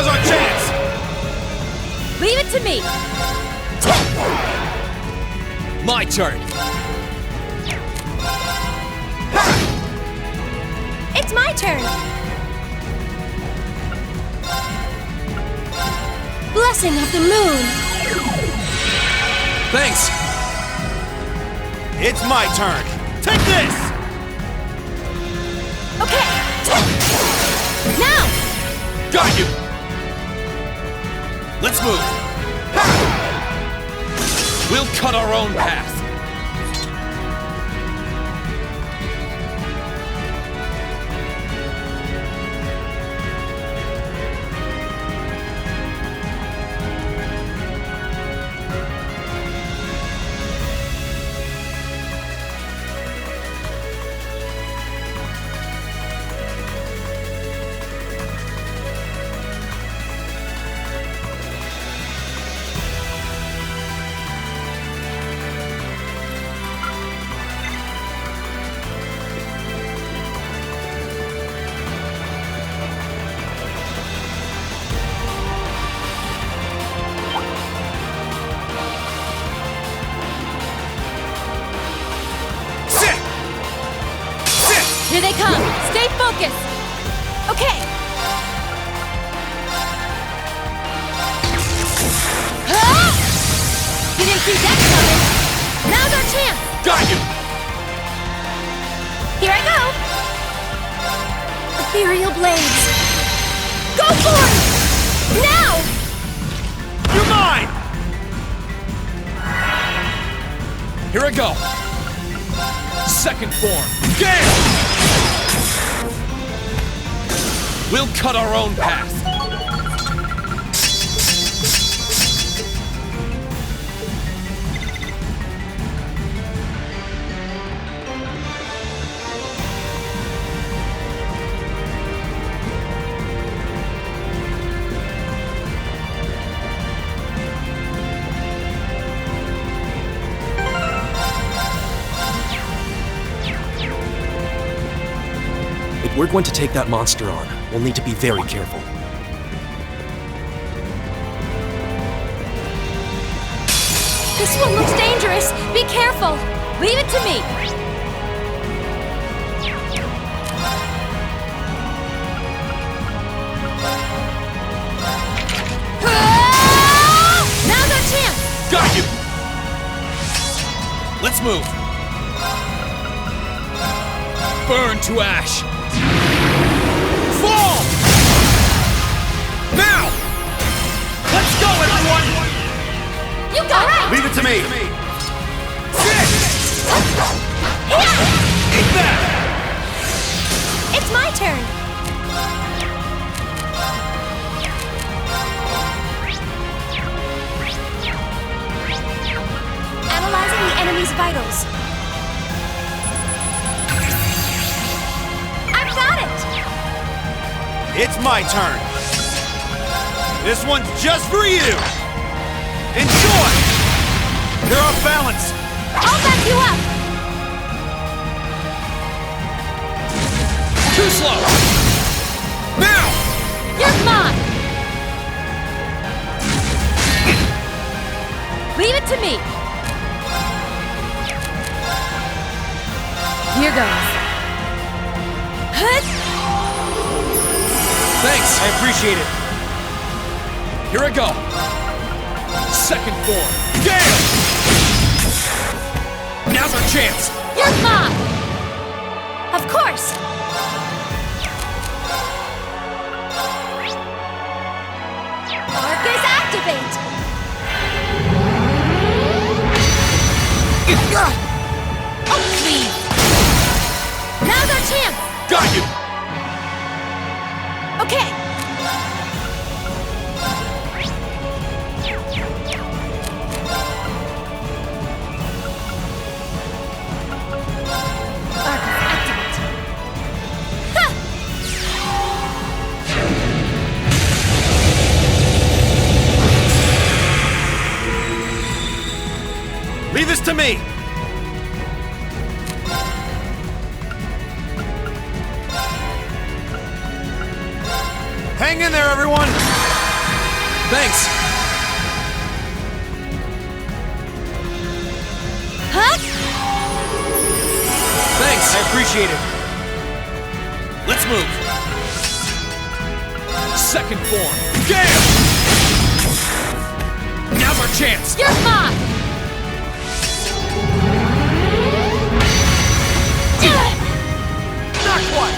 Now's our chance! Leave it to me! My turn! It's my turn! Blessing of the moon! Thanks! It's my turn! Take this! Okay! Now! Got you! Let's move! We'll cut our own path! Here they come! Stay focused! Okay! Ah! You didn't see that coming! Now's our chance! Got you! Here I go! Ethereal blades! Go for it! Now! You're mine! Here I go! Second form! Gale! We'll cut our own path! If we're going to take that monster on, we'll need to be very careful. This one looks dangerous! Be careful! Leave it to me! Ah! Now's our chance! Got you! Let's move! Burn to ash! Fall! Now! Let's go, everyone! You got it! Leave it to me! Sit! Here! Eat that! It's my turn! Analyzing the enemy's vitals. I've got it! It's my turn! This one's just for you! Enjoy! You're off balance! I'll back you up! Too slow! Now! You're mine! Leave it to me! Here goes. Hut! Thanks! I appreciate it! Here I go! Second form! Gale! Now's our chance! You're mine! Of course! Arcus activate! Oh, please! Now's our chance! Got you! Okay! Arcus activate! Ha! Leave this to me! Hang in there, everyone! Thanks! Huh? Thanks! I appreciate it. Let's move. Second form. Gale! Now's our chance! You're mine! Not quite!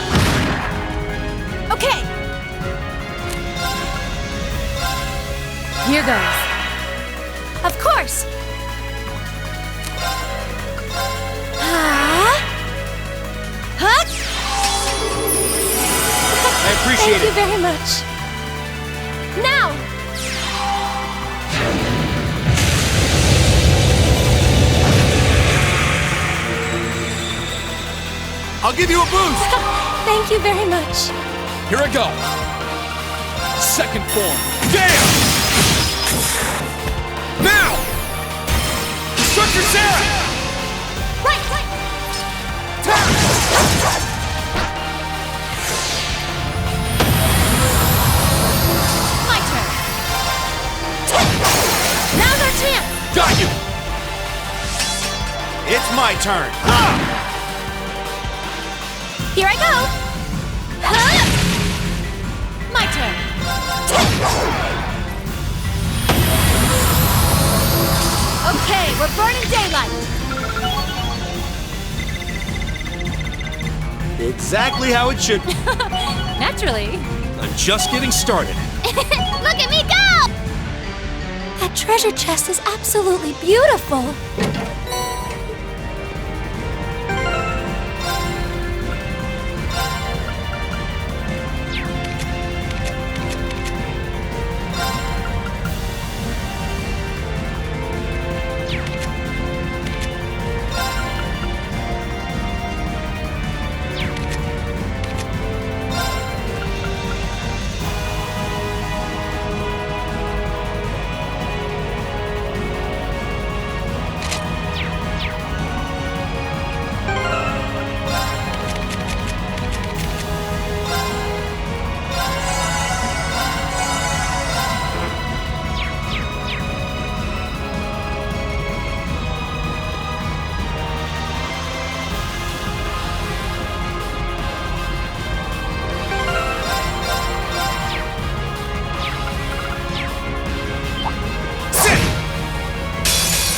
Okay. Here goes. Of course. Huh? Huh? I appreciate Thank you it. very much. Now. I'll give you a boost! Thank you very much. Here I go. Second form. Gale! Now! Structure Sarah! Right. My turn. Now's our chance. Got you! It's my turn. Here I go. Huh? My turn. Okay, we're burning daylight. Exactly how it should be. Naturally. I'm just getting started. Look at me go! That treasure chest is absolutely beautiful.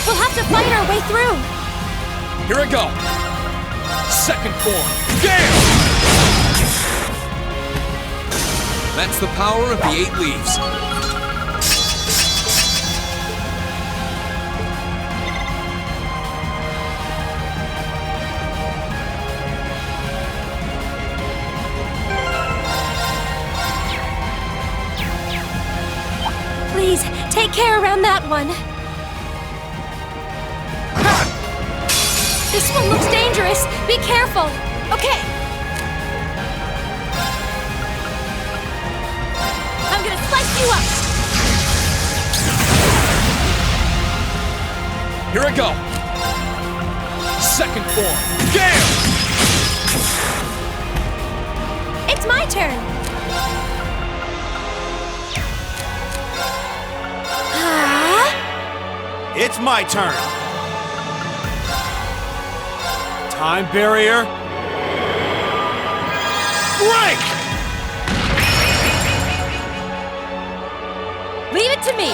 We'll have to fight our way through. Here I go. Second form. Gale! That's the power of the 8 leaves. Please, take care around that one. This one looks dangerous. Be careful. Okay. I'm gonna slice you up. Here I go. Second form. Gale! It's my turn. Huh? It's my turn. Time barrier. Break! Leave it to me.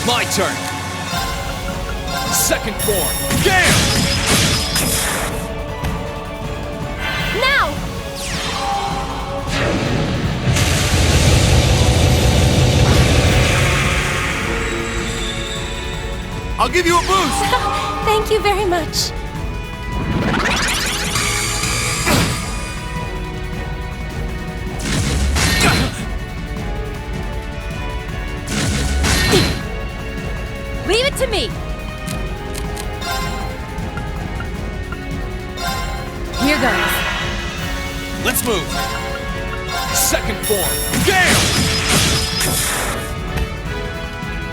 My turn. Second form. Gale! Now. I'll give you a boost. Thank you very much. Leave it to me. Here goes. Let's move. Second form. Gale!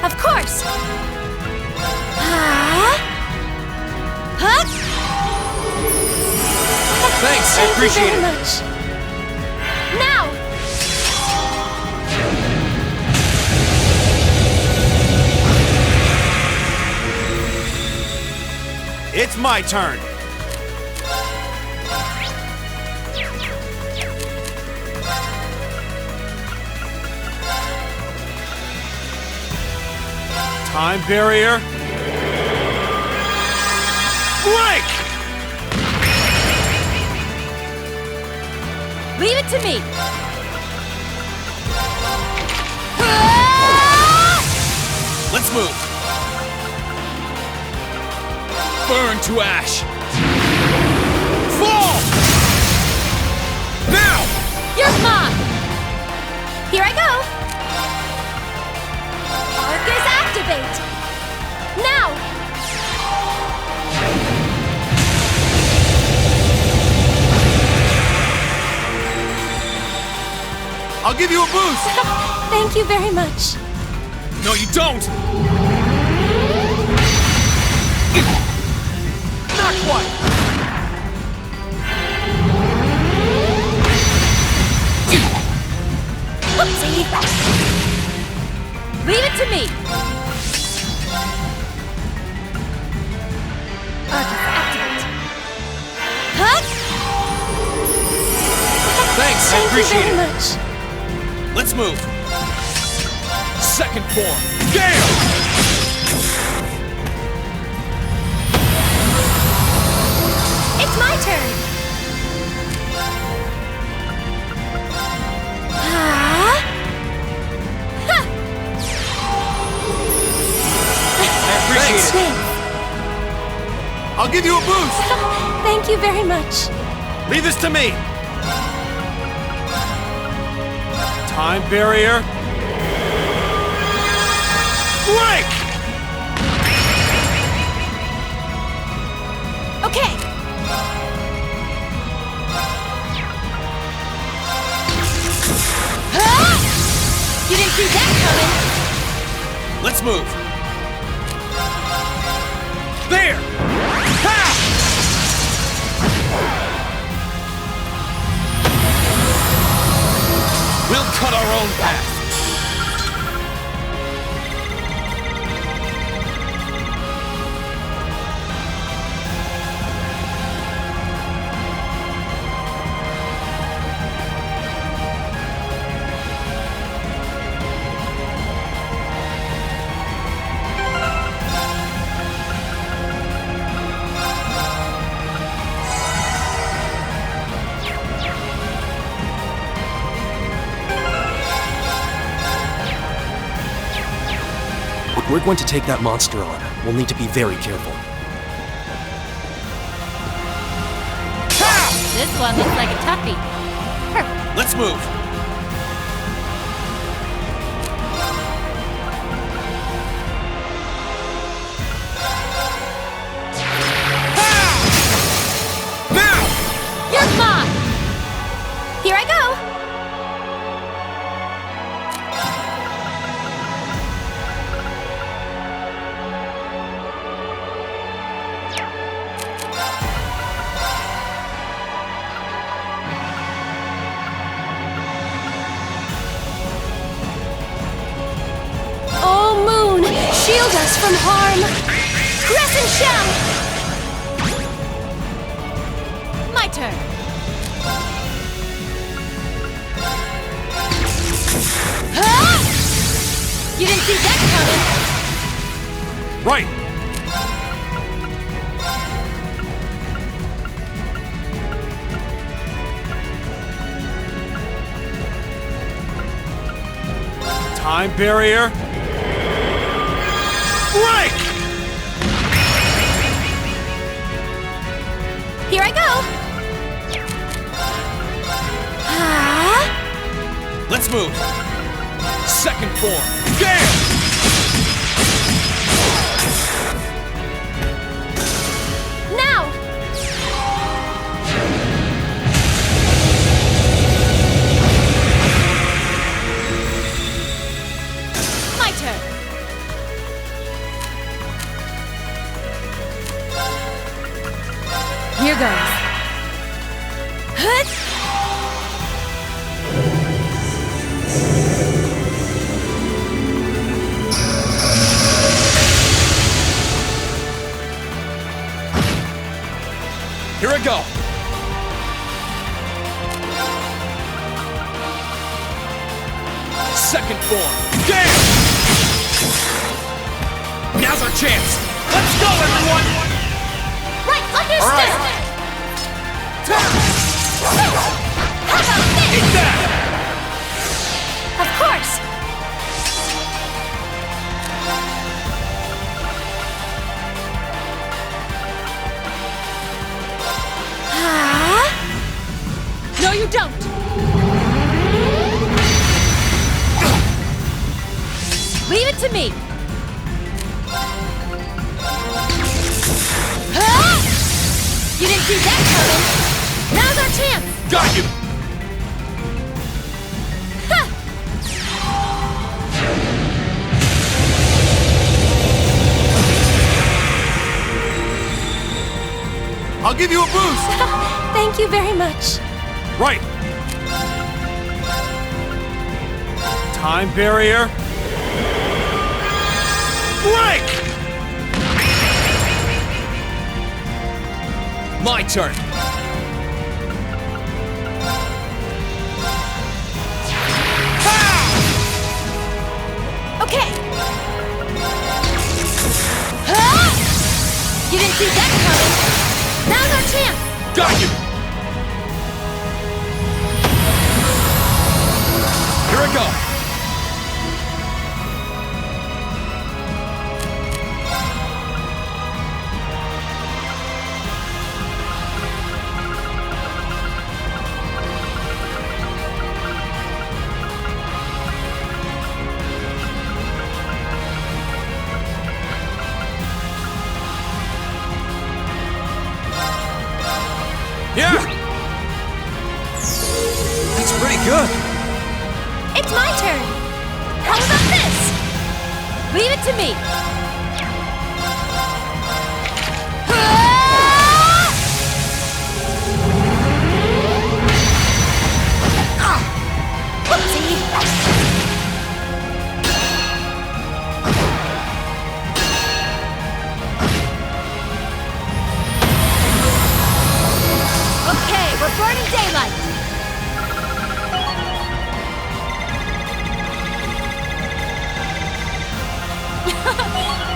Of course. Huh? Huh? Thanks. Thanks, I appreciate Thank you it. very much. Now! It's my turn. Time barrier. Break! Leave it to me. Let's move. Burn to ash. Fall! Now! You're mine! Here I go! Arcus activate! Now! I'll give you a boost. Thank you very much. No, you don't! Not quite! Oopsie! Leave it to me! Arcus activate! Huh? Thanks, I Thank you appreciate very it. much. Let's move. Second form. Gale! It's my turn! Ah! Ha! I appreciate it. Thanks. I'll give you a boost. Thank you very much. Leave this to me. Time barrier. Break! Okay. Ah! You didn't see that coming. Let's move. There! Ha! We'll cut our own path. If we're going to take that monster on, we'll need to be very careful. This one looks like a toughie. Let's move. Now! You're mine! Here I go! Oh, Moon! Shield us from harm! Crescent Shell! My turn. Ah! You didn't see that coming. Right. Time barrier. Break! Here I go. Ah! Let's move. Second form. Gale! Now! My turn. Here goes. Here I go. Second form. Gale! Now's our chance. Let's go, everyone! Right, understood! All right. How about this? Eat that! Of course! No, you don't! Leave it to me! You didn't see that coming! Now's our chance! Got you! I'll give you a boost! Thank you very much. Right! Time barrier. Break! My turn. Okay! You didn't see that coming! Now's our chance! Got you! Here I go. Yeah! That's pretty good. It's my turn. How about this? Leave it to me! Okay, we're burning daylight!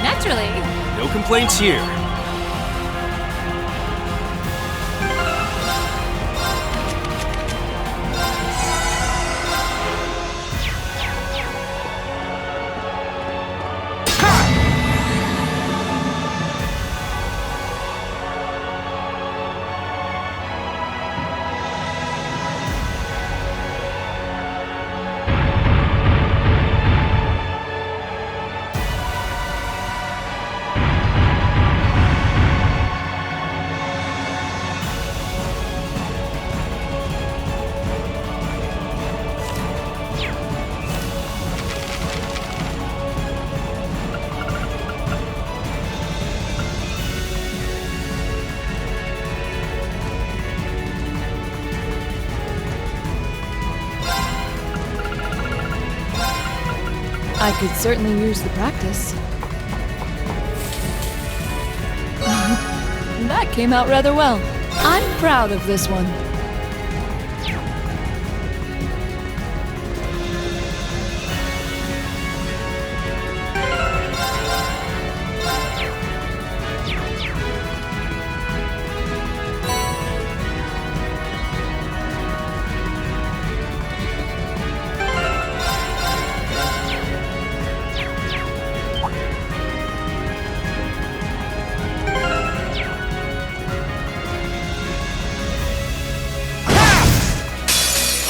Naturally. No complaints here. I could certainly use the practice. That came out rather well. I'm proud of this one.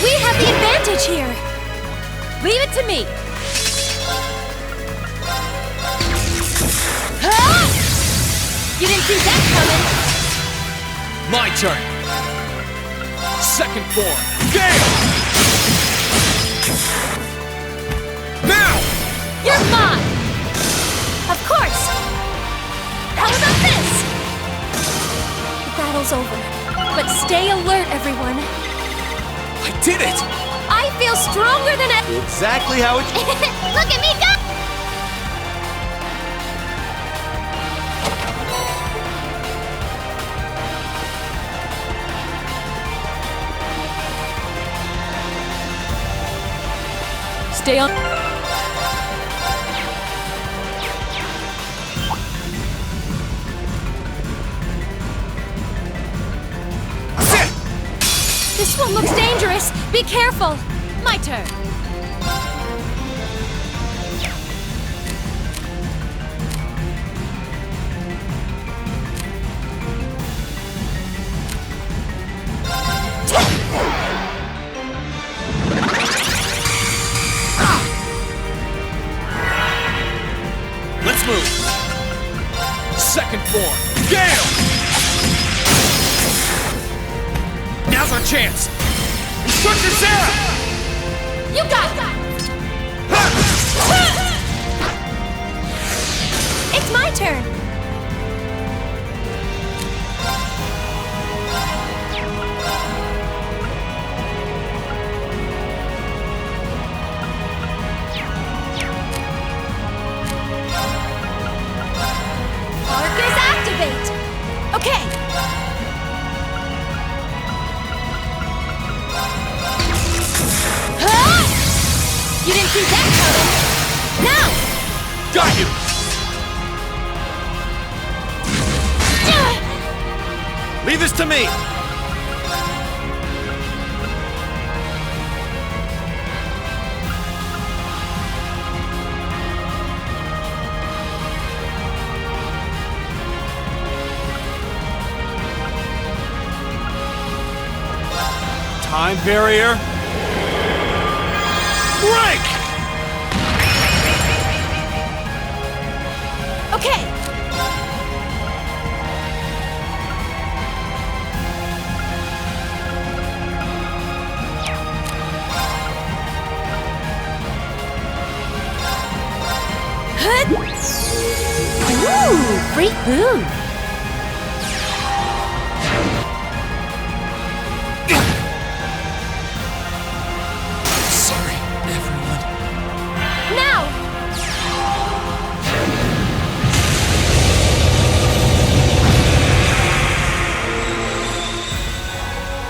We have the advantage here. Leave it to me! You didn't see that coming! My turn. Second form. Gale! Now! You're mine! Of course. How about this? The battle's over. But stay alert, everyone. I did it! I feel stronger than ever. Exactly how it. Look at me go! stay on. This one looks dangerous. Be careful. My turn. Let's move. Second form. Gale! Now's our chance. Instructor Sarah! You got that. It's my turn. Arcus activate. Okay. Huh? You didn't see that coming. Now. Got you! Leave this to me! Time barrier. Break! Okay. Ooh, free food. Sorry, everyone. Now.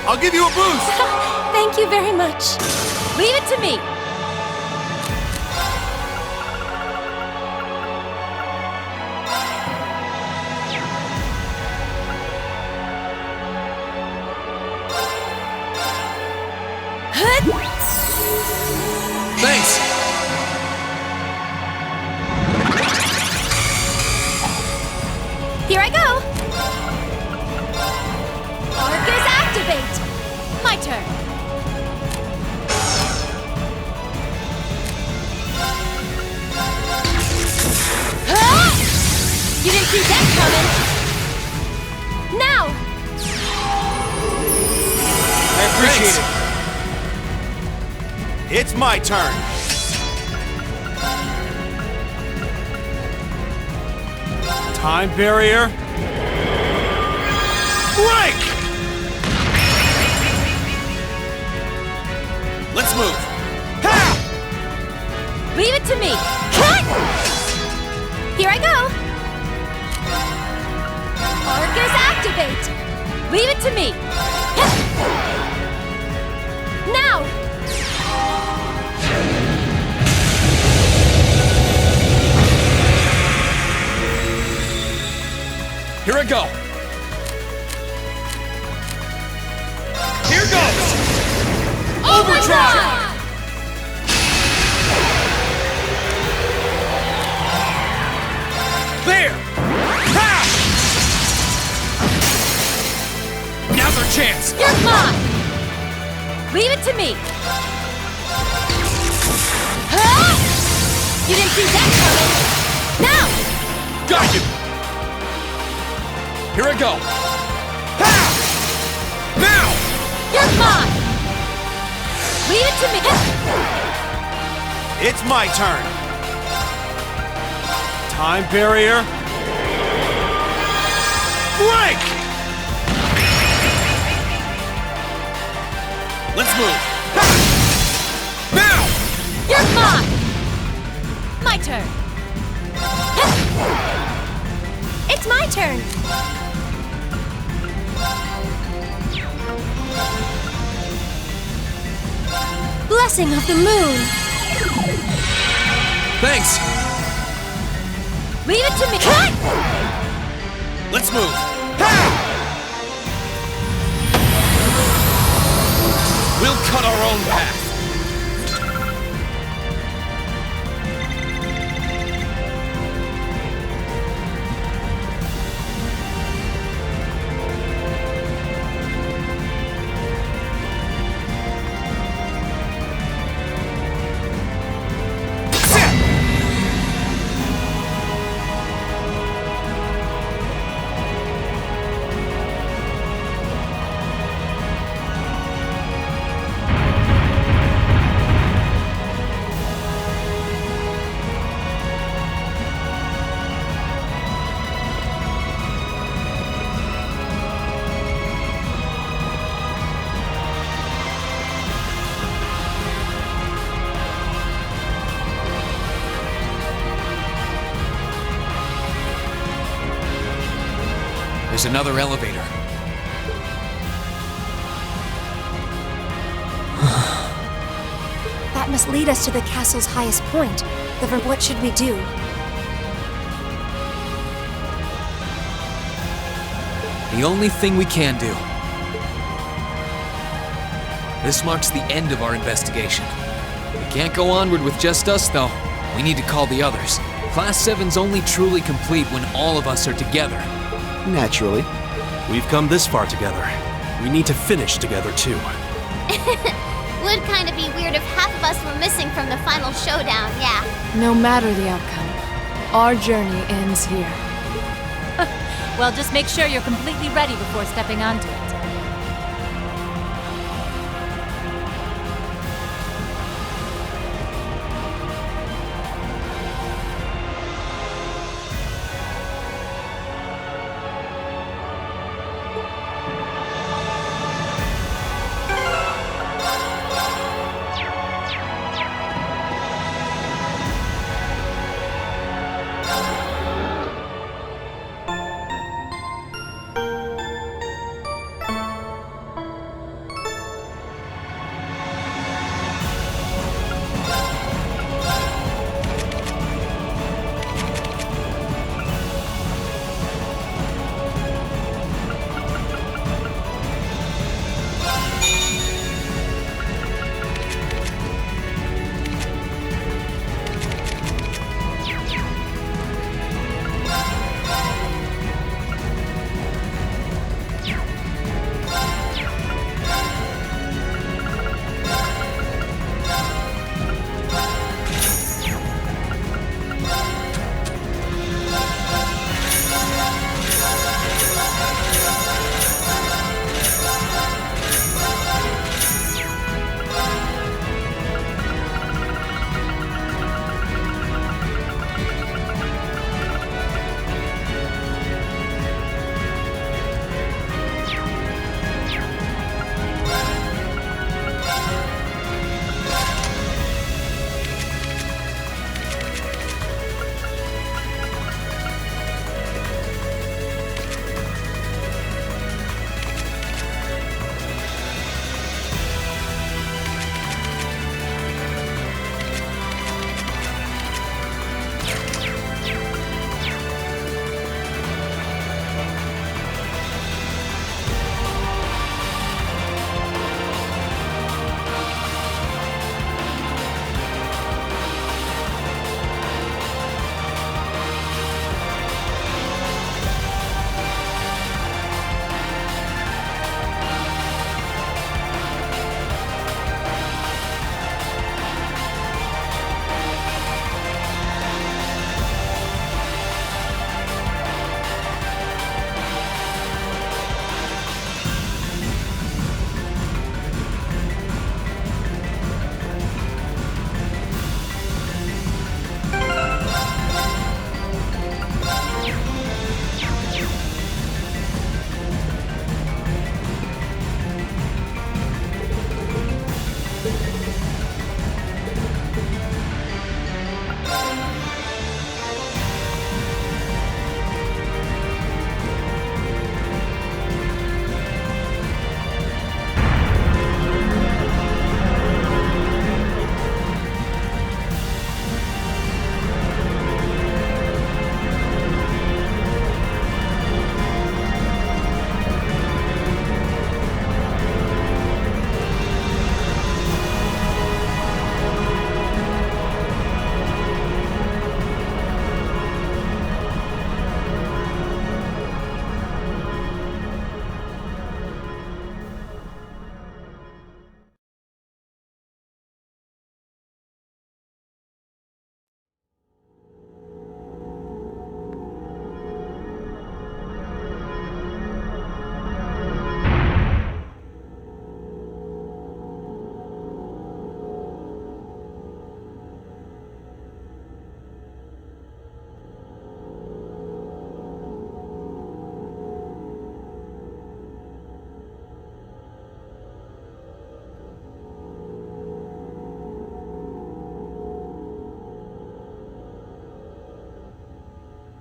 I'll give you a boost! Thank you very much. Leave it to me. Thanks! Here I go. Arcus activate. My turn. Ah! You didn't see that coming. Now. I appreciate it. It's my turn. Time barrier. Break! Let's move. Ha! Leave it to me. Here I go. Arcus activate. Leave it to me. Now. Here I go. Here goes. Overdrive! There! Ha! Now's our chance! You're mine. Leave it to me. Huh? You didn't see that coming. Now. Got you! Here I go! Ha! Now! You're mine. Leave it to me. It's my turn. Time barrier. Break! Let's move! Ha! Now! You're mine. My turn. It's my turn. Blessing of the moon. Thanks. Leave it to me. Let's move. We'll cut our own path. There's another elevator. That must lead us to the castle's highest point. What should we do? The only thing we can do. This marks the end of our investigation. We can't go onward with just us, though. We need to call the others. Class 7's only truly complete when all of us are together. Naturally. We've come this far together. We need to finish together, too. Would kind of be weird if half of us were missing from the final showdown, yeah. No matter the outcome, our journey ends here. Well, just make sure you're completely ready before stepping onto it.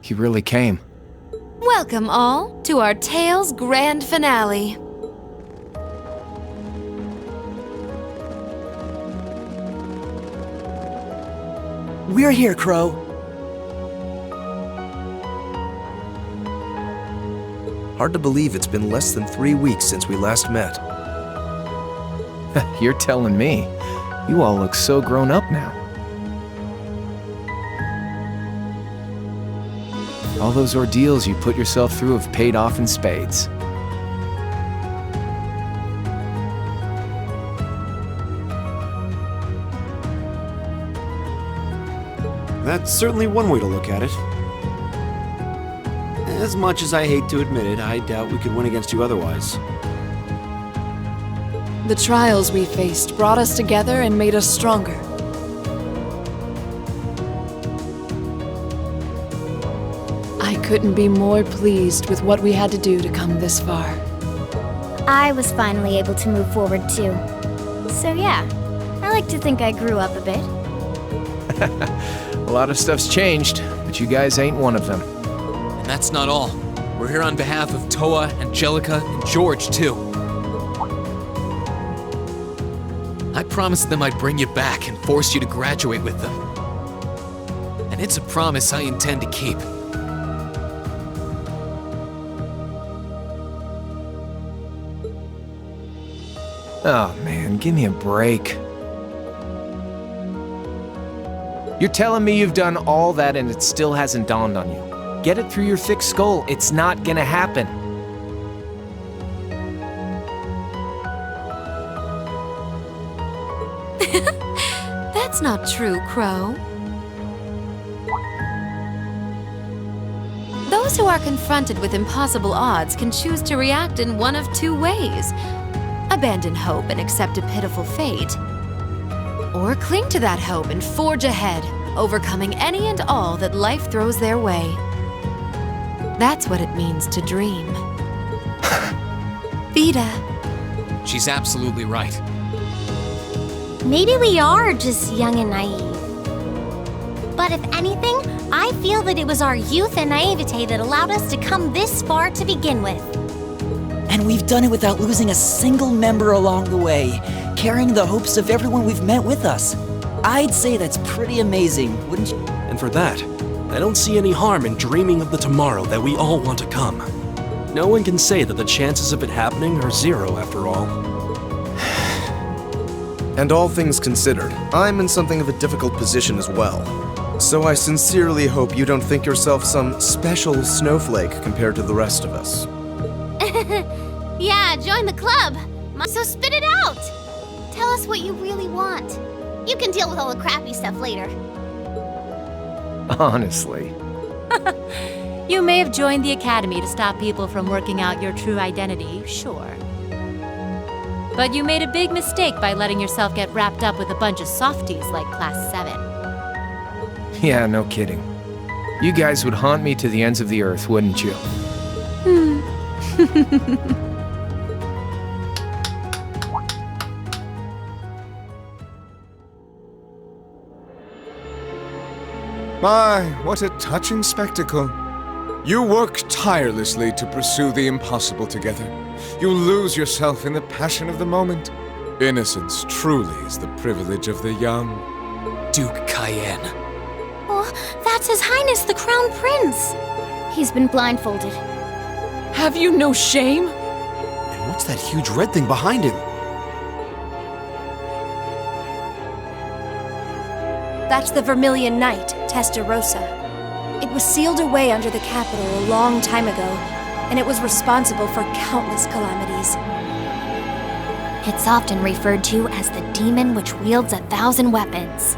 He really came. Welcome all to our Tales Grand Finale. We're here, Crow. Hard to believe it's been less than 3 weeks since we last met. You're telling me. You all look so grown up now. All those ordeals you put yourself through have paid off in spades. That's certainly one way to look at it. As much as I hate to admit it, I doubt we could win against you otherwise. The trials we faced brought us together and made us stronger. I couldn't be more pleased with what we had to do to come this far. I was finally able to move forward too. So yeah, I like to think I grew up a bit. A lot of stuff's changed, but you guys ain't one of them. And that's not all. We're here on behalf of Toa, Angelica, and George, too. I promised them I'd bring you back and force you to graduate with them. And it's a promise I intend to keep. Oh man, give me a break. You're telling me you've done all that and it still hasn't dawned on you. Get it through your thick skull, it's not gonna happen. That's not true, Crow. Those who are confronted with impossible odds can choose to react in one of two ways. Abandon hope and accept a pitiful fate. Or cling to that hope and forge ahead, overcoming any and all that life throws their way. That's what it means to dream. Vida. She's absolutely right. Maybe we are just young and naive. But if anything, I feel that it was our youth and naivete that allowed us to come this far to begin with. And we've done it without losing a single member along the way, carrying the hopes of everyone we've met with us. I'd say that's pretty amazing, wouldn't you? And for that, I don't see any harm in dreaming of the tomorrow that we all want to come. No one can say that the chances of it happening are zero after all. And all things considered, I'm in something of a difficult position as well. So I sincerely hope you don't think yourself some special snowflake compared to the rest of us. Yeah, join the club. So spit it out. Tell us what you really want. You can deal with all the crappy stuff later. Honestly. You may have joined the Academy to stop people from working out your true identity, sure. But you made a big mistake by letting yourself get wrapped up with a bunch of softies like Class 7. Yeah, no kidding. You guys would haunt me to the ends of the earth, wouldn't you? My, what a touching spectacle. You work tirelessly to pursue the impossible together. You lose yourself in the passion of the moment. Innocence truly is the privilege of the young. Duke Cayenne. Oh, that's His Highness the Crown Prince. He's been blindfolded. Have you no shame? And what's that huge red thing behind him? That's the Vermilion Knight, Testarossa. It was sealed away under the capital a long time ago, and it was responsible for countless calamities. It's often referred to as the demon which wields 1,000 weapons.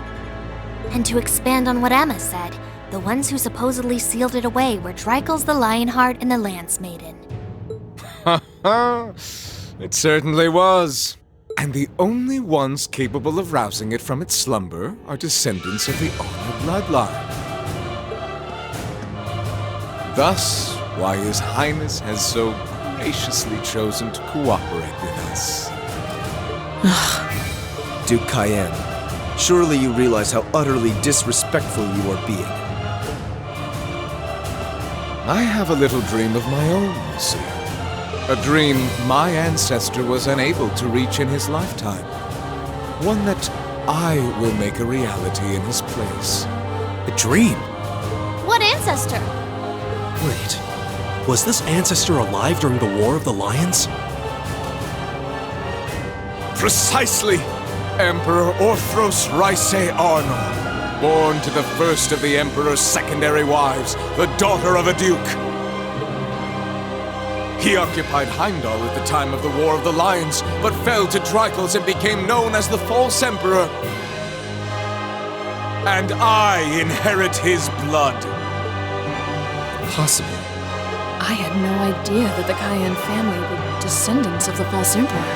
And to expand on what Emma said, the ones who supposedly sealed it away were Dreikel's the Lionheart and the Lance Maiden. Ha ha! It certainly was. And the only ones capable of rousing it from its slumber are descendants of the Honor bloodline. Thus, why His Highness has so graciously chosen to cooperate with us. Duke Cayenne, surely you realize how utterly disrespectful you are being. I have a little dream of my own, you see. A dream my ancestor was unable to reach in his lifetime. One that I will make a reality in his place. A dream? What ancestor? Wait, was this ancestor alive during the War of the Lions? Precisely! Emperor Orthros Raisei Arnor, born to the first of the Emperor's secondary wives, the daughter of a duke. He occupied Heimdall at the time of the War of the Lions, but fell to Dreikl's and became known as the False Emperor. And I inherit his blood. Impossible. I had no idea that the Cayenne family were descendants of the False Emperor.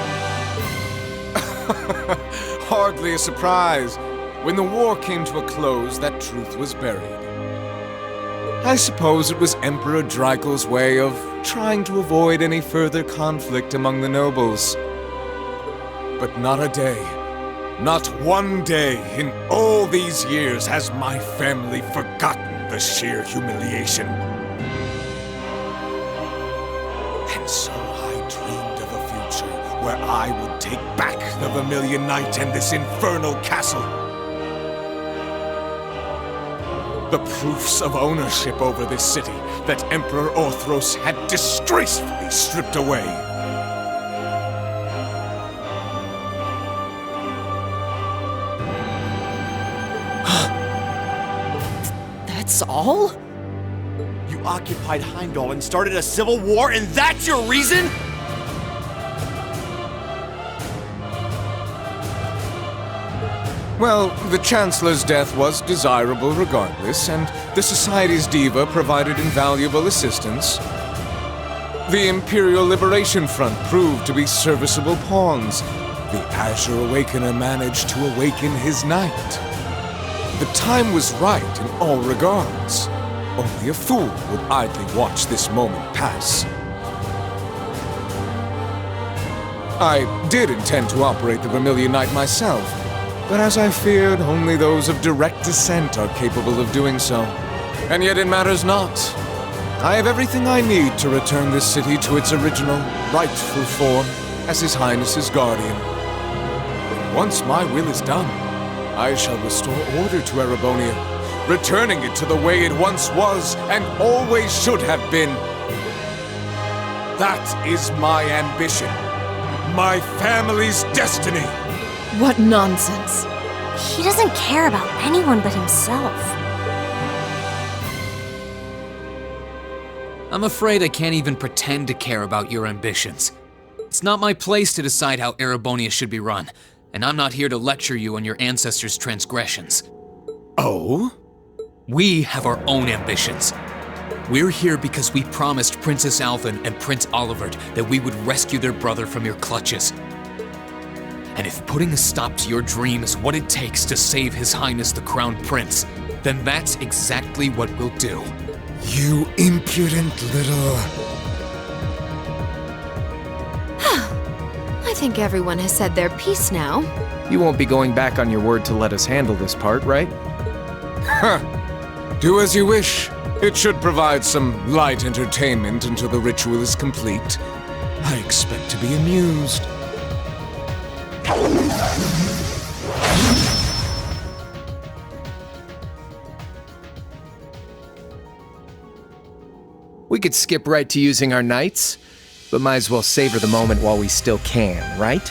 Hardly a surprise. When the war came to a close, that truth was buried. I suppose it was Emperor Dreikl's way of trying to avoid any further conflict among the nobles. But not a day, not one day in all these years has my family forgotten the sheer humiliation. And so I dreamed of a future where I would take back the Vermilion Knight and this infernal castle. The proofs of ownership over this city that Emperor Orthros had disgracefully stripped away. That's all? You occupied Heimdall and started a civil war, and that's your reason? Well, the Chancellor's death was desirable regardless, and the Society's diva provided invaluable assistance. The Imperial Liberation Front proved to be serviceable pawns. The Azure Awakener managed to awaken his knight. The time was right in all regards. Only a fool would idly watch this moment pass. I did intend to operate the Vermilion Knight myself, but as I feared, only those of direct descent are capable of doing so. And yet it matters not. I have everything I need to return this city to its original, rightful form as His Highness's guardian. Once my will is done, I shall restore order to Erebonia, returning it to the way it once was and always should have been. That is my ambition, my family's destiny. What nonsense. He doesn't care about anyone but himself. I'm afraid I can't even pretend to care about your ambitions. It's not my place to decide how Erebonia should be run, and I'm not here to lecture you on your ancestors' transgressions. Oh? We have our own ambitions. We're here because we promised Princess Alvin and Prince Olivert that we would rescue their brother from your clutches. And if putting a stop to your dream is what it takes to save His Highness the Crown Prince, then that's exactly what we'll do. You impudent little... I think everyone has said their piece now. You won't be going back on your word to let us handle this part, right? Huh. Do as you wish. It should provide some light entertainment until the ritual is complete. I expect to be amused. We could skip right to using our knights, but might as well savor the moment while we still can, right?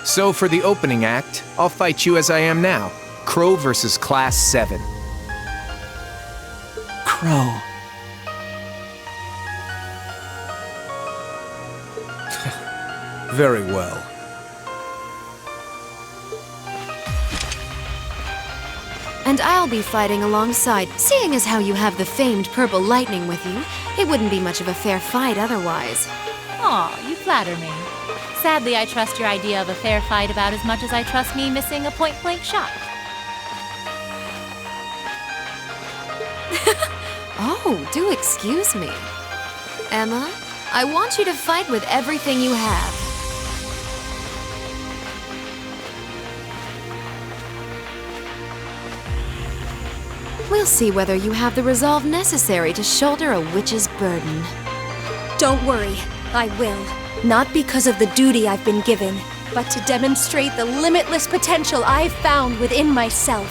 So for the opening act, I'll fight you as I am now. Crow versus Class 7. Crow. Very well. And I'll be fighting alongside. Seeing as how you have the famed purple lightning with you, it wouldn't be much of a fair fight otherwise. Aw, you flatter me. Sadly, I trust your idea of a fair fight about as much as I trust me missing a point-blank shot. Oh, do excuse me. Emma, I want you to fight with everything you have. We'll see whether you have the resolve necessary to shoulder a witch's burden. Don't worry, I will. Not because of the duty I've been given, but to demonstrate the limitless potential I've found within myself.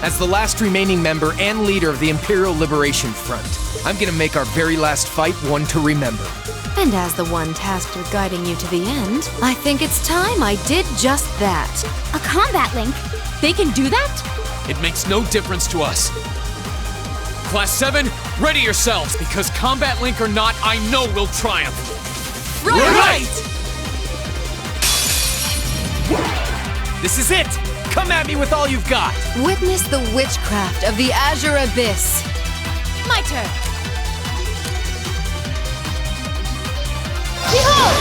As the last remaining member and leader of the Imperial Liberation Front, I'm gonna make our very last fight one to remember. And as the one tasked with guiding you to the end, I think it's time I did just that. A combat link? They can do that? It makes no difference to us. Class 7, ready yourselves, because Combat Link or not, I know we'll triumph. Right! This is it! Come at me with all you've got! Witness the witchcraft of the Azure Abyss. My turn. Behold!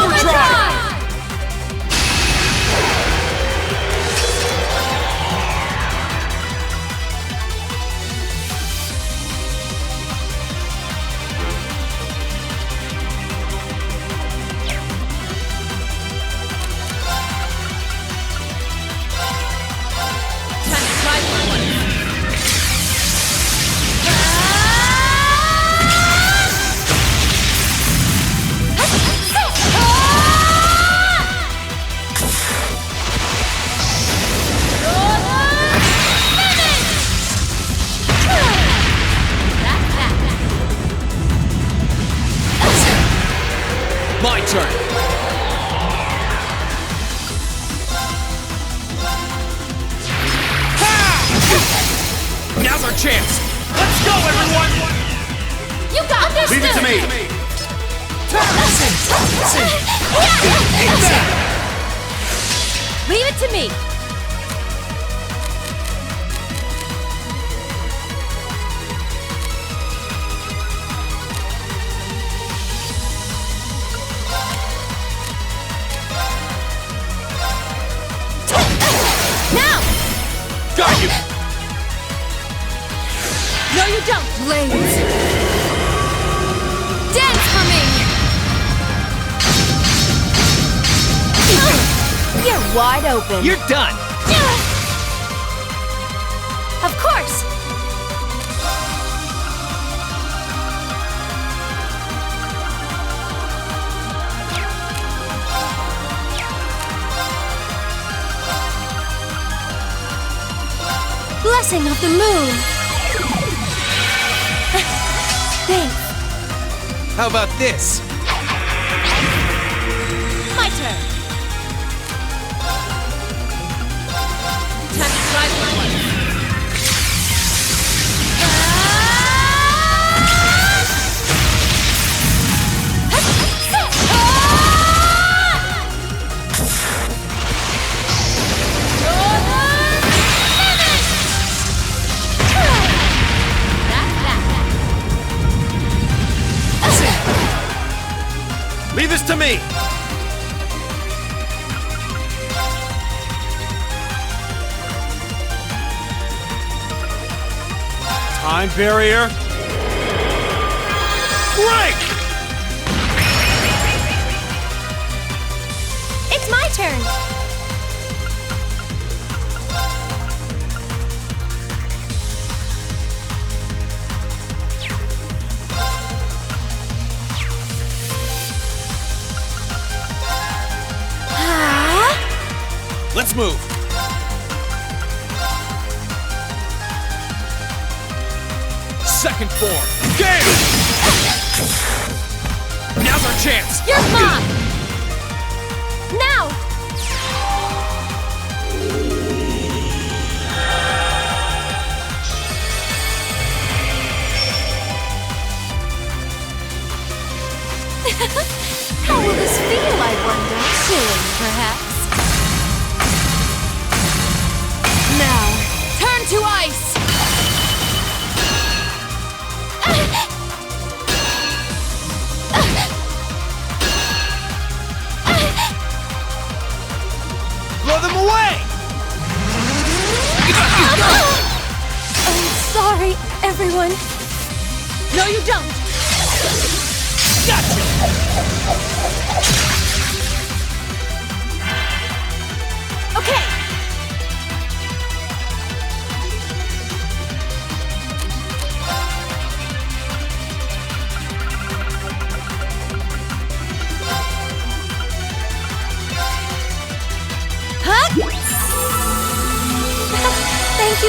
Overdrive! My turn. Now's our chance. Let's go, everyone! You got this! Leave it to me! Leave it to me! Now! Got you! No, you don't! Blades! Dance for me! You're wide open. You're done! Of course! Blessing of the moon! Thanks. How about this? My turn. Time to try one. Leave this to me! Time barrier. Break! It's my turn! Let's move. Second form. Game! Now's our chance. You're mine! Now! How will this feel, I wonder? Chilling, perhaps? Now, turn to ice! Blow them away! I'm sorry, everyone. No, you don't! Gotcha!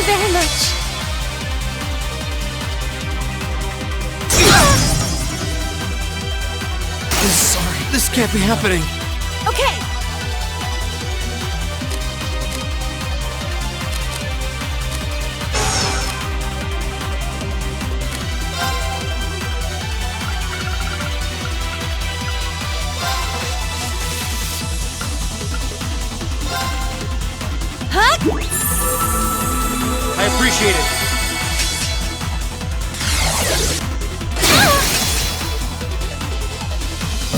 very much. Sorry, this can't be happening. Okay. I appreciate it.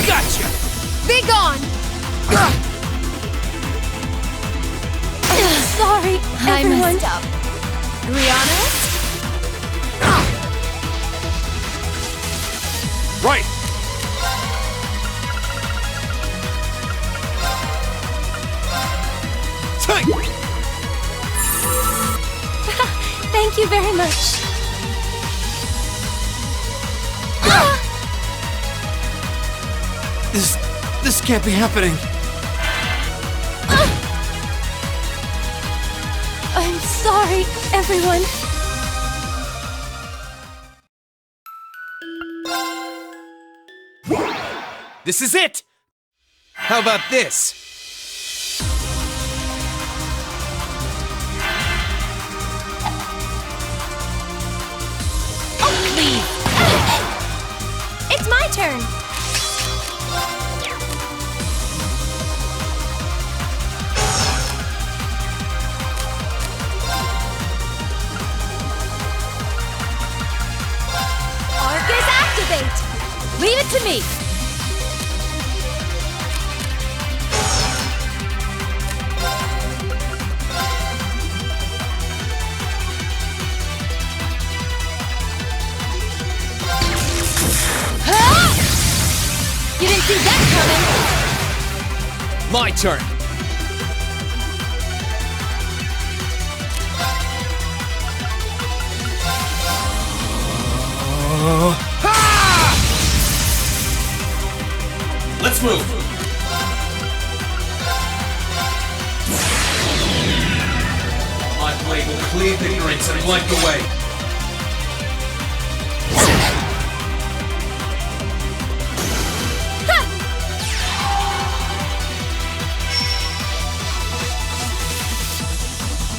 Gotcha! Be gone! Sorry, I everyone. messed up. Are we honest? Right. Thank you very much. This can't be happening. I'm sorry, everyone. This is it! How about this? It's my turn. Arcus activate. Leave it to me! You didn't see that coming. My turn! Let's move! My blade will cleave ignorance and wipe away.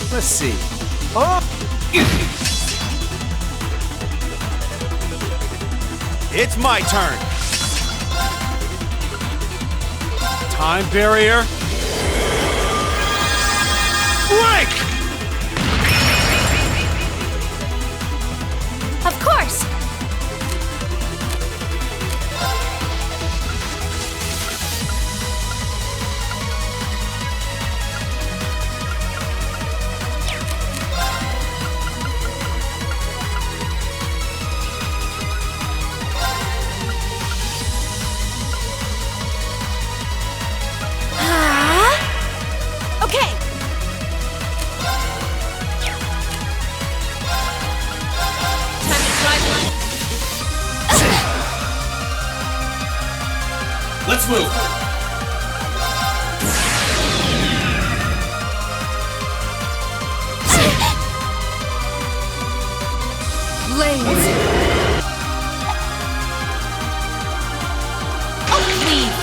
Let's see. Oh! It's my turn. Time barrier. Break! Of course. Okay. Time to try one. Let's move! Blades. Oh, please.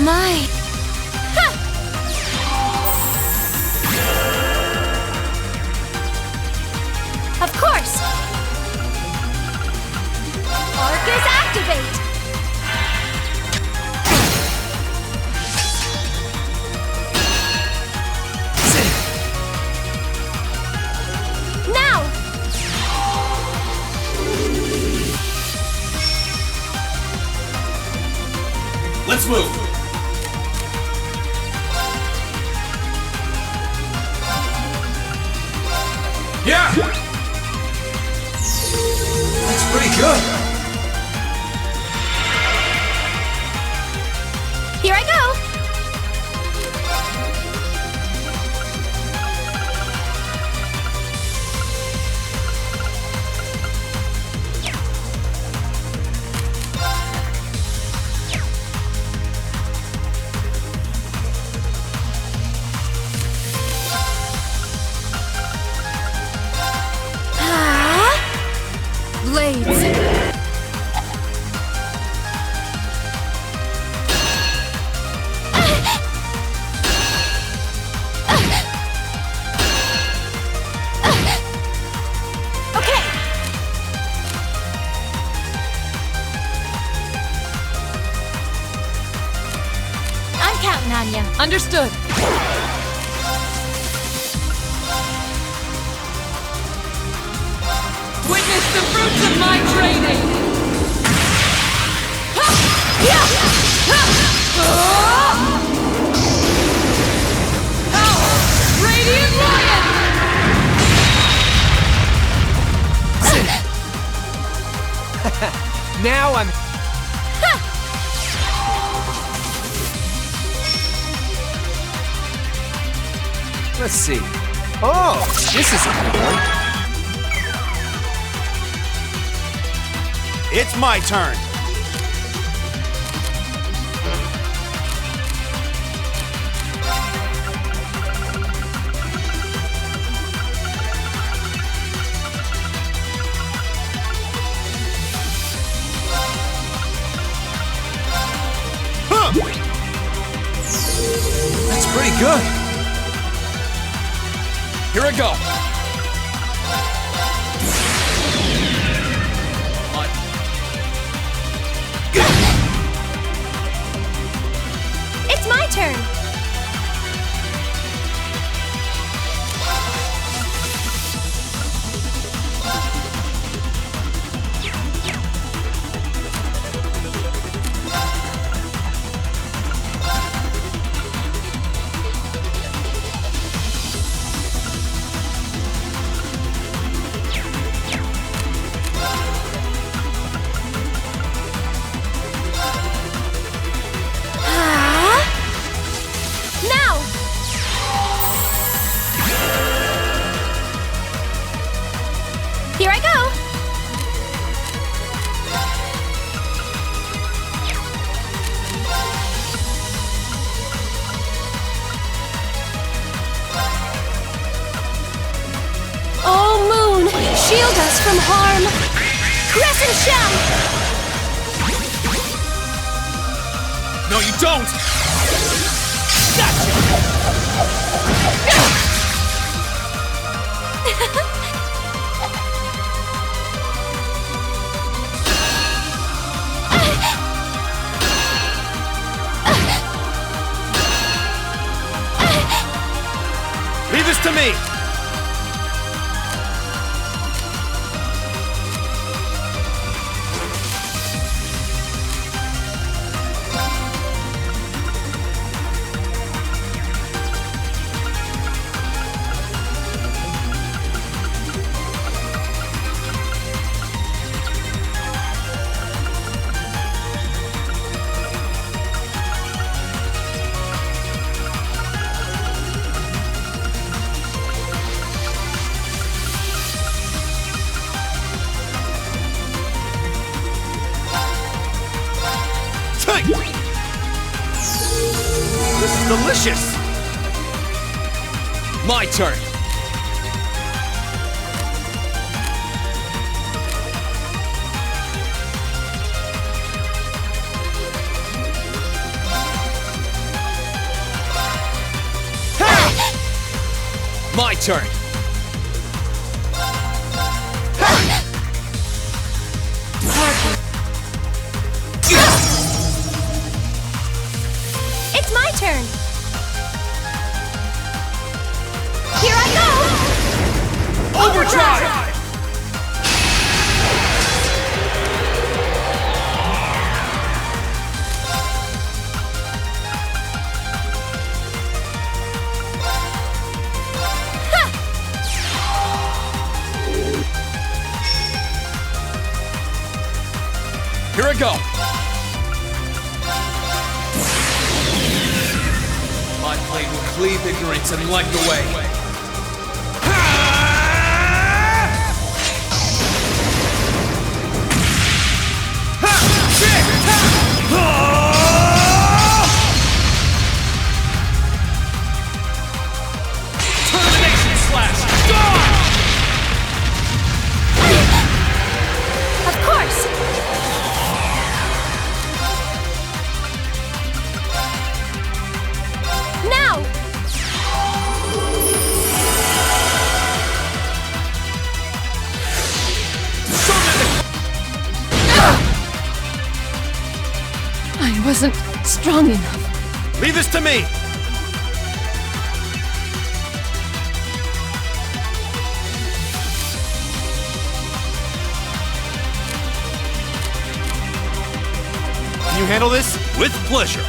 My. Of course. Arcus activate. Now. Let's move! Yeah! That's pretty good! Here I go. Understood. Witness the fruits of my training! Radiant Lion! Now I'm... Let's see. Oh, this is a good one. It's my turn. That's pretty good. Here I go. It's my turn! Here I go! Oh, Moon! Shield us from harm! Crescent Shell! No, you don't! Leave this to me! This is delicious! My turn! My turn! It's my turn! Here I go! Overdrive! Here I go! My blade will cleave ignorance and light the way. Termination slash! Dawn! Of course! Now! I wasn't strong enough. Leave this to me! handle this? With pleasure.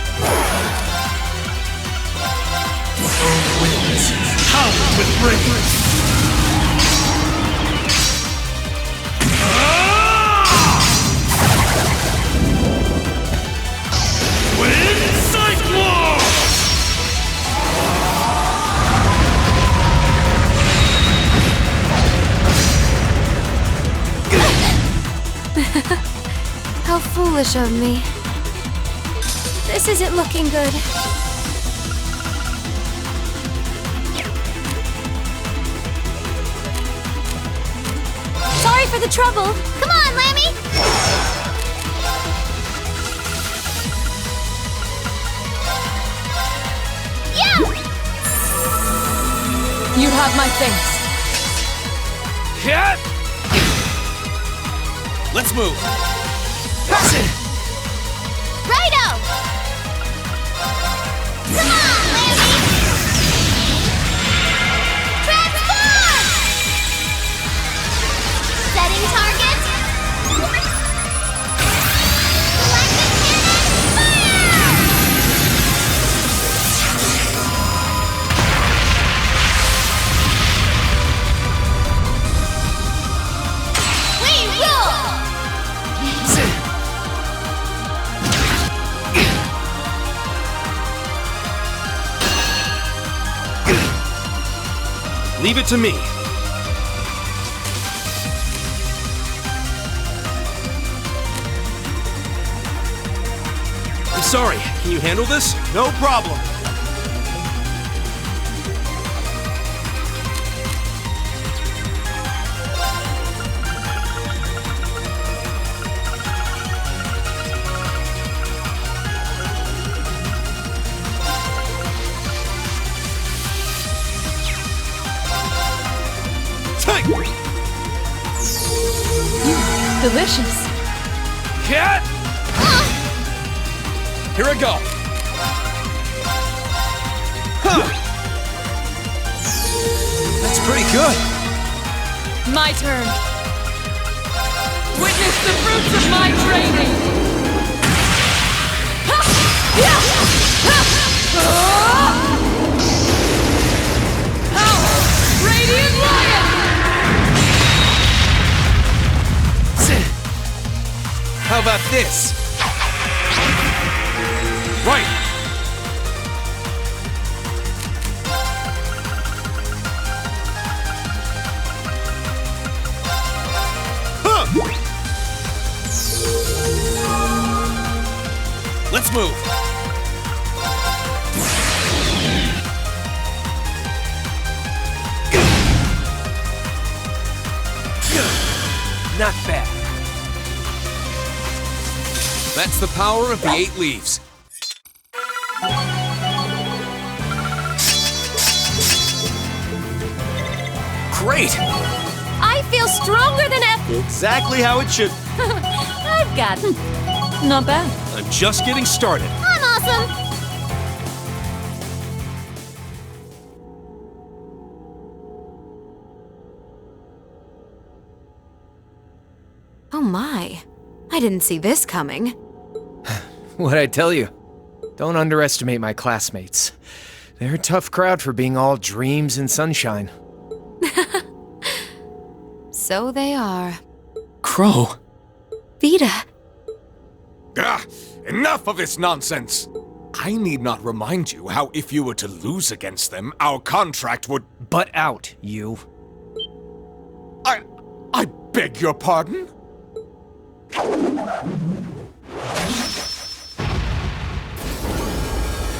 Power with rage. Wind Cyclone! How foolish of me. This isn't looking good. Sorry for the trouble. Come on, Lammy! Yeah! You have my thanks. Hit! Let's move. Pass it! Righto! Come on, Lammy! Transform! Setting target. Galactic cannon, fire! We rule! Leave it to me. I'm sorry. Can you handle this? No problem. Take! Delicious. Hit! Here I go. Huh. That's pretty good. My turn. Witness the fruits of my training. Ha! Yeah! Ha! Power! Radiant Lion! How about this? Right. Huh. Let's move. Not bad. That's the power of the 8 leaves. Great! I feel stronger than ever. Exactly how it should. I've got it. Not bad. I'm just getting started. I'm awesome! Oh my. I didn't see this coming. What'd I tell you? Don't underestimate my classmates. They're a tough crowd for being all dreams and sunshine. So they are. Crow. Vita. Ah, enough of this nonsense! I need not remind you how if you were to lose against them, our contract would... Butt out, you. I beg your pardon?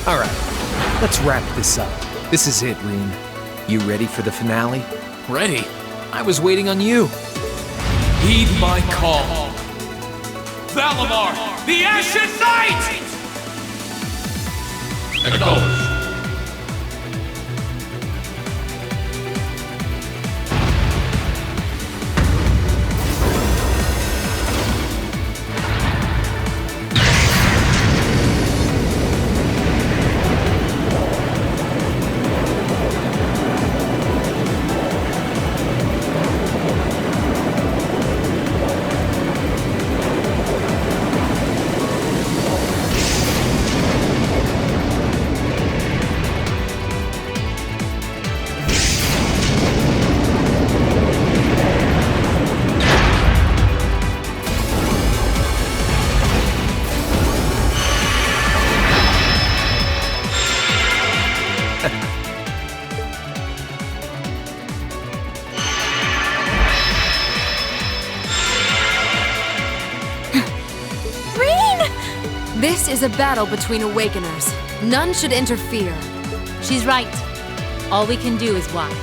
Alright, let's wrap this up. This is it, Rean. You ready for the finale? Ready? I was waiting on you. Heed my call. Valimar, the Ashen Knight! Acknowledged. This is a battle between Awakeners. None should interfere. She's right. All we can do is watch.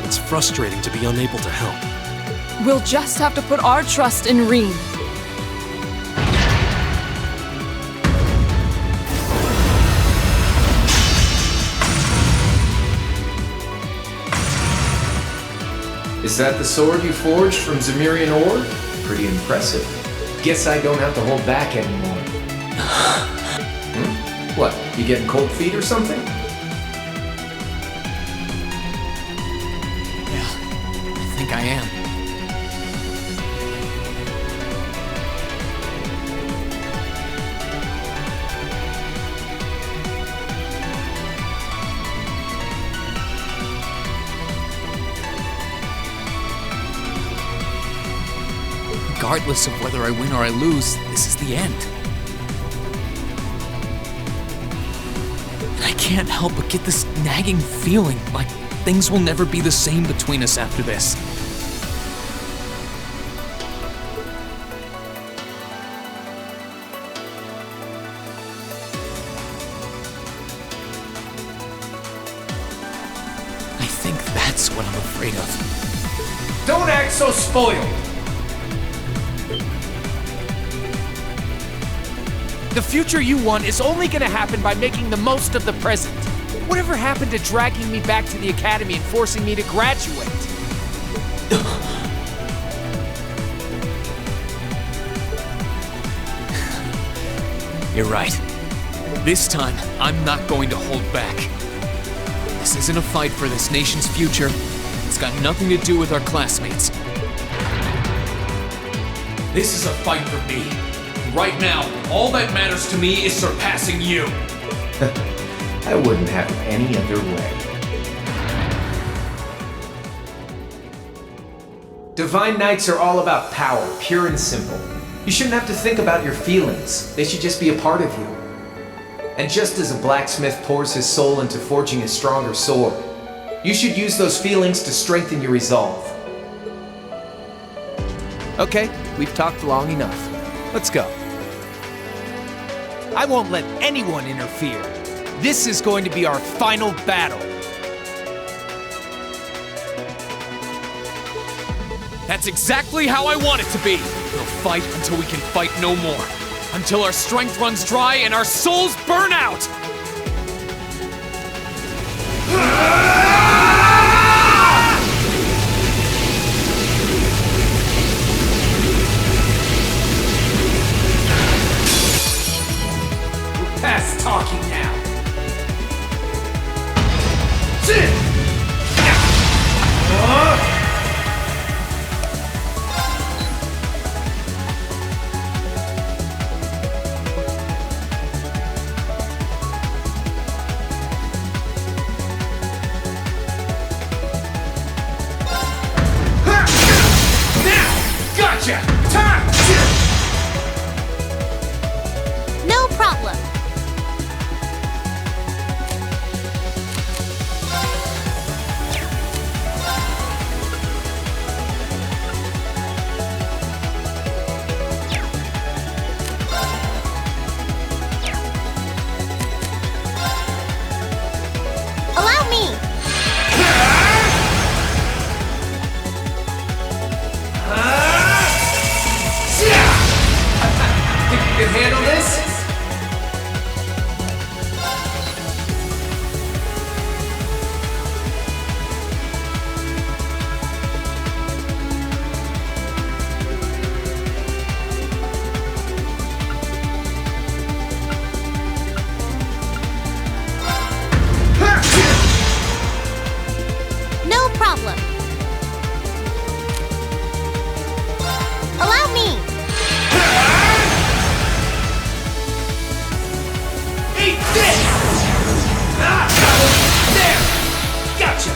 It's frustrating to be unable to help. We'll just have to put our trust in Rean. Is that the sword you forged from Zemirian ore? Pretty impressive. Guess I don't have to hold back anymore. What, you getting cold feet or something? Yeah, I think I am. Regardless of whether I win or I lose, this is the end. And I can't help but get this nagging feeling like things will never be the same between us after this. I think that's what I'm afraid of. Don't act so spoiled! The future you want is only gonna happen by making the most of the present. Whatever happened to dragging me back to the academy and forcing me to graduate? You're right. This time, I'm not going to hold back. This isn't a fight for this nation's future. It's got nothing to do with our classmates. This is a fight for me. Right now, all that matters to me is surpassing you. I wouldn't have it any other way. Divine Knights are all about power, pure and simple. You shouldn't have to think about your feelings. They should just be a part of you. And just as a blacksmith pours his soul into forging a stronger sword, you should use those feelings to strengthen your resolve. Okay, we've talked long enough. Let's go. I won't let anyone interfere. This is going to be our final battle. That's exactly how I want it to be. We'll fight until we can fight no more. Until our strength runs dry and our souls burn out! Past talking now. Gotcha! Time! No problem. Allow me. Think you can handle this? No problem. Allow me. Eat this! There! Gotcha!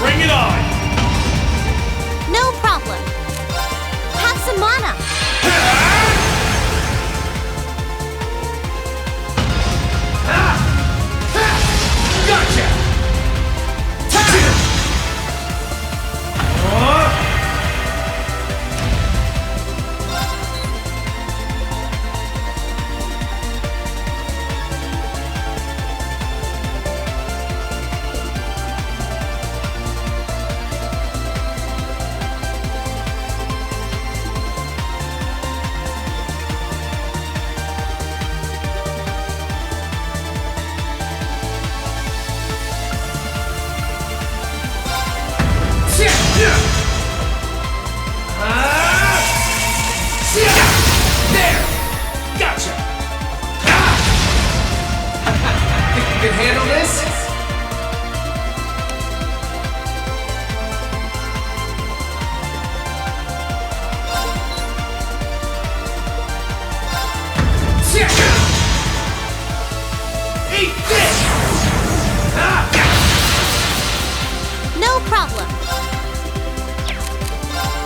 Bring it on! No problem. Have some mana. can handle this? Eat this! No problem.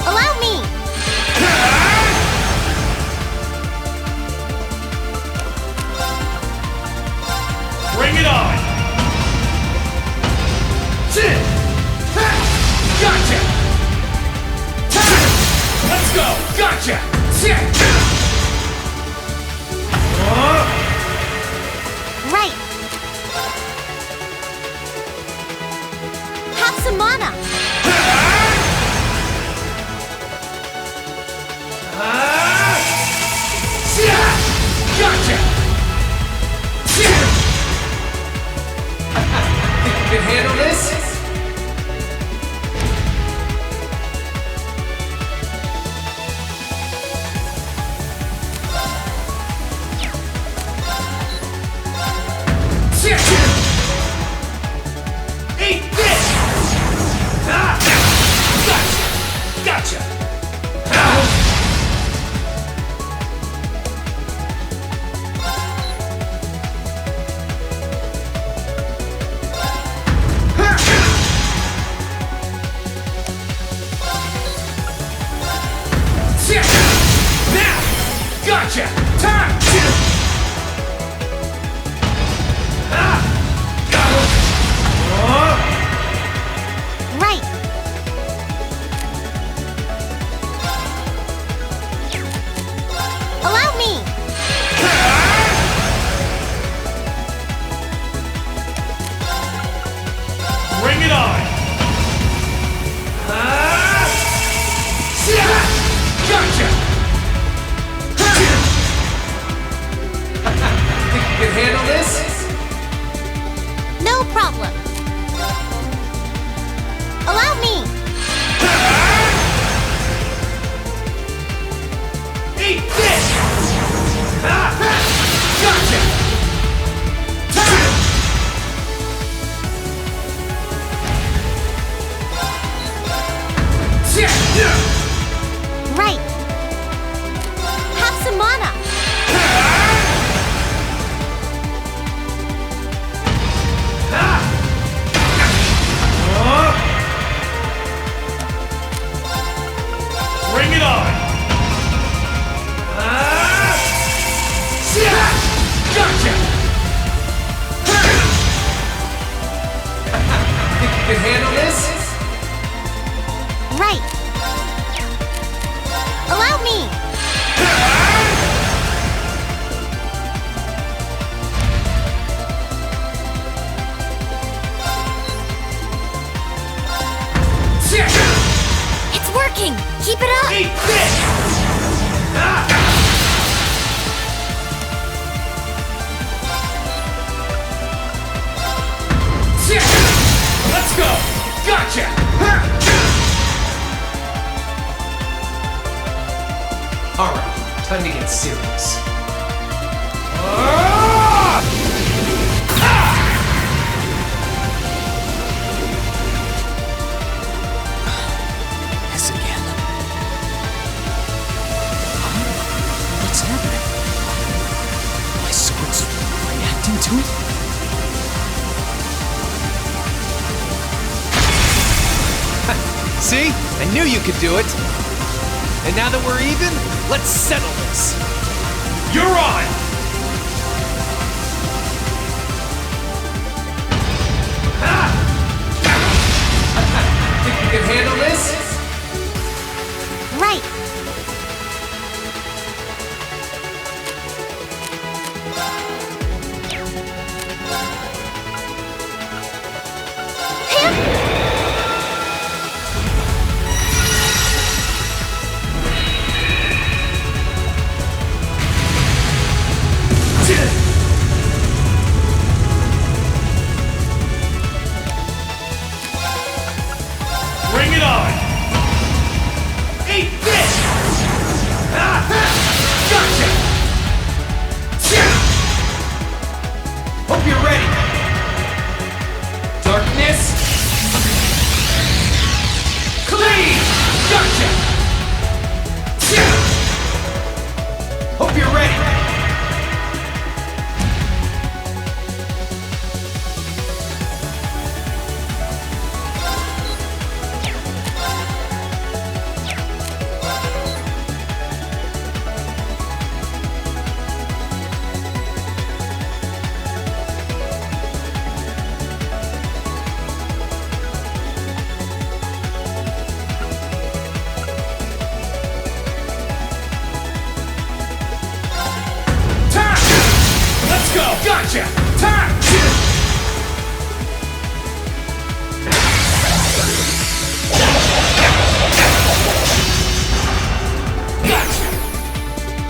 Allow me. Bring it on! Gotcha! Let's go! Gotcha! Right. Have some mana. Gotcha! You can handle this? Eat this! Gotcha! Now! Gotcha! Time! Right. Allow me. Bring it on! Gotcha! Think you can handle this? No problem. Allow me. Eat this! Gotcha! Right. Have some mana. Bring it on! Gotcha! Think you can handle this? Right. Allow me. It's working. Keep it up. Eat this! Let's go! Gotcha! Alright, time to get serious. This again. What's happening? My sword's reacting to it? See? I knew you could do it. And now that we're even, let's settle this. You're on! Think you can handle this? Right. Bring it on! Eat this! Gotcha! Hope you're ready! Gotcha! Time! Gotcha!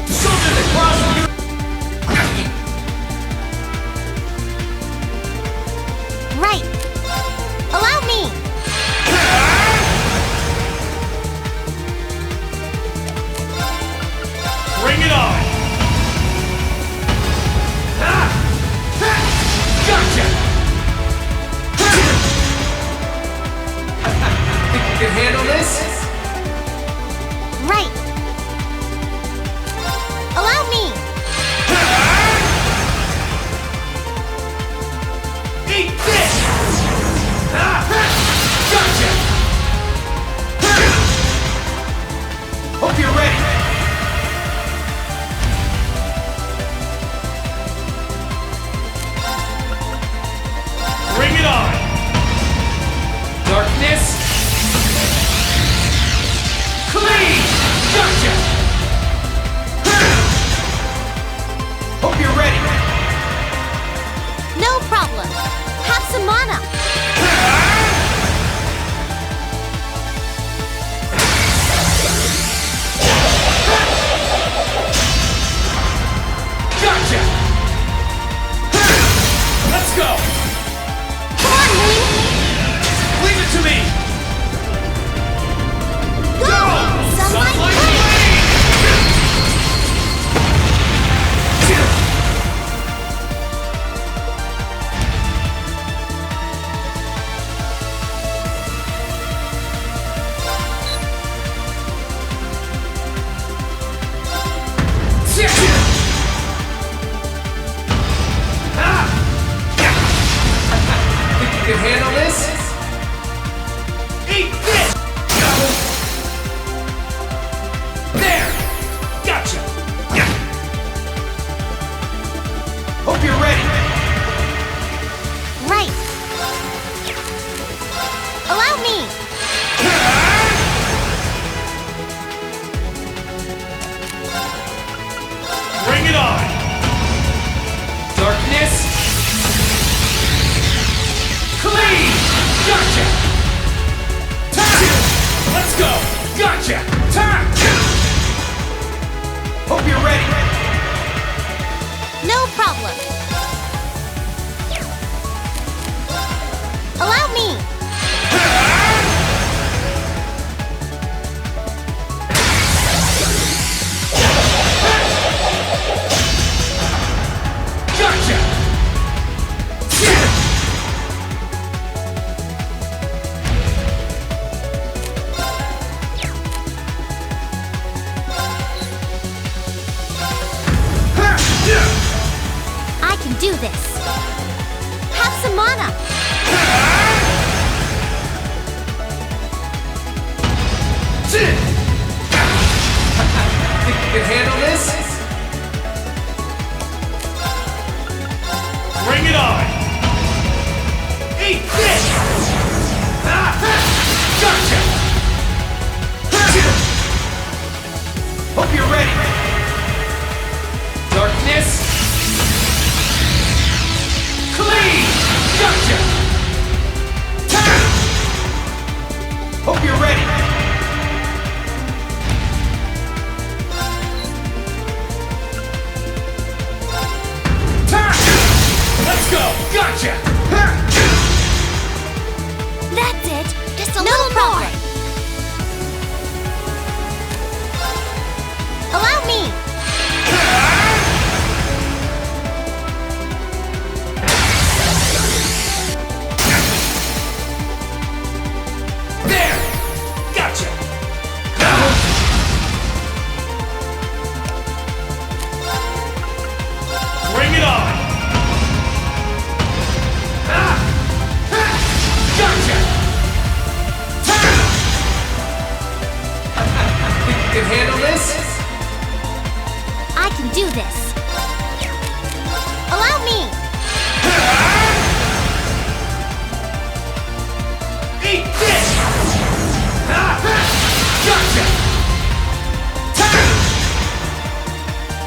Something that crosses your... Right. Allow me. Bring it on! Gotcha! Think you can handle this? Right. Allow me. Eat this! Gotcha! Hope you're ready. Bring it on! Darkness. Clean! Gotcha! Hope you're ready. No problem. Have some mana. Gotcha! Let's go! Come on, Moon. Leave it to me! Go! Sunlight Blade! Think you can handle this? Eat this! There! Gotcha! Hope you're ready. Right. Allow me. Bring it on! Darkness. Clean! Gotcha! Time! Let's go! Gotcha! Time! Hope you're ready. No problem. Allow me. Gotcha! I can do this. Have some mana. Think you can handle this? Bring it on! Eat this! Gotcha! Hope you're ready. Darkness. Clean! Gotcha! Time. Hope you're ready. Time! Let's go! Gotcha! That's it. Just a little more. Allow me. There! Gotcha! Bring it on! Gotcha! Think you can handle this? I can do this. Allow me. Eat this! Gotcha!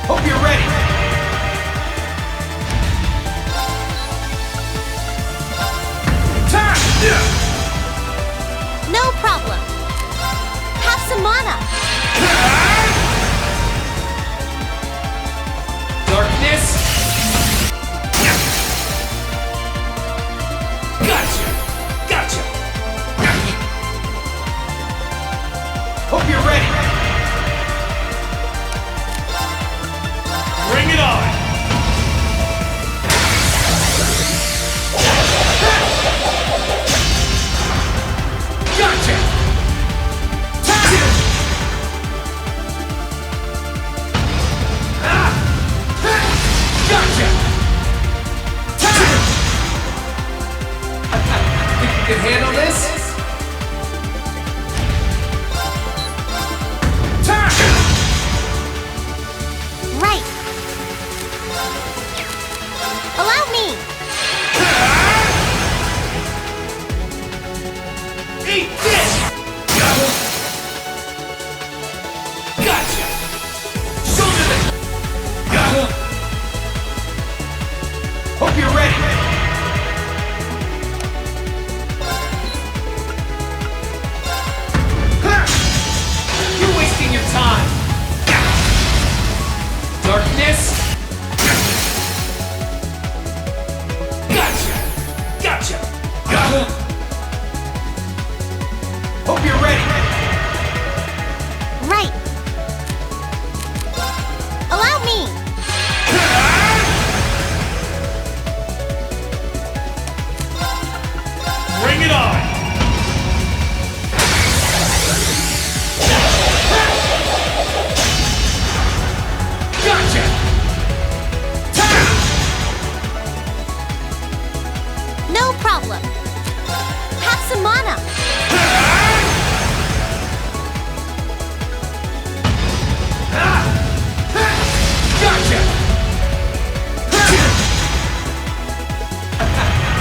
Hope you're ready. No problem. Have some mana. Darkness! Gotcha! Gotcha! Hope you're ready! Bring it on! Gotcha! Gotcha! Think you can handle this? Right. Allow me. Eat this! Gotcha! Shoulder the... Hope you're ready! You're wasting your time! Darkness! Gotcha! Gotcha! Hope you're ready! Right. Allow me. Bring it on! Gotcha! No problem. Have some mana. Gotcha!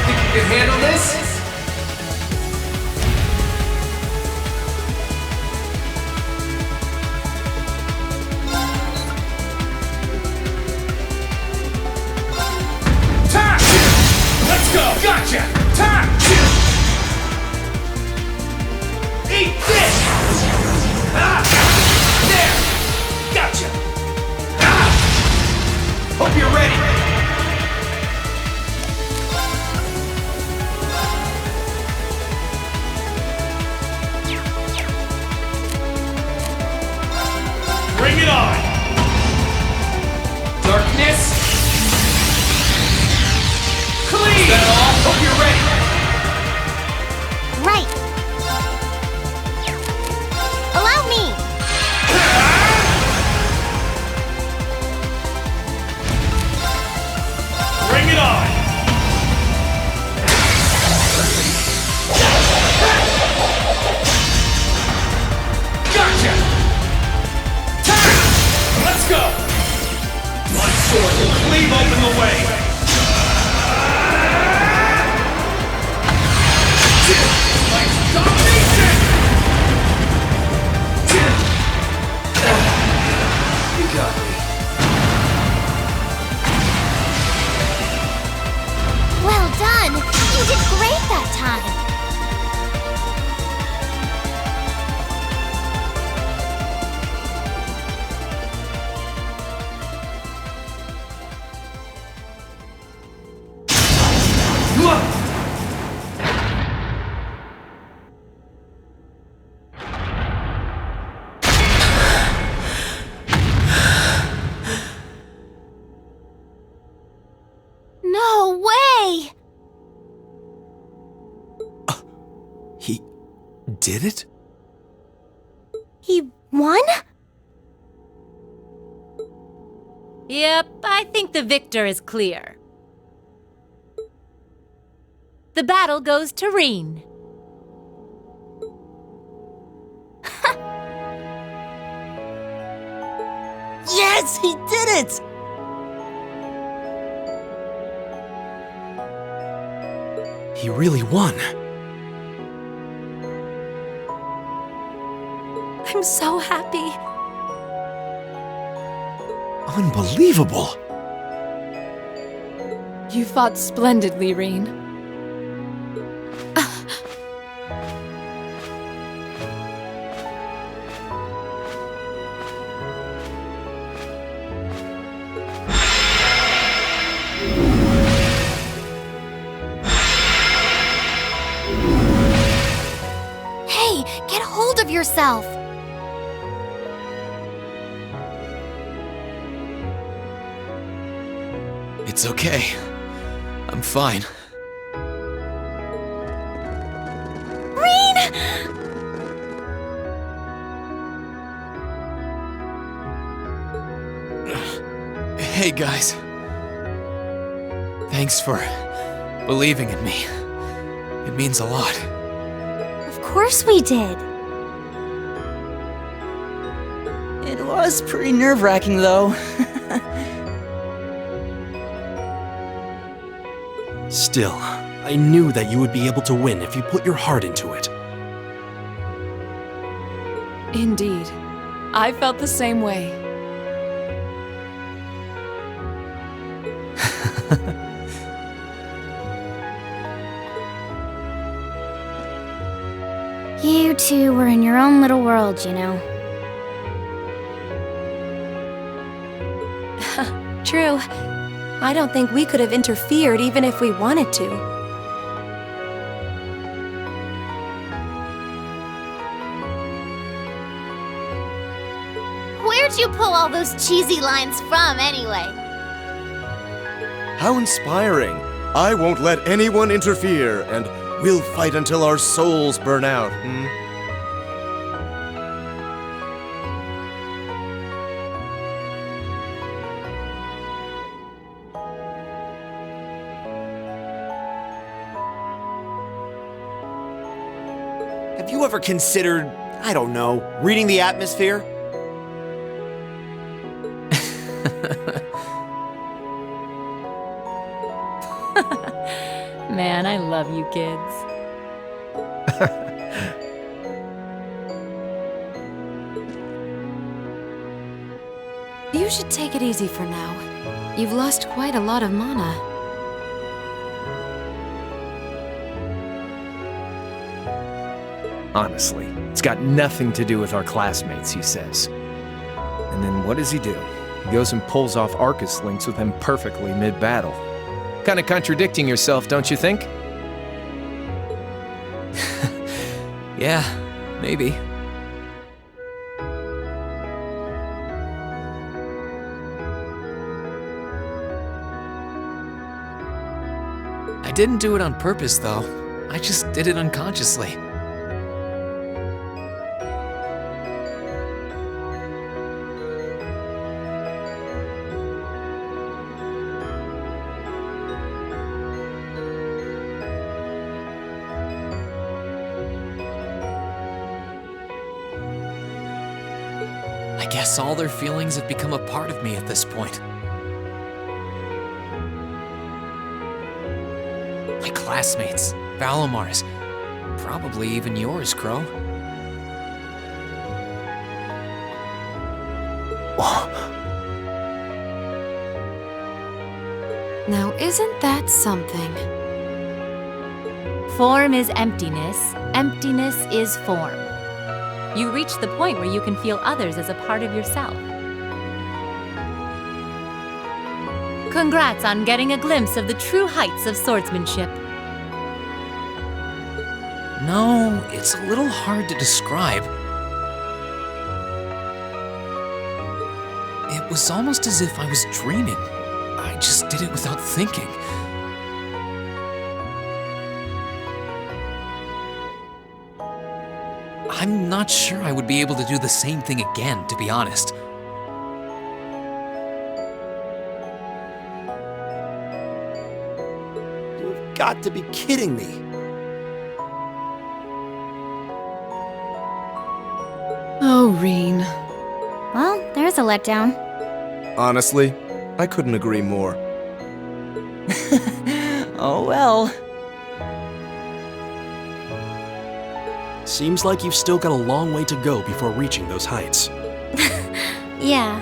Think you can handle this? Let's go! Gotcha! Time! Eat this! There! Gotcha! Hope you're ready! Bring it on! Darkness! Clean! Is that all? Hope you're ready! Right. Allow me. Bring it on! Gotcha! Let's go! My sword will cleave open the way! Like domination! You got me. Well done. You did great that time. No way! He did it? He won? Yep, I think the victor is clear. The battle goes to Reen. Yes, he did it! He really won. I'm so happy. Unbelievable! You fought splendidly, Reen. yourself. It's okay. I'm fine. Rean! Hey, guys. Thanks for believing in me. It means a lot. Of course we did. It was pretty nerve-wracking, though. Still, I knew that you would be able to win if you put your heart into it. Indeed. I felt the same way. You two were in your own little world, you know. True. I don't think we could have interfered even if we wanted to. Where'd you pull all those cheesy lines from, anyway? How inspiring. I won't let anyone interfere, and we'll fight until our souls burn out, Have you ever considered, I don't know, reading the atmosphere? Man, I love you kids. You should take it easy for now. You've lost quite a lot of mana. Honestly, it's got nothing to do with our classmates, he says. And then what does he do? He goes and pulls off Arcus links with him perfectly mid-battle. Kinda contradicting yourself, don't you think? Yeah, maybe. I didn't do it on purpose, though. I just did it unconsciously. I guess all their feelings have become a part of me at this point. My classmates, Valomar's, probably even yours, Crow. Now, isn't that something? Form is emptiness. Emptiness is form. You reach the point where you can feel others as a part of yourself. Congrats on getting a glimpse of the true heights of swordsmanship. No, it's a little hard to describe. It was almost as if I was dreaming. I just did it without thinking. I'm not sure I would be able to do the same thing again, to be honest. You've got to be kidding me. Oh, Rean. Well, there's a letdown. Honestly, I couldn't agree more. Oh well. Seems like you've still got a long way to go before reaching those heights. Yeah.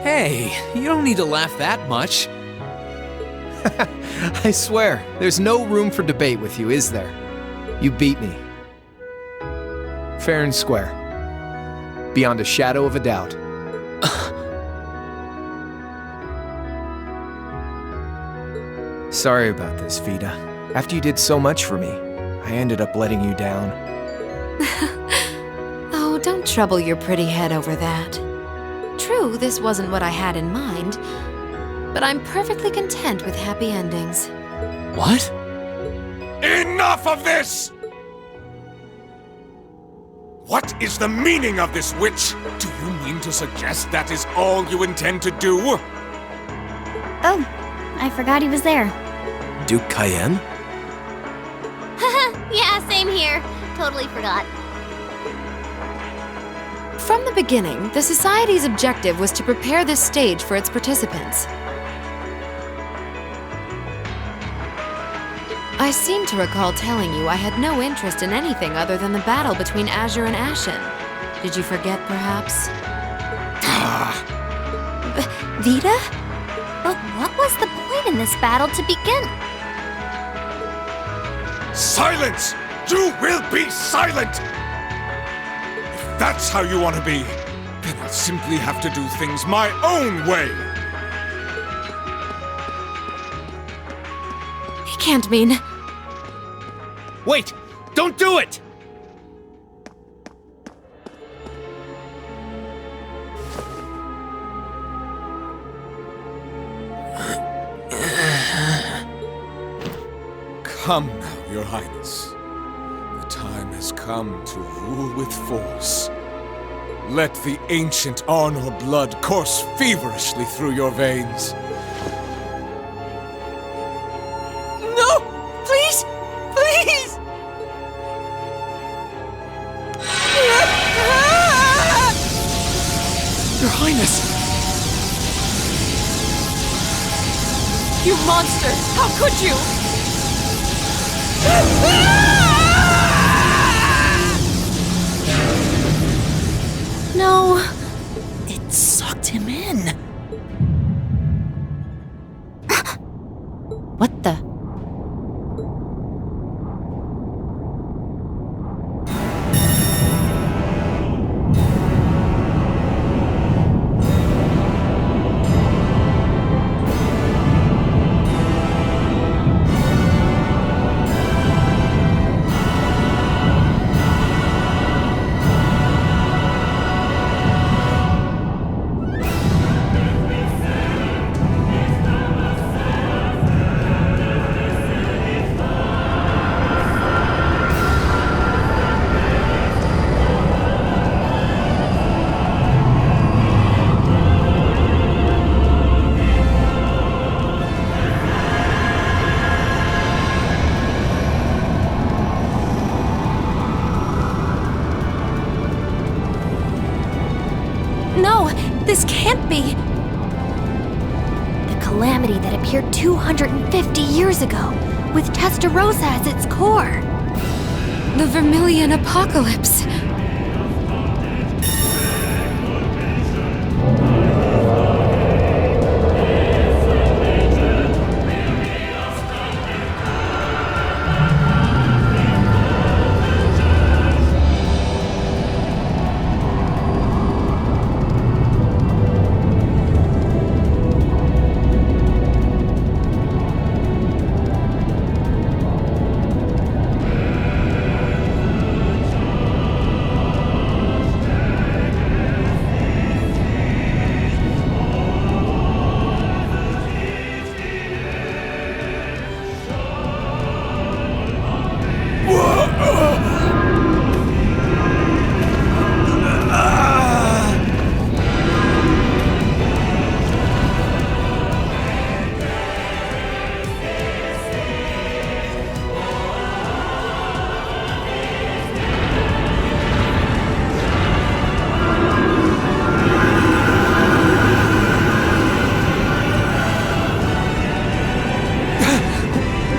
Hey, you don't need to laugh that much. I swear, there's no room for debate with you, is there? You beat me. Fair and square. Beyond a shadow of a doubt. Sorry about this, Vita. After you did so much for me, I ended up letting you down. Oh, don't trouble your pretty head over that. True, this wasn't what I had in mind, but I'm perfectly content with happy endings. What? Enough of this! What is the meaning of this, witch? Do you mean to suggest that is all you intend to do? Oh, I forgot he was there. Duke Cayenne? Yeah, same here. Totally forgot. From the beginning, the Society's objective was to prepare this stage for its participants. I seem to recall telling you I had no interest in anything other than the battle between Azure and Ashen. Did you forget, perhaps? Vita? But what was the point in this battle to begin? Silence! You will be silent! If that's how you want to be, then I'll simply have to do things my own way! He can't mean... Wait! Don't do it! Come now, Your Highness. The time has come to rule with force. Let the ancient Arnor blood course feverishly through your veins. No! Please! Please! Your Highness! You monster! How could you? No, it sucked him in. What the? No, this can't be. The calamity that appeared 250 years ago, with Testarossa as its core. The Vermilion Apocalypse.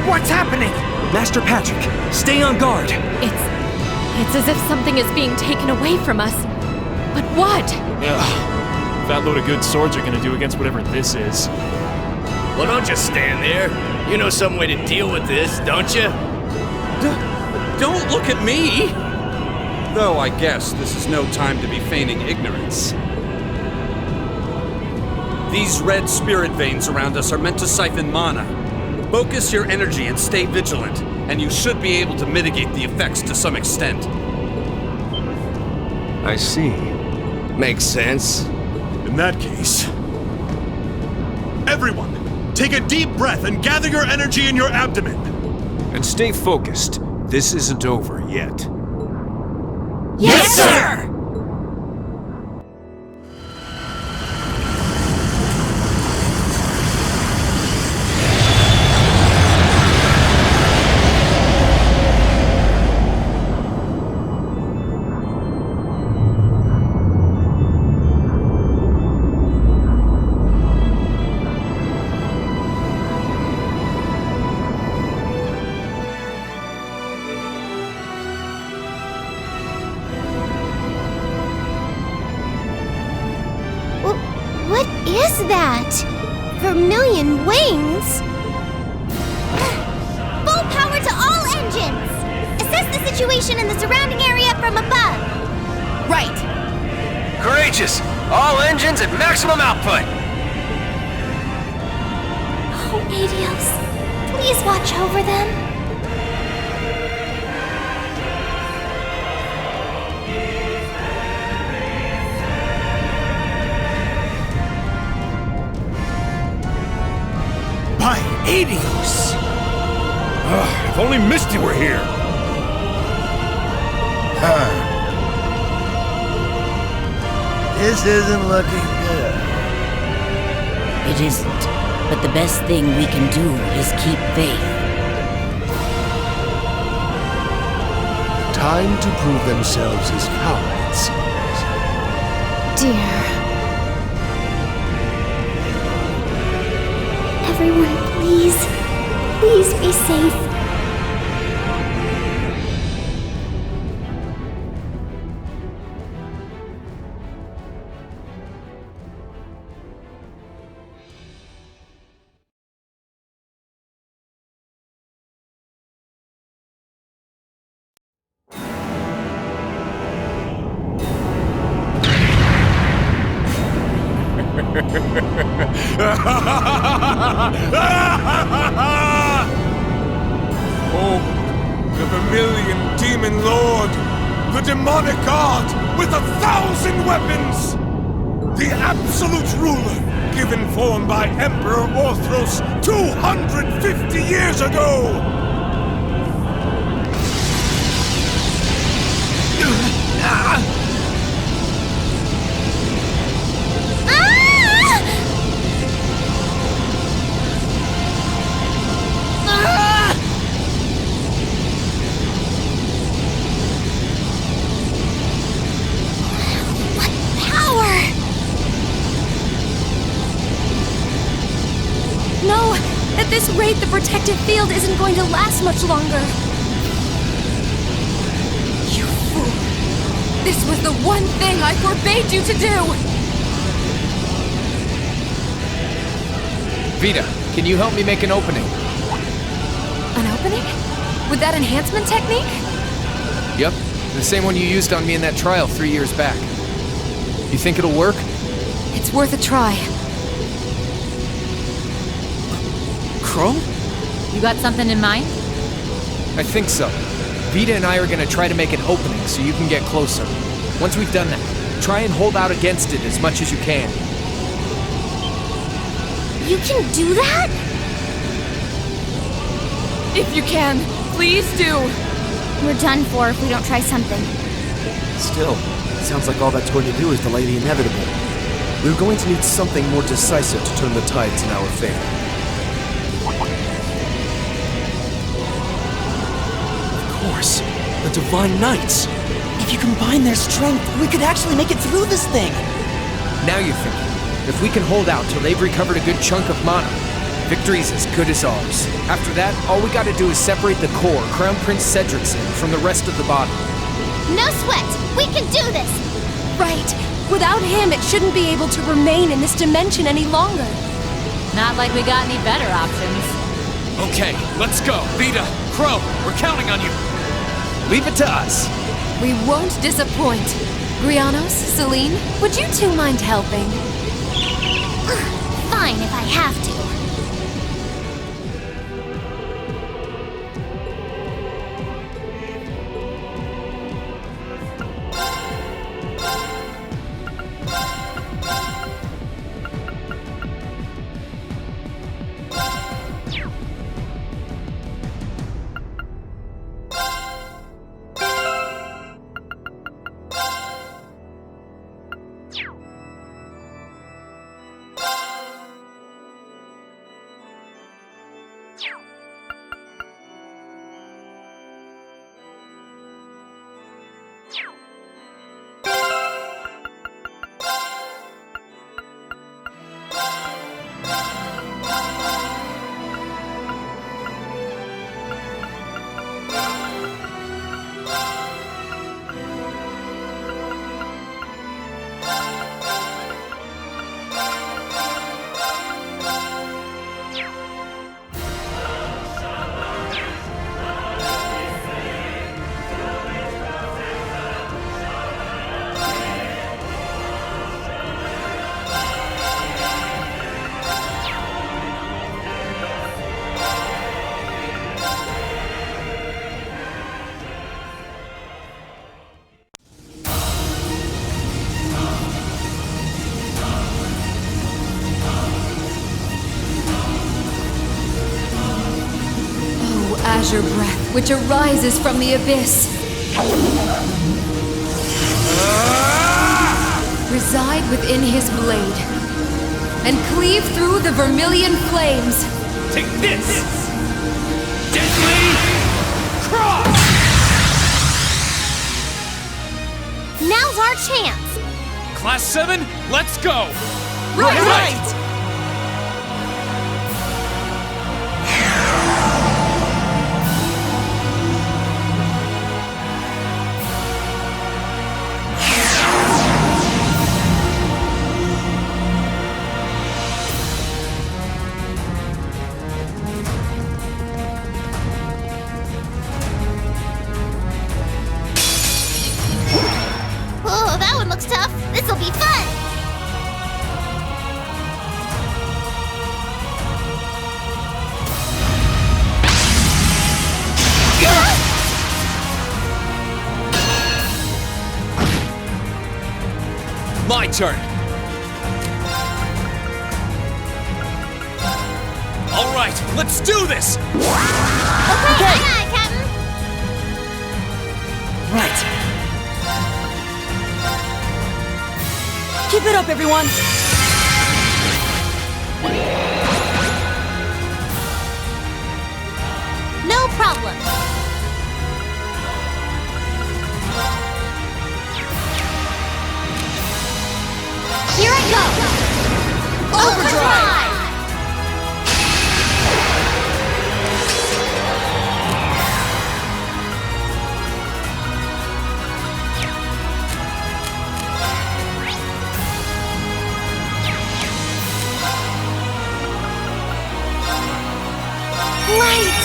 What's happening? Master Patrick, stay on guard. It's as if something is being taken away from us. But what? Yeah. That load of good swords are gonna do against whatever this is. Well, don't just stand there. You know some way to deal with this, don't you? Don't look at me! Though I guess this is no time to be feigning ignorance. These red spirit veins around us are meant to siphon mana. Focus your energy and stay vigilant, and you should be able to mitigate the effects to some extent. I see. Makes sense. In that case... Everyone, take a deep breath and gather your energy in your abdomen. And stay focused. This isn't over yet. Yes, sir! What is that? Vermilion wings? Full power to all engines! Assess the situation in the surrounding area from above. Right. Courageous! All engines at maximum output! Oh, Adios, please watch over them. By Adios! If only Misty were here! This isn't looking good. It isn't, but the best thing we can do is keep faith. Time to prove themselves as cowards. Dear. Everyone, please be safe. Oh, the Vermilion Demon Lord, the demonic god with 1,000 weapons! The absolute ruler, given form by Emperor Orthros 250 years ago! No! At this rate, the protective field isn't going to last much longer. You fool! This was the one thing I forbade you to do! Vita, can you help me make an opening? An opening? With that enhancement technique? Yep, the same one you used on me in that trial 3 years back. You think it'll work? It's worth a try. Crow? You got something in mind? I think so. Vita and I are gonna try to make an opening so you can get closer. Once we've done that, try and hold out against it as much as you can. You can do that? If you can, please do! We're done for if we don't try something. Still, it sounds like all that's going to do is delay the inevitable. We're going to need something more decisive to turn the tides in our favor. Of course, the Divine Knights. If you combine their strength, we could actually make it through this thing. Now you're thinking. If we can hold out till they've recovered a good chunk of mana, victory's as good as ours. After that, all we gotta do is separate the core, Crown Prince Cedricson, from the rest of the body. No sweat! We can do this! Right! Without him, it shouldn't be able to remain in this dimension any longer. Not like we got any better options. Okay, let's go. Vita, Crow, we're counting on you. Leave it to us. We won't disappoint. Grianos, Celine, would you two mind helping? Fine if I have azure breath which arises from the abyss. Reside within his blade and cleave through the vermilion flames. Take this! Deadly Cross! Now's our chance! Class 7, let's go! Right! Oh, that one looks tough. This'll be fun! My turn! Alright, let's do this! Okay, aye, Captain! Right. Keep it up, everyone! No problem. Here I go! Overdrive! Light!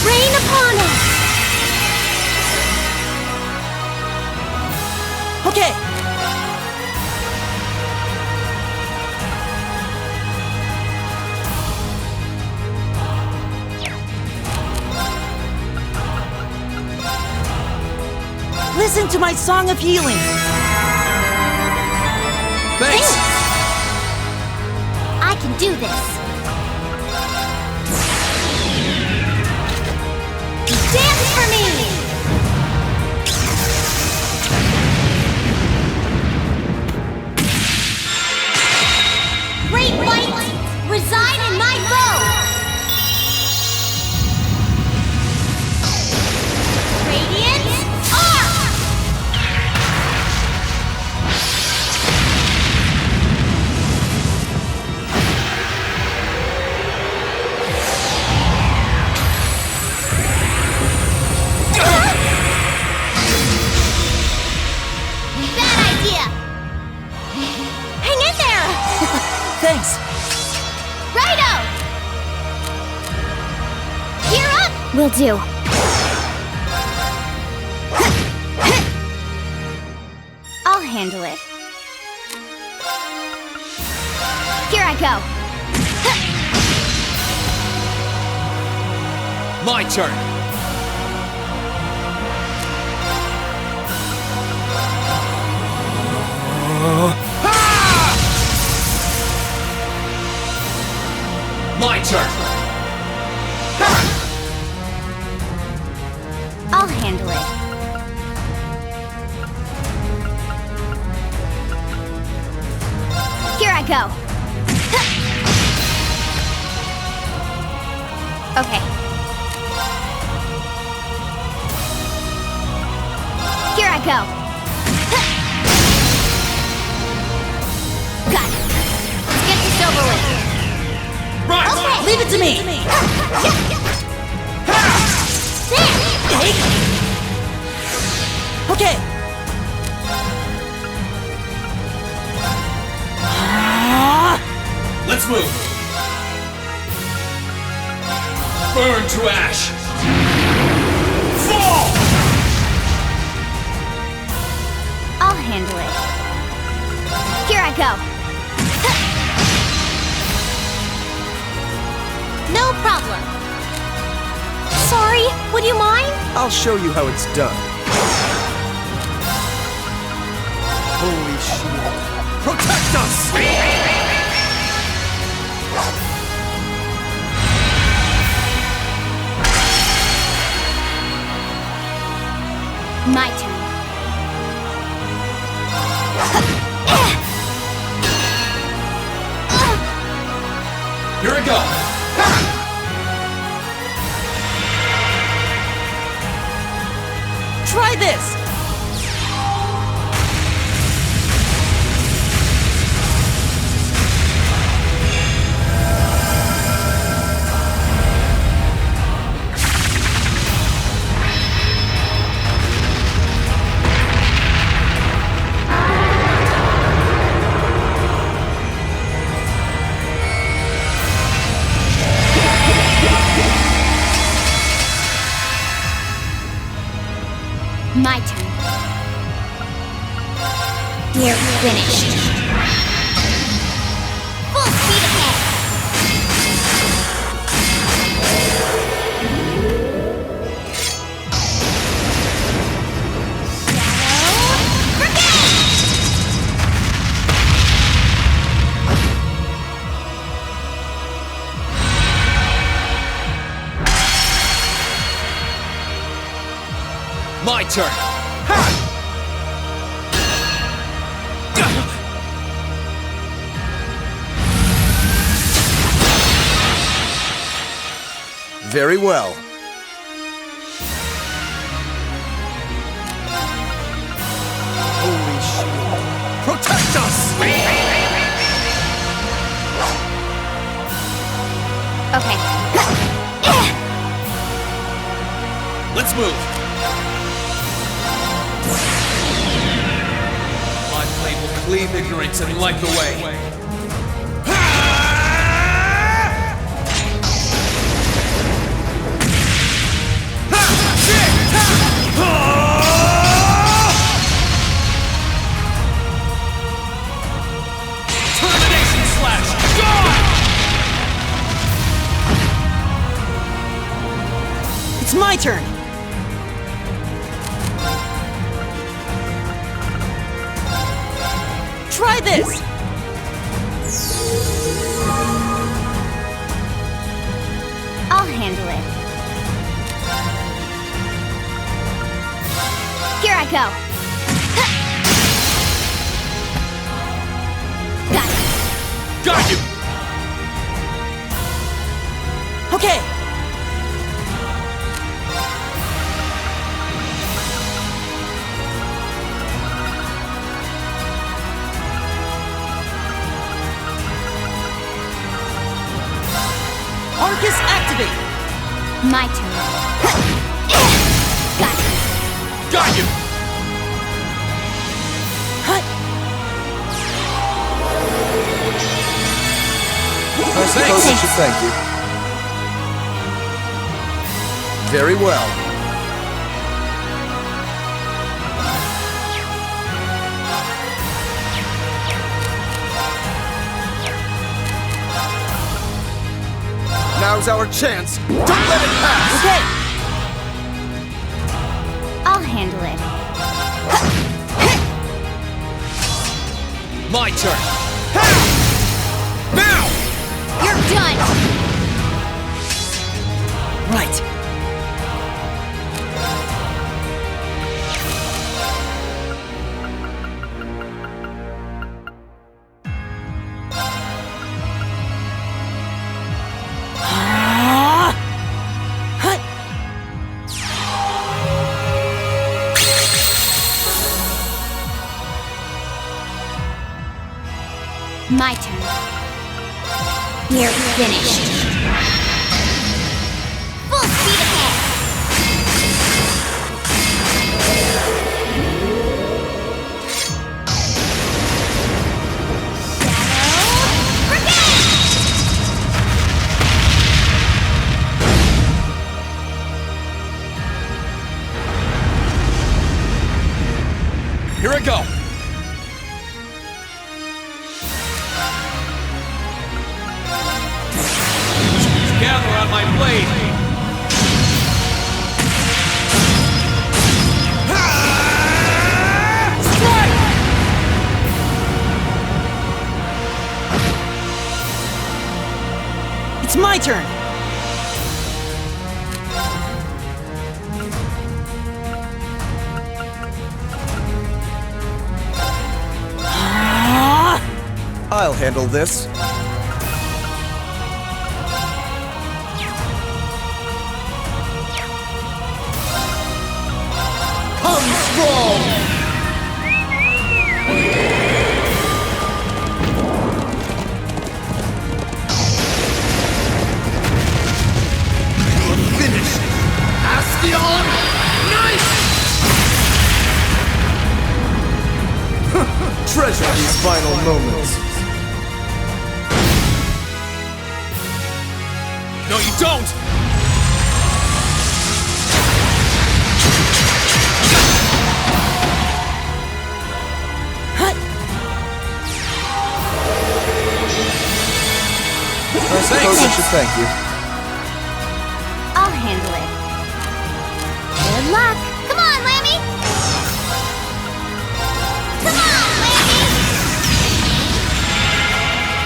Rain upon us! Okay! Listen to my song of healing! Thanks! I can do this! Dance for me! Great light, reside in my bow! Radiant arc! Bad idea! Hang in there! Thanks! Righto! Gear up! Will do. I'll handle it. Here I go. My turn! My turn! I'll handle it. Here I go. Okay. Here I go. Got it. Let's get this over with. Right! Okay. Leave it to me! There! Okay! Let's move! Burn to ash! Fall! I'll handle it. Here I go. No problem. Sorry, would you mind? I'll show you how it's done. Holy shield. Protect us! My turn. Here we go! Try this! My turn. We're finished. Full speed ahead. My turn! Very well. Holy shield. Protect us! Okay. Let's move! My blade will cleave ignorance and light the way. Termination slash! Gone! It's my turn! Try this! I'll handle it. Here I go. Got it. Got you! Okay! Arcus activate! My turn. Got it. Got you! I suppose I should thank you. Very well. Now's our chance. Don't let it pass! Okay! I'll handle it. My turn! Now! You're done! Right. My turn. We're finished. Full speed ahead. Here I go! Gather on my blade! Strike! It's my turn! handle this. Come strong! Finish! Astion! Nice! Treasure these final moments. No, you don't! I suppose I should thank you. I'll handle it. Good luck. Come on, Lammy! Come on, Lammy!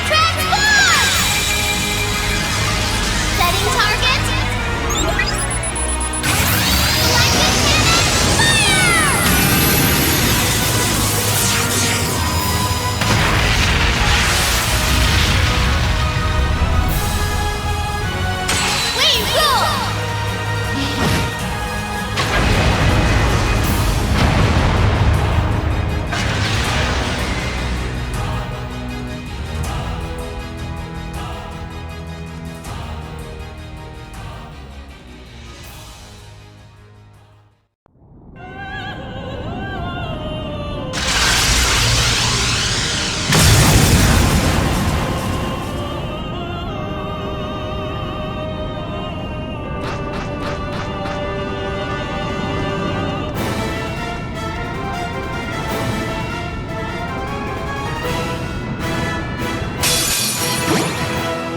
Transform! Setting target. Electric cannon, fire! We rule!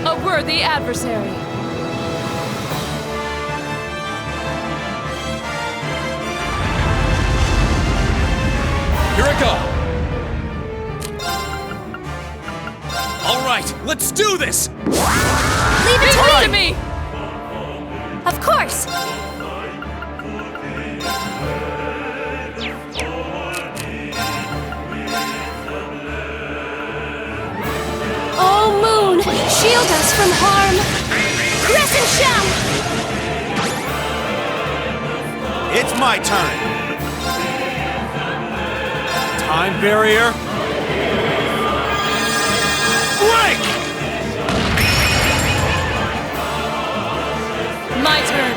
A worthy adversary. Here I go! All right, let's do this! Leave it To me! Of course! Oh, Moon! Shield us from harm! Crescent Shell! It's my turn. Time barrier. Break! My turn.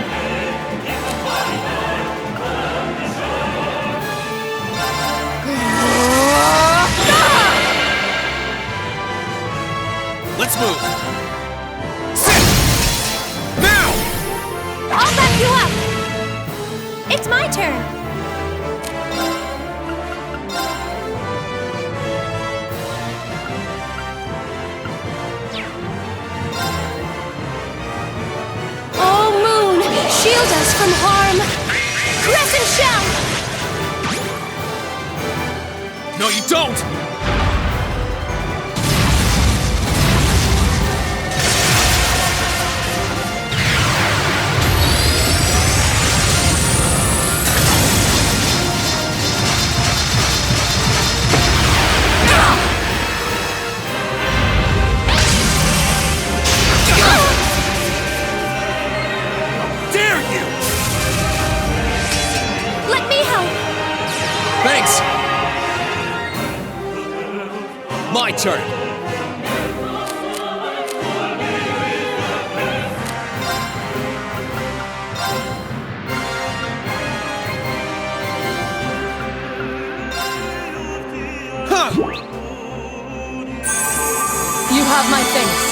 Let's move! Sit! Now! I'll back you up! It's my turn! Oh, Moon! Shield us from harm! Crescent Shell! No, you don't! Dare you! Let me help! Thanks! My turn! Huh! You have my thanks.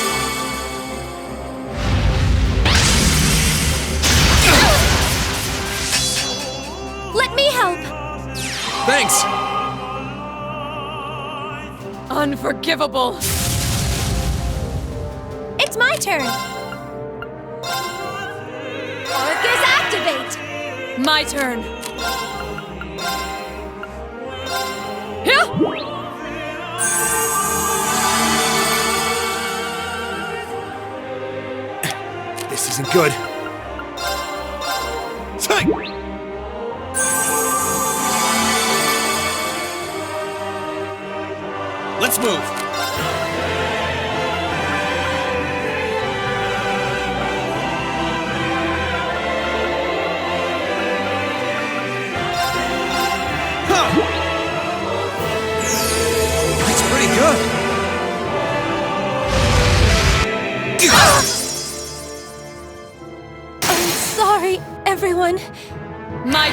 Let me help! Thanks! Unforgivable. It's my turn! Orcus activate! My turn. Here! This isn't good. Take! Let's move!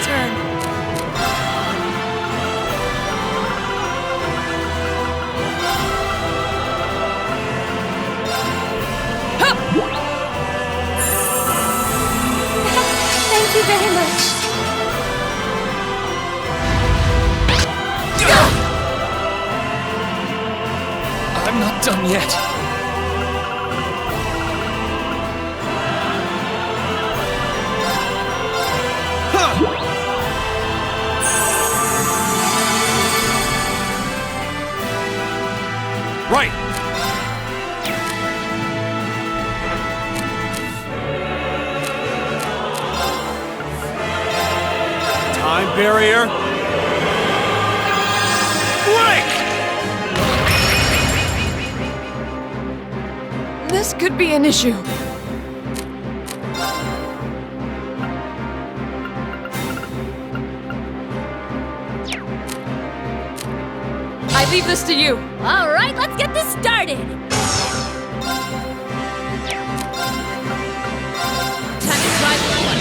turn. Thank you very much. I'm not done yet. Right! Time barrier. Break! This could be an issue. I leave this to you. All right, let's get this started. Time to try this one.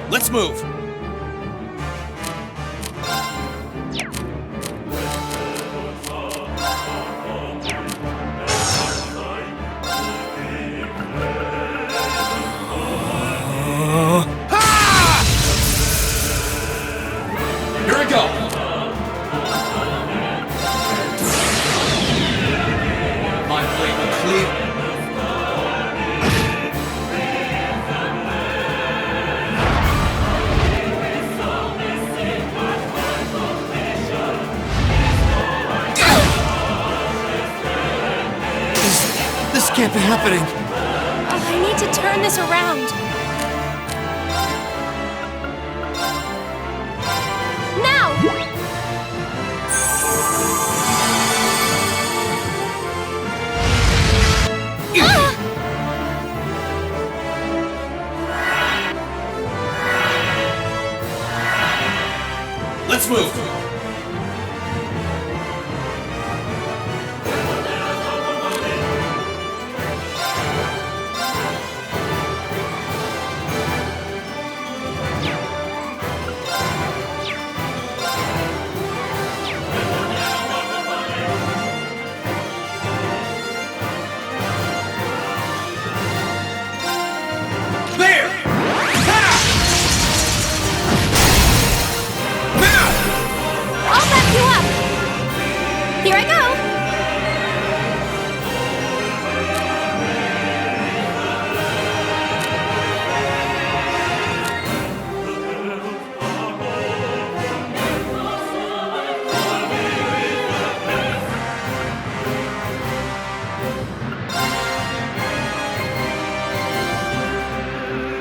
Let's move. Here we go. My blade clear. This can't be happening. I need to turn this around. Now! Let's move. There! I'll back you up. Here I go.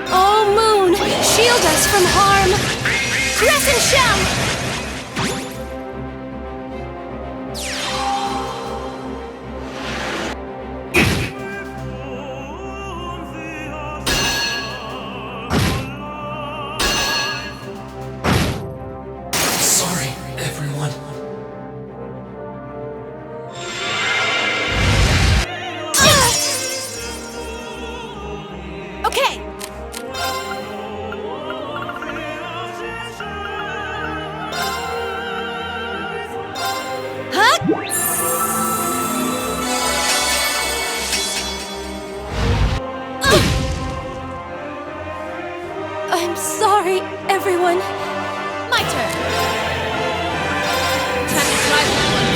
Oh, Moon, shield us from harm. Crescent shell. Sorry, everyone. Okay. I'm sorry, everyone. My turn. Time to try this one.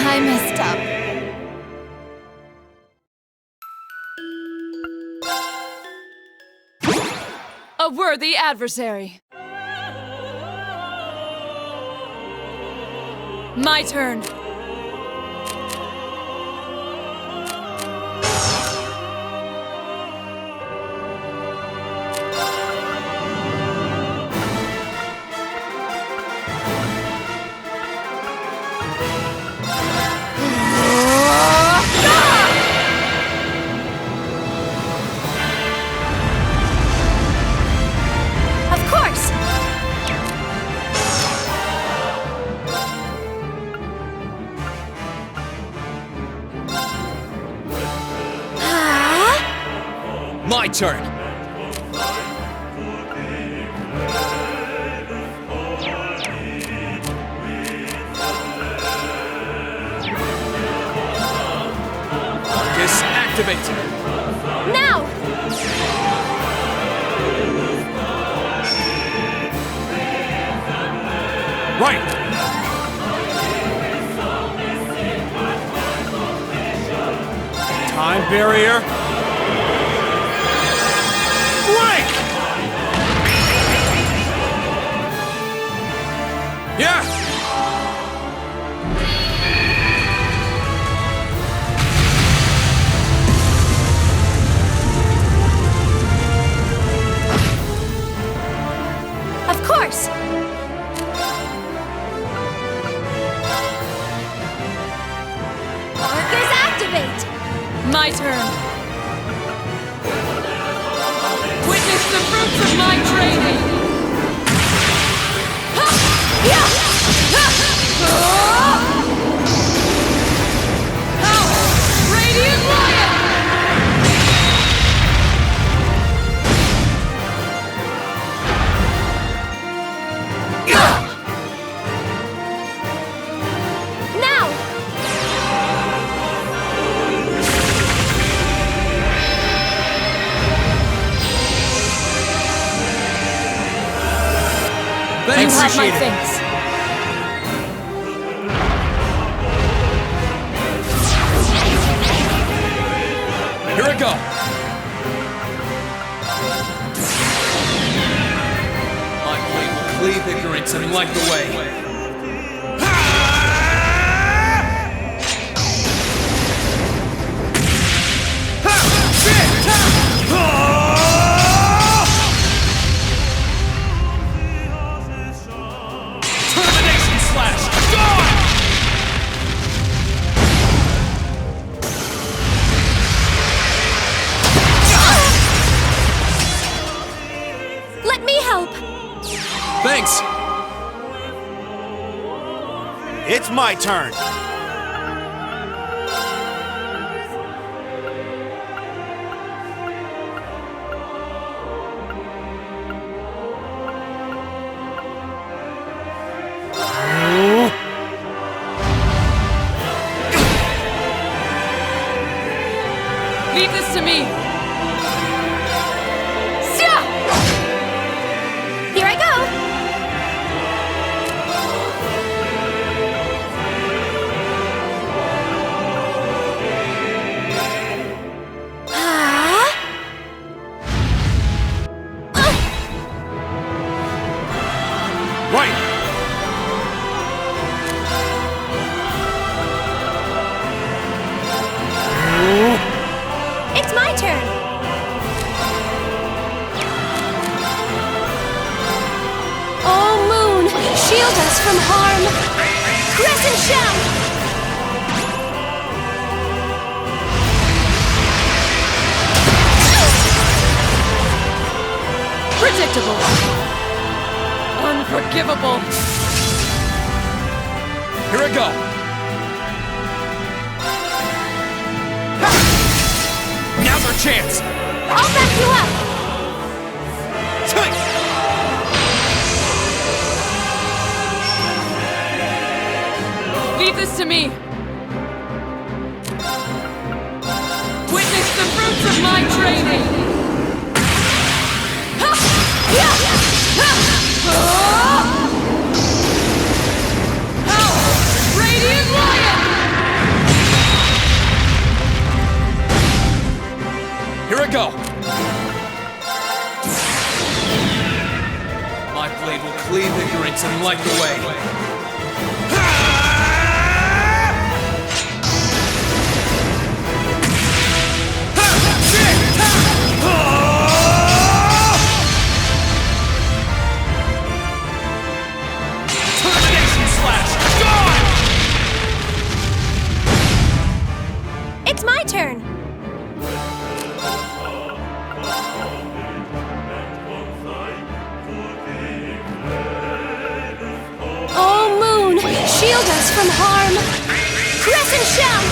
I messed up. A worthy adversary. My turn. turn. Arcus, activate! Now! Right! Time barrier. Break! Yeah! Of course! Arcus, activate! My turn. Witness the fruits of my training! Power! Radiant Lion! Now! You have my thanks. Here we go! My blade will cleave ignorance and light the way. Termination slash! Gone! Let me help! Thanks! It's my turn. Leave this to me. Here I go! Right! It's my turn! Oh, Moon! Shield us from harm! Crescent Shell! Predictable. Unforgivable. Here I go! Now's our chance! I'll back you up! Leave this to me. Witness the fruits of my training. Power! Radiant Lion! Here I go! My blade will cleave ignorance and light the way. Termination slash! Gone! It's my turn! Oh, Moon! Shield us from harm! Crescent Shell!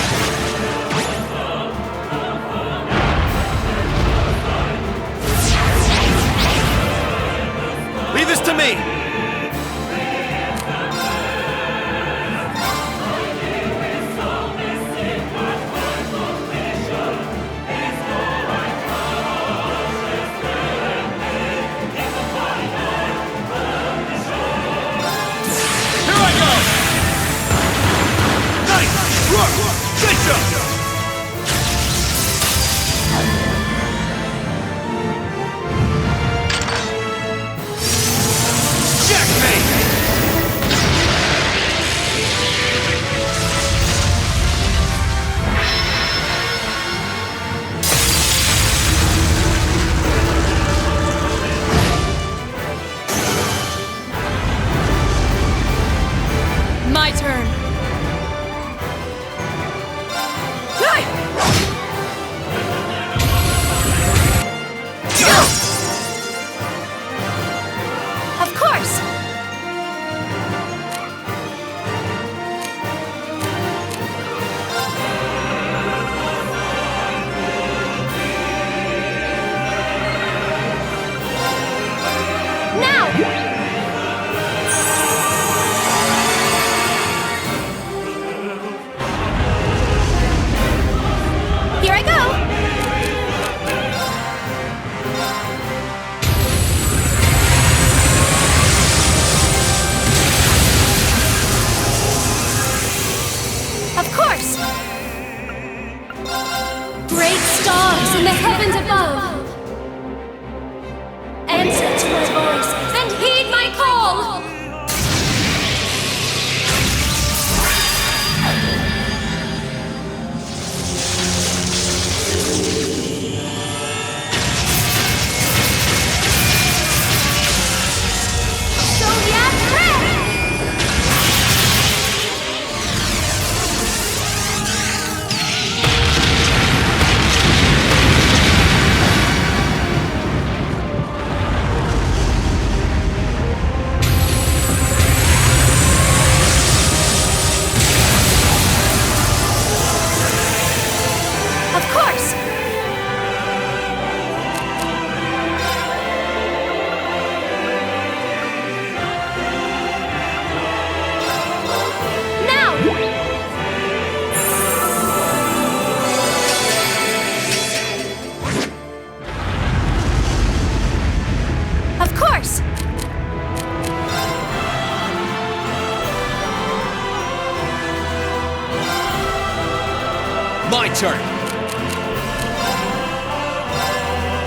turn.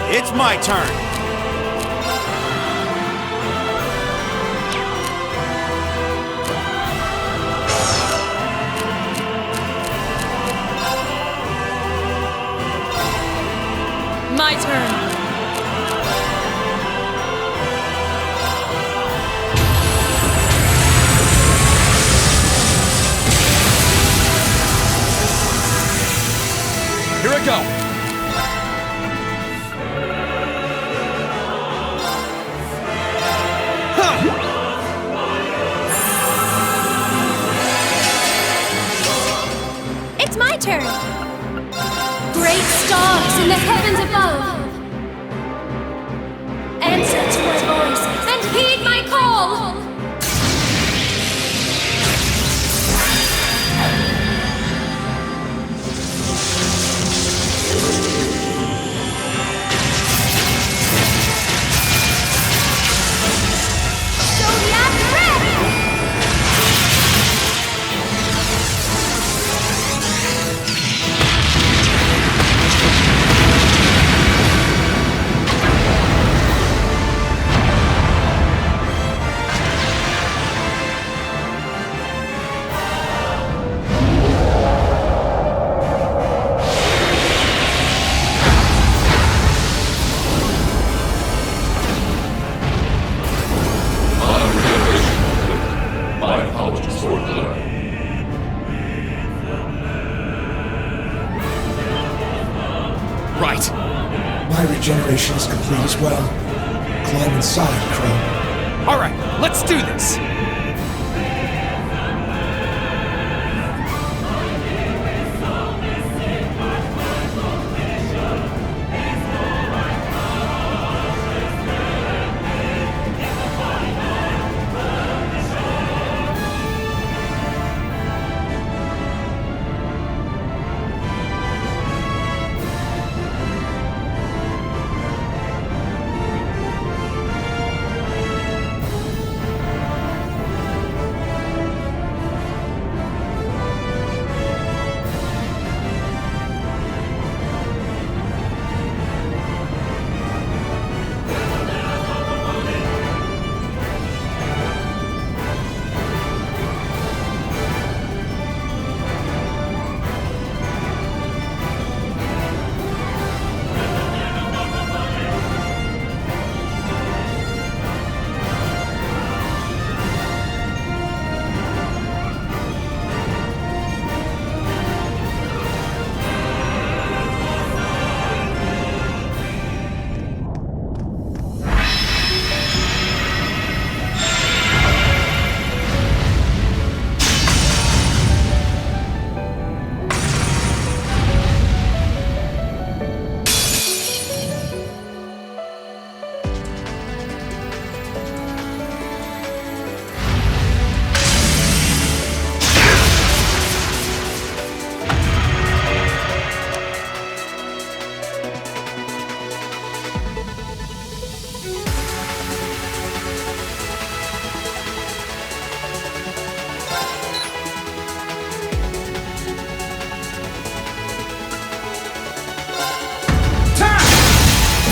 It's my turn. My turn. Here I go. It's my turn! Great stars in the heavens above! Answer to my voice and heed my call! Zodiac Red! My apologies for the delay. Right. My regeneration is complete as well. Climb inside, Crow. All right, let's do this.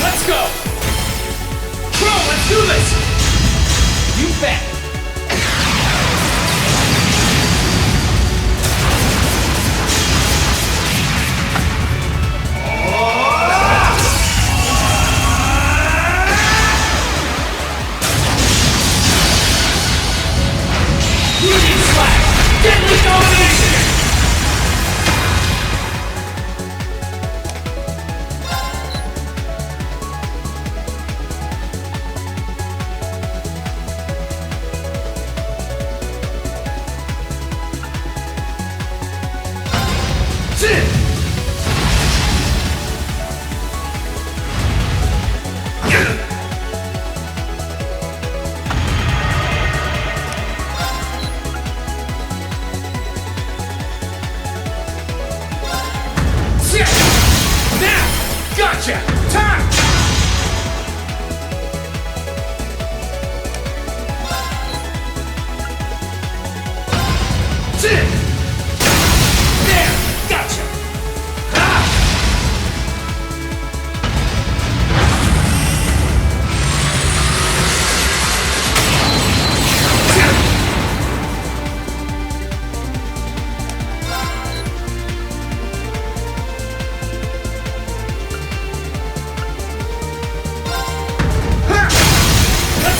Let's go! Crow, let's do this! You bet! Union Slash! Deadly Domination!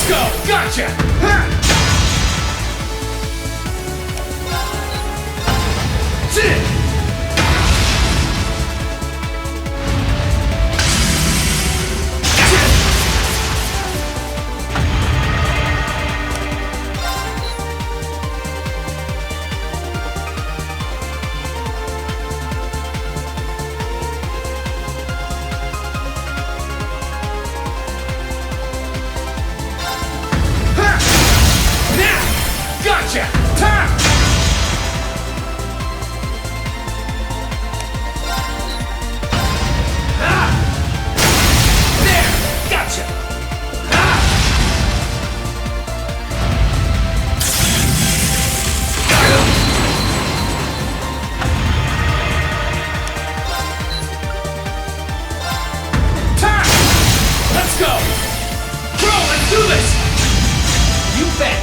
Let's go! Gotcha! Ha! Gotcha! Ha! There! Gotcha! Let's go! Bro, let's do this! You bet!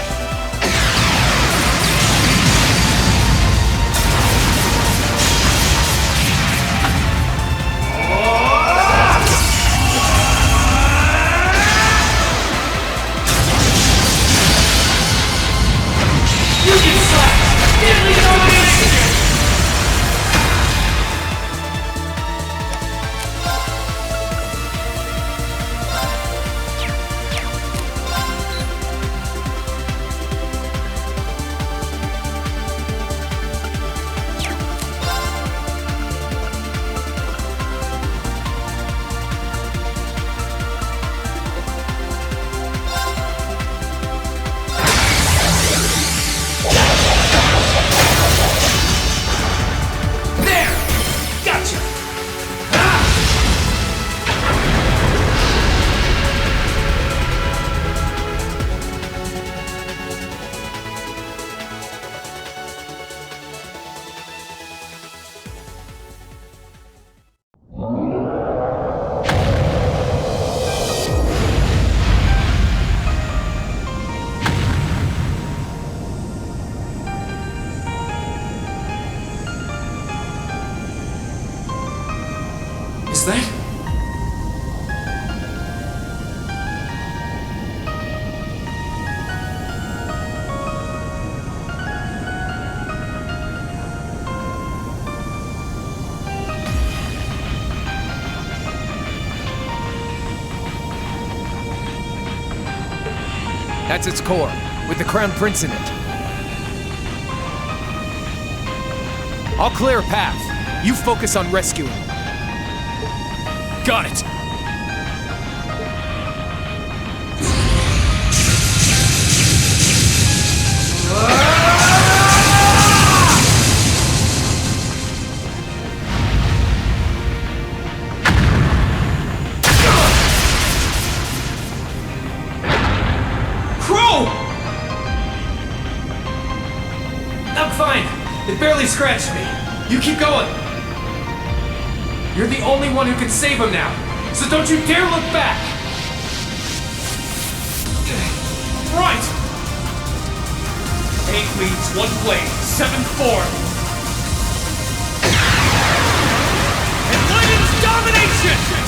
Is that? That's its core, with the Crown Prince in it. I'll clear a path. You focus on rescuing. Got it! Crow! I'm fine. It barely scratched me. You keep going. You're the only one who can save him now, so don't you dare look back! Right! 8 leads, 1 blade, 7th form! Enlightened domination!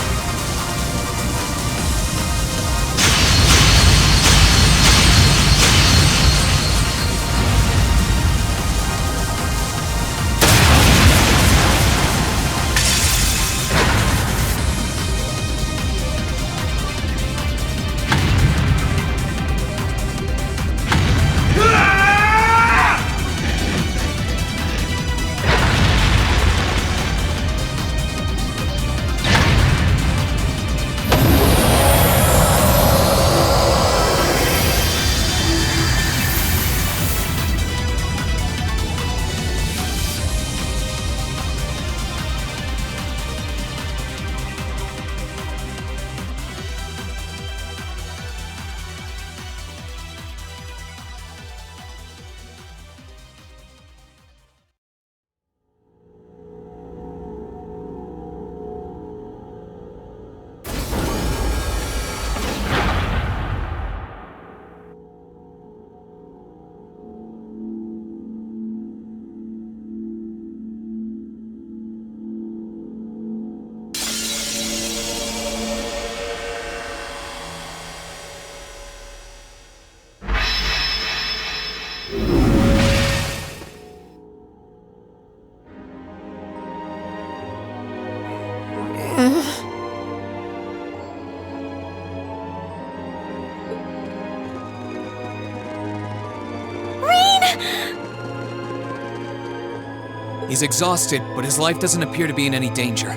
He's exhausted, but his life doesn't appear to be in any danger.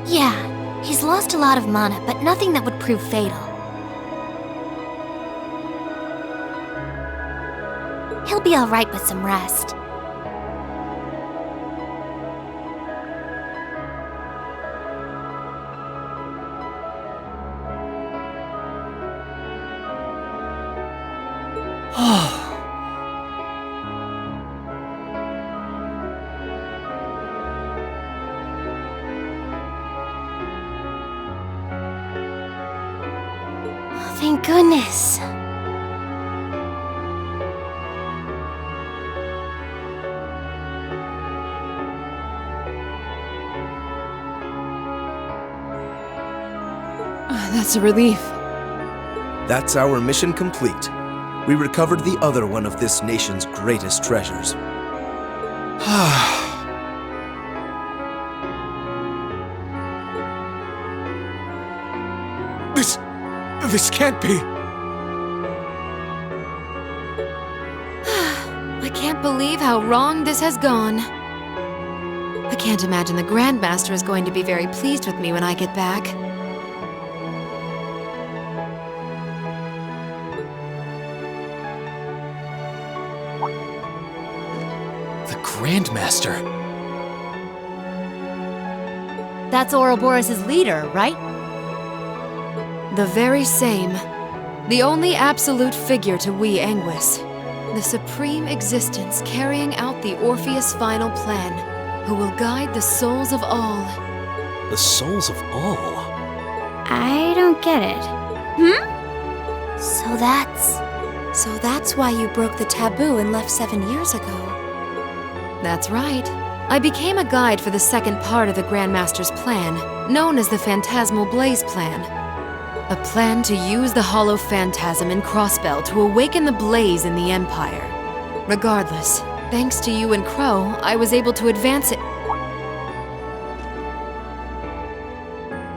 Yeah, he's lost a lot of mana, but nothing that would prove fatal. He'll be alright with some rest. Thank goodness. That's a relief. That's our mission complete. We recovered the other one of this nation's greatest treasures. This can't be. I can't believe how wrong this has gone. I can't imagine the Grandmaster is going to be very pleased with me when I get back. The Grandmaster? That's Ouroboros' leader, right? The very same. The only absolute figure to we Anguis. The supreme existence carrying out the Orpheus final plan, who will guide the souls of all. The souls of all? I don't get it. So that's why you broke the taboo and left 7 years ago. That's right. I became a guide for the second part of the Grandmaster's plan, known as the Phantasmal Blaze Plan. A plan to use the Hollow Phantasm in Crossbell to awaken the blaze in the Empire. Regardless, thanks to you and Crow, I was able to advance it.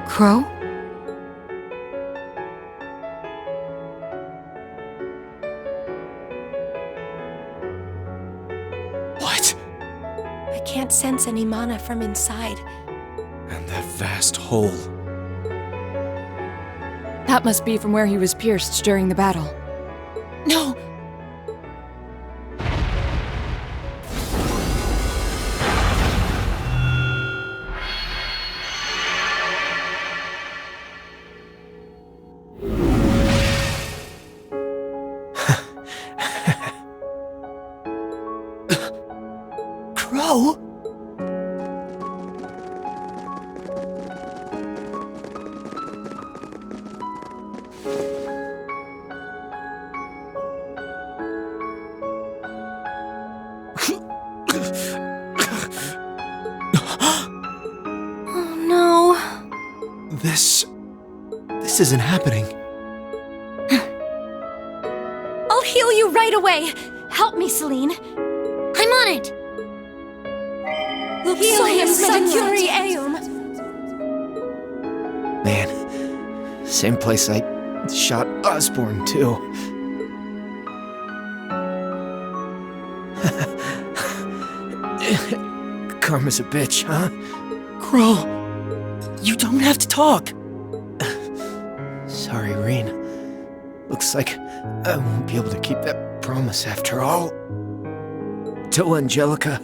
Crow? What? I can't sense any mana from inside. And that vast hole. That must be from where he was pierced during the battle. No! Crow? This isn't happening. I'll heal you right away. Help me, Celine. I'm on it. Heal him, Sancuri Eum. Man, same place I shot Osborne, too. Karma's a bitch, huh? Crow, you don't have to talk. Sorry, Reen. Looks like I won't be able to keep that promise after all. Till Angelica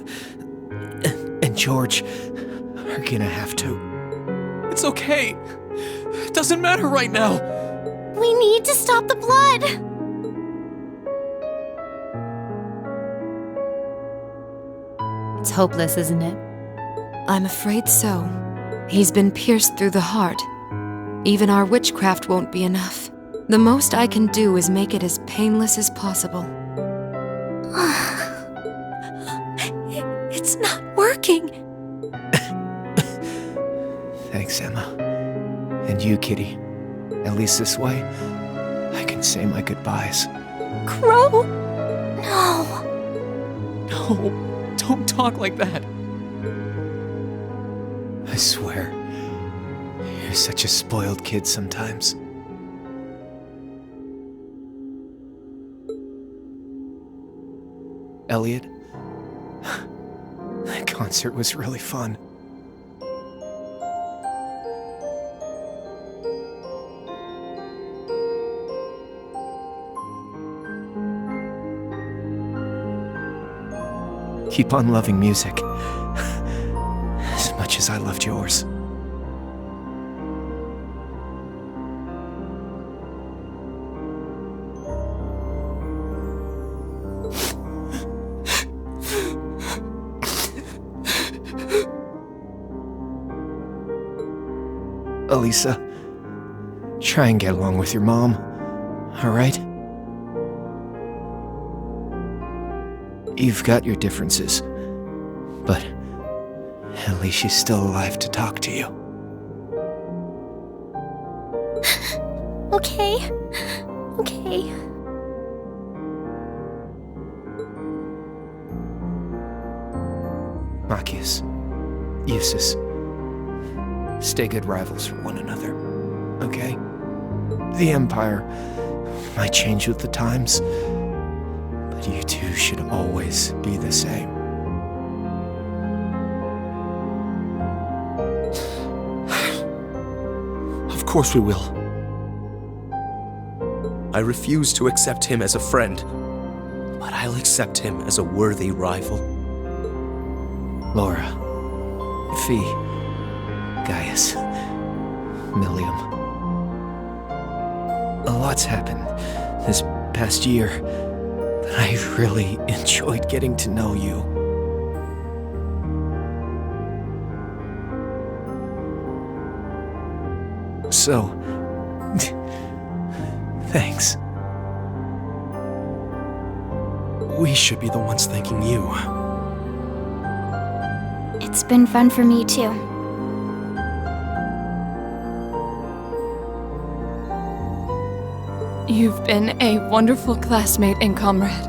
and George are gonna have to. It's okay. It doesn't matter right now. We need to stop the blood! It's hopeless, isn't it? I'm afraid so. He's been pierced through the heart. Even our witchcraft won't be enough. The most I can do is make it as painless as possible. It's not working. Thanks, Emma. And you, Kitty. At least this way, I can say my goodbyes. Crow? No. No, don't talk like that. I swear, you're such a spoiled kid sometimes. Elliot. That concert was really fun. Keep on loving music. As much as I loved yours. Elisa, try and get along with your mom, alright? You've got your differences, but at least she's still alive to talk to you. Okay. Okay. Machias, Eustace, stay good rivals for one another, okay? The Empire might change with the times, but you two should always be the same. Of course we will. I refuse to accept him as a friend, but I'll accept him as a worthy rival. Laura, Fee, Gaius, Millium. A lot's happened this past year, but I really enjoyed getting to know you. So, thanks. We should be the ones thanking you. It's been fun for me too. You've been a wonderful classmate and comrade.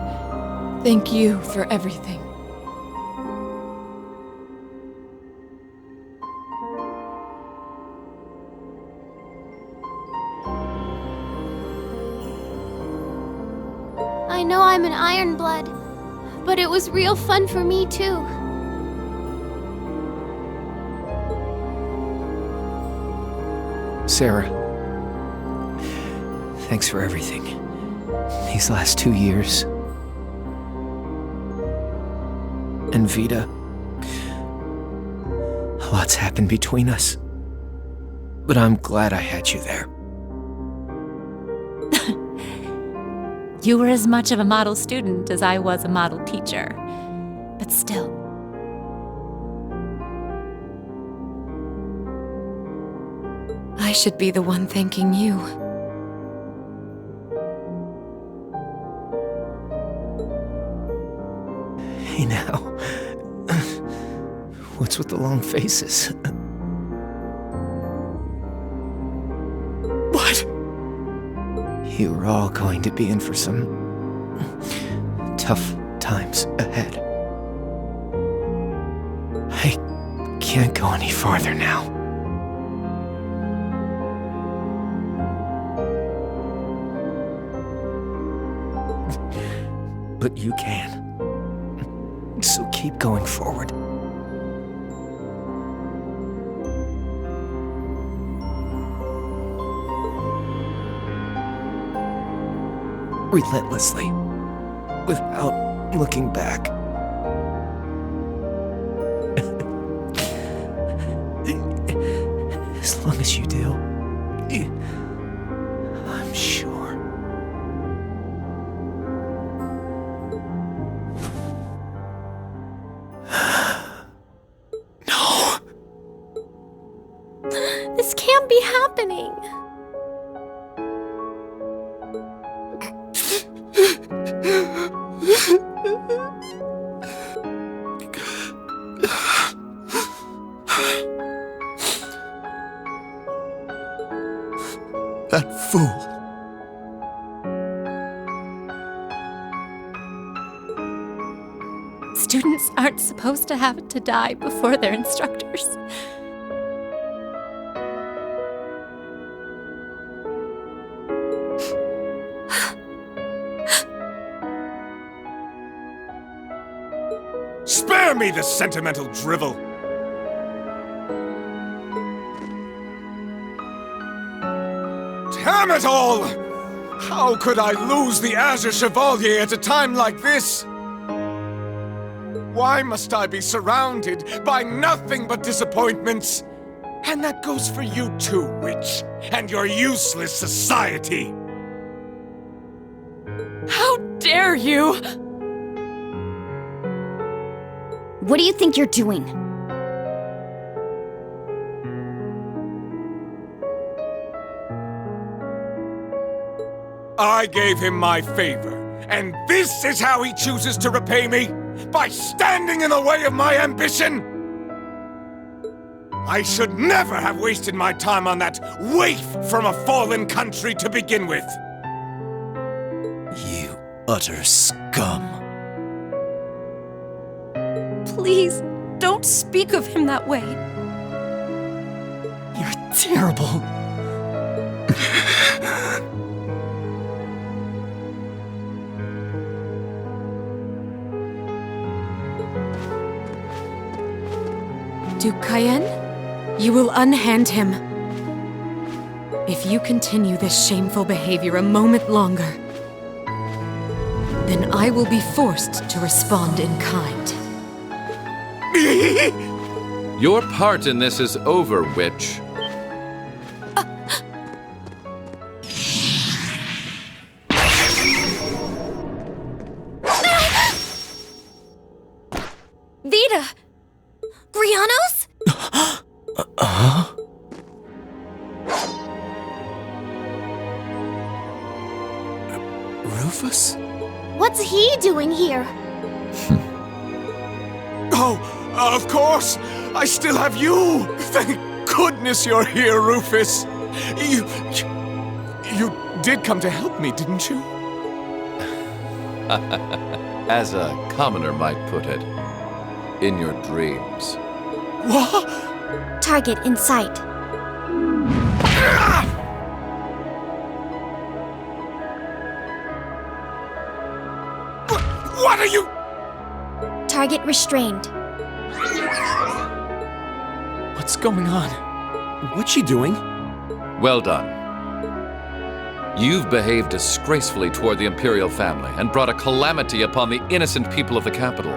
Thank you for everything. I know I'm an Ironblood, but it was real fun for me too. Sarah, thanks for everything. These last 2 years. And Vita, a lot's happened between us. But I'm glad I had you there. You were as much of a model student as I was a model teacher. But still. I should be the one thanking you. Hey now. What's with the long faces? What? You were all going to be in for some tough times ahead. I can't go any farther now. But you can. So keep going forward. Relentlessly, without looking back. As long as you do, I'm sure. This can't be happening. That fool. Students aren't supposed to have to die before their instructors. Spare me the sentimental drivel! Damn it all! How could I lose the Azure Chevalier at a time like this? Why must I be surrounded by nothing but disappointments? And that goes for you too, witch, and your useless society! How dare you! What do you think you're doing? I gave him my favor, and this is how he chooses to repay me? By standing in the way of my ambition? I should never have wasted my time on that waif from a fallen country to begin with. You utter scum. Please, don't speak of him that way. You're terrible. Duke Cayenne, you will unhand him. If you continue this shameful behavior a moment longer, then I will be forced to respond in kind. Your part in this is over, witch. Vita! Grianos? Rufus? What's he doing here? Oh, of course! I still have you! Thank goodness you're here, Rufus! You did come to help me, didn't you? As a commoner might put it, in your dreams. What? Target in sight. What are you? Target restrained. What's going on? What's she doing? Well done. You've behaved disgracefully toward the Imperial family and brought a calamity upon the innocent people of the capital.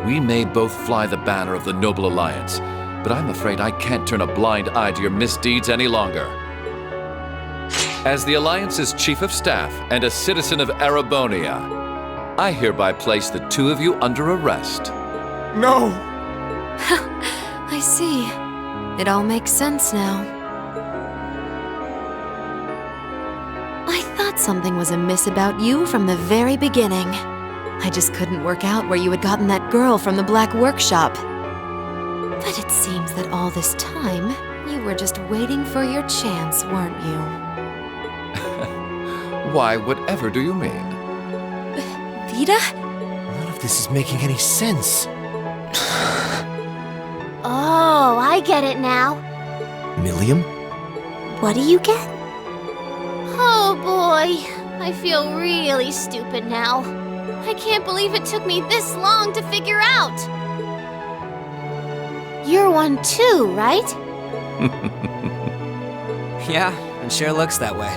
We may both fly the banner of the Noble Alliance, but I'm afraid I can't turn a blind eye to your misdeeds any longer. As the Alliance's Chief of Staff and a citizen of Erebonia, I hereby place the two of you under arrest. No! I see. It all makes sense now. I thought something was amiss about you from the very beginning. I just couldn't work out where you had gotten that girl from the Black Workshop. But it seems that all this time, you were just waiting for your chance, weren't you? Why, whatever do you mean? Vita? None of this is making any sense. Oh, I get it now. Milliam? What do you get? Oh boy, I feel really stupid now. I can't believe it took me this long to figure out. You're one too, right? Yeah, it sure looks that way.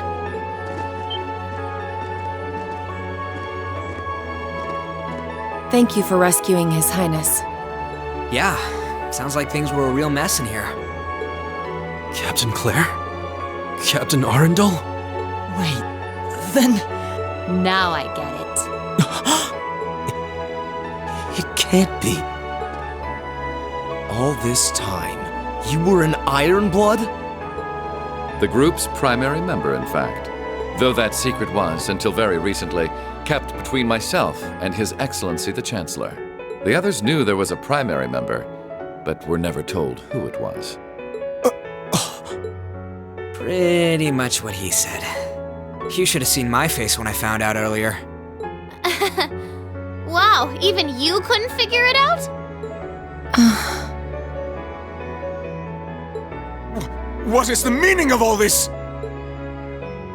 Thank you for rescuing His Highness. Yeah, sounds like things were a real mess in here. Captain Claire? Captain Arundel? Wait, then... Now I get it. It can't be. All this time, you were an Ironblood? The group's primary member, in fact. Though that secret was, until very recently, kept between myself and His Excellency the Chancellor. The others knew there was a primary member, but were never told who it was. Pretty much what he said. You should have seen my face when I found out earlier. Wow, even you couldn't figure it out? What is the meaning of all this?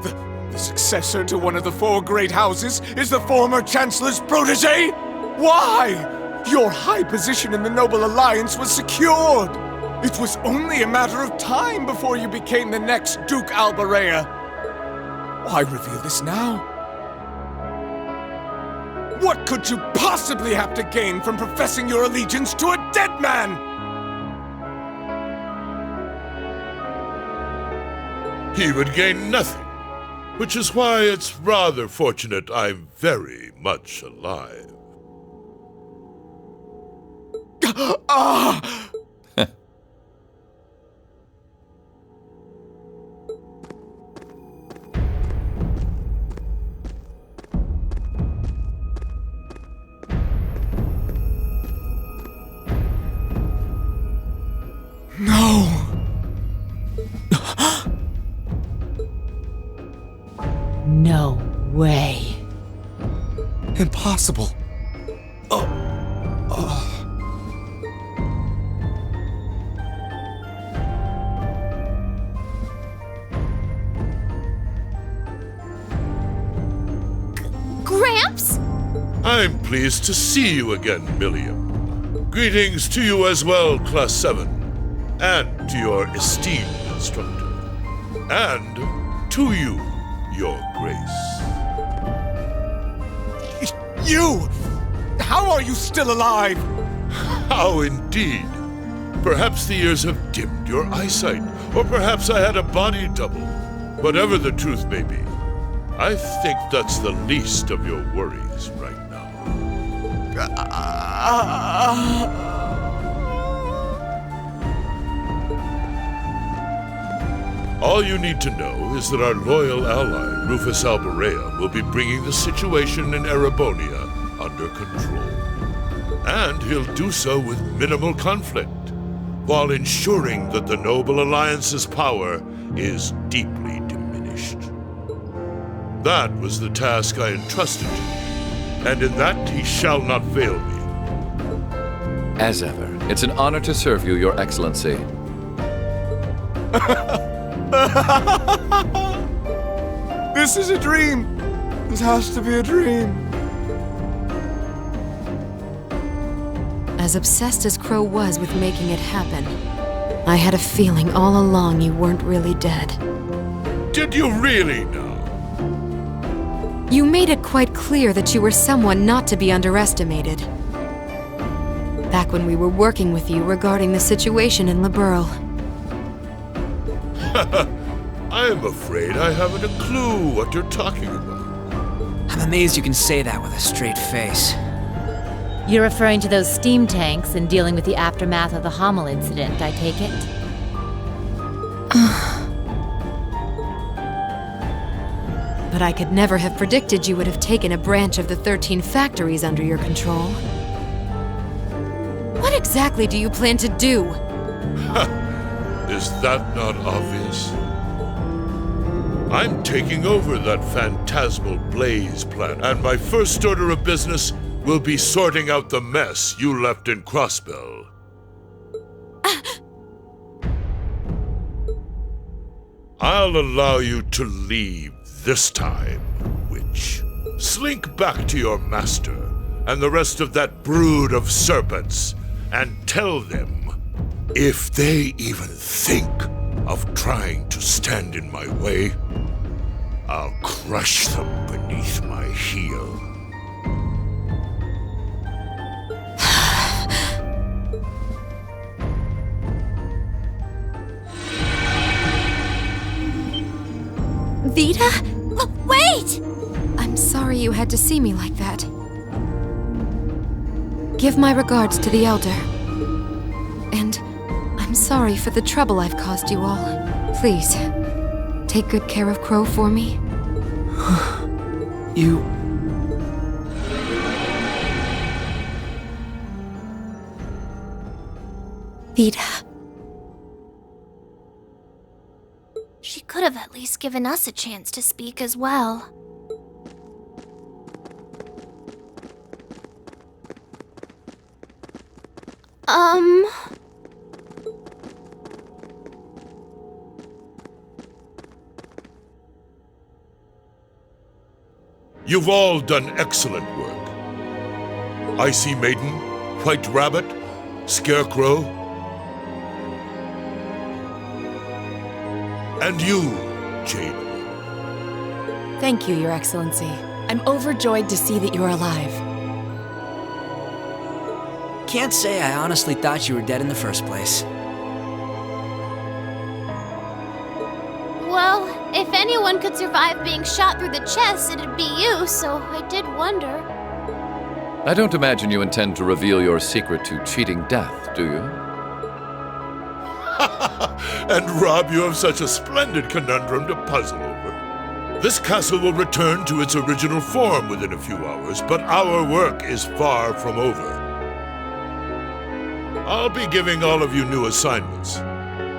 The successor to one of the four great houses is the former Chancellor's protege? Why? Your high position in the Noble Alliance was secured! It was only a matter of time before you became the next Duke Albarea. Why reveal this now? What could you possibly have to gain from professing your allegiance to a dead man? He would gain nothing, which is why it's rather fortunate I'm very much alive. Ah! No! No way. Impossible. Gramps? I'm pleased to see you again, Milliam. Greetings to you as well, Class 7, and to your esteemed instructor, and to you, Your Grace. You! How are you still alive? How indeed? Perhaps the years have dimmed your eyesight, or perhaps I had a body double. Whatever the truth may be, I think that's the least of your worries right now. All you need to know is that our loyal ally, Rufus Albarea, will be bringing the situation in Erebonia under control. And he'll do so with minimal conflict, while ensuring that the Noble Alliance's power is deeply diminished. That was the task I entrusted to him, and in that he shall not fail me. As ever, it's an honor to serve you, Your Excellency. This is a dream. This has to be a dream. As obsessed as Crow was with making it happen, I had a feeling all along you weren't really dead. Did you really now? You made it quite clear that you were someone not to be underestimated. Back when we were working with you regarding the situation in Liberl. I'm afraid I haven't a clue what you're talking about. I'm amazed you can say that with a straight face. You're referring to those steam tanks and dealing with the aftermath of the Hamel incident, I take it? But I could never have predicted you would have taken a branch of the 13 factories under your control. What exactly do you plan to do? Is that not obvious? I'm taking over that phantasmal Blaze plant, and my first order of business will be sorting out the mess you left in Crossbell. I'll allow you to leave this time, witch. Slink back to your master and the rest of that brood of serpents and tell them, if they even think of trying to stand in my way, I'll crush them beneath my heel. Vita? Wait! I'm sorry you had to see me like that. Give my regards to the Elder. And I'm sorry for the trouble I've caused you all. Please, take good care of Crow for me. You... Vita. She could have at least given us a chance to speak as well. You've all done excellent work. Icy Maiden, White Rabbit, Scarecrow, and you, Jade. Thank you, Your Excellency. I'm overjoyed to see that you're alive. Can't say I honestly thought you were dead in the first place. Well, if anyone could survive being shot through the chest, it'd be you, so I did wonder. I don't imagine you intend to reveal your secret to cheating death, do you? And Rob, you have such a splendid conundrum to puzzle over. This castle will return to its original form within a few hours, but our work is far from over. I'll be giving all of you new assignments.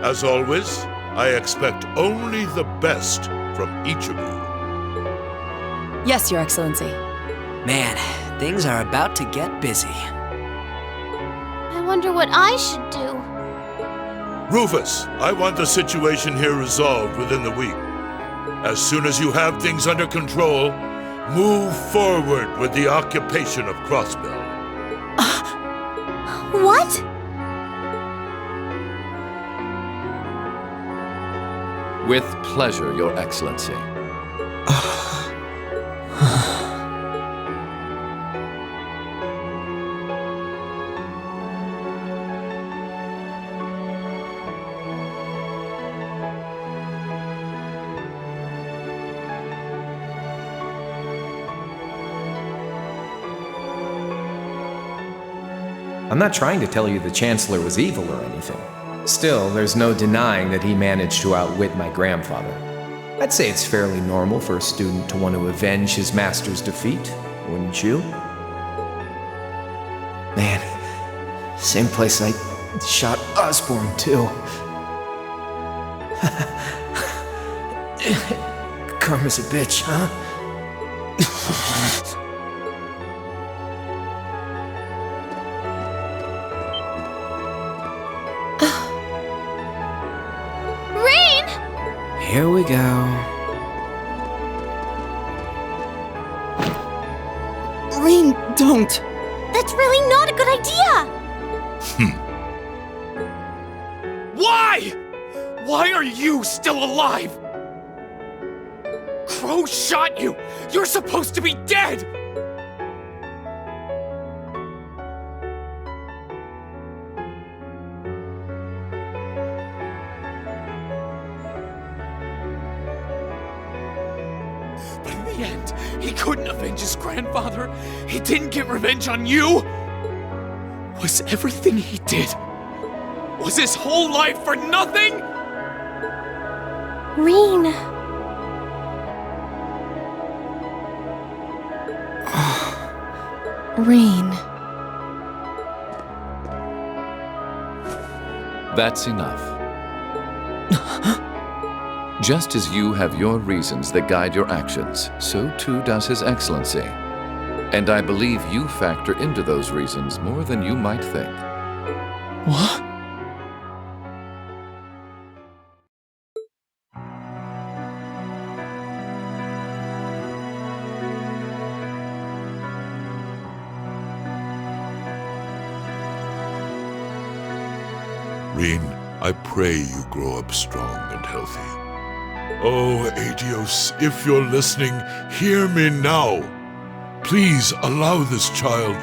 As always, I expect only the best from each of you. Yes, Your Excellency. Man, things are about to get busy. I wonder what I should do. Rufus, I want the situation here resolved within the week. As soon as you have things under control, move forward with the occupation of Crossbell. What? With pleasure, Your Excellency. I'm not trying to tell you the Chancellor was evil or anything. Still, there's no denying that he managed to outwit my grandfather. I'd say it's fairly normal for a student to want to avenge his master's defeat, wouldn't you? Man, same place I shot Osborn, too. Karma's a bitch, huh? Here we go. Rain, don't! That's really not a good idea! Why? Why are you still alive? Crow shot you! You're supposed to be dead! But in the end, he couldn't avenge his grandfather. He didn't get revenge on you. Was everything he did? Was his whole life for nothing? Rain. Rain. That's enough. Just as you have your reasons that guide your actions, so too does His Excellency. And I believe you factor into those reasons more than you might think. What? Rean, I pray you grow up strong and healthy. Oh, Adios, if you're listening, hear me now. Please allow this child.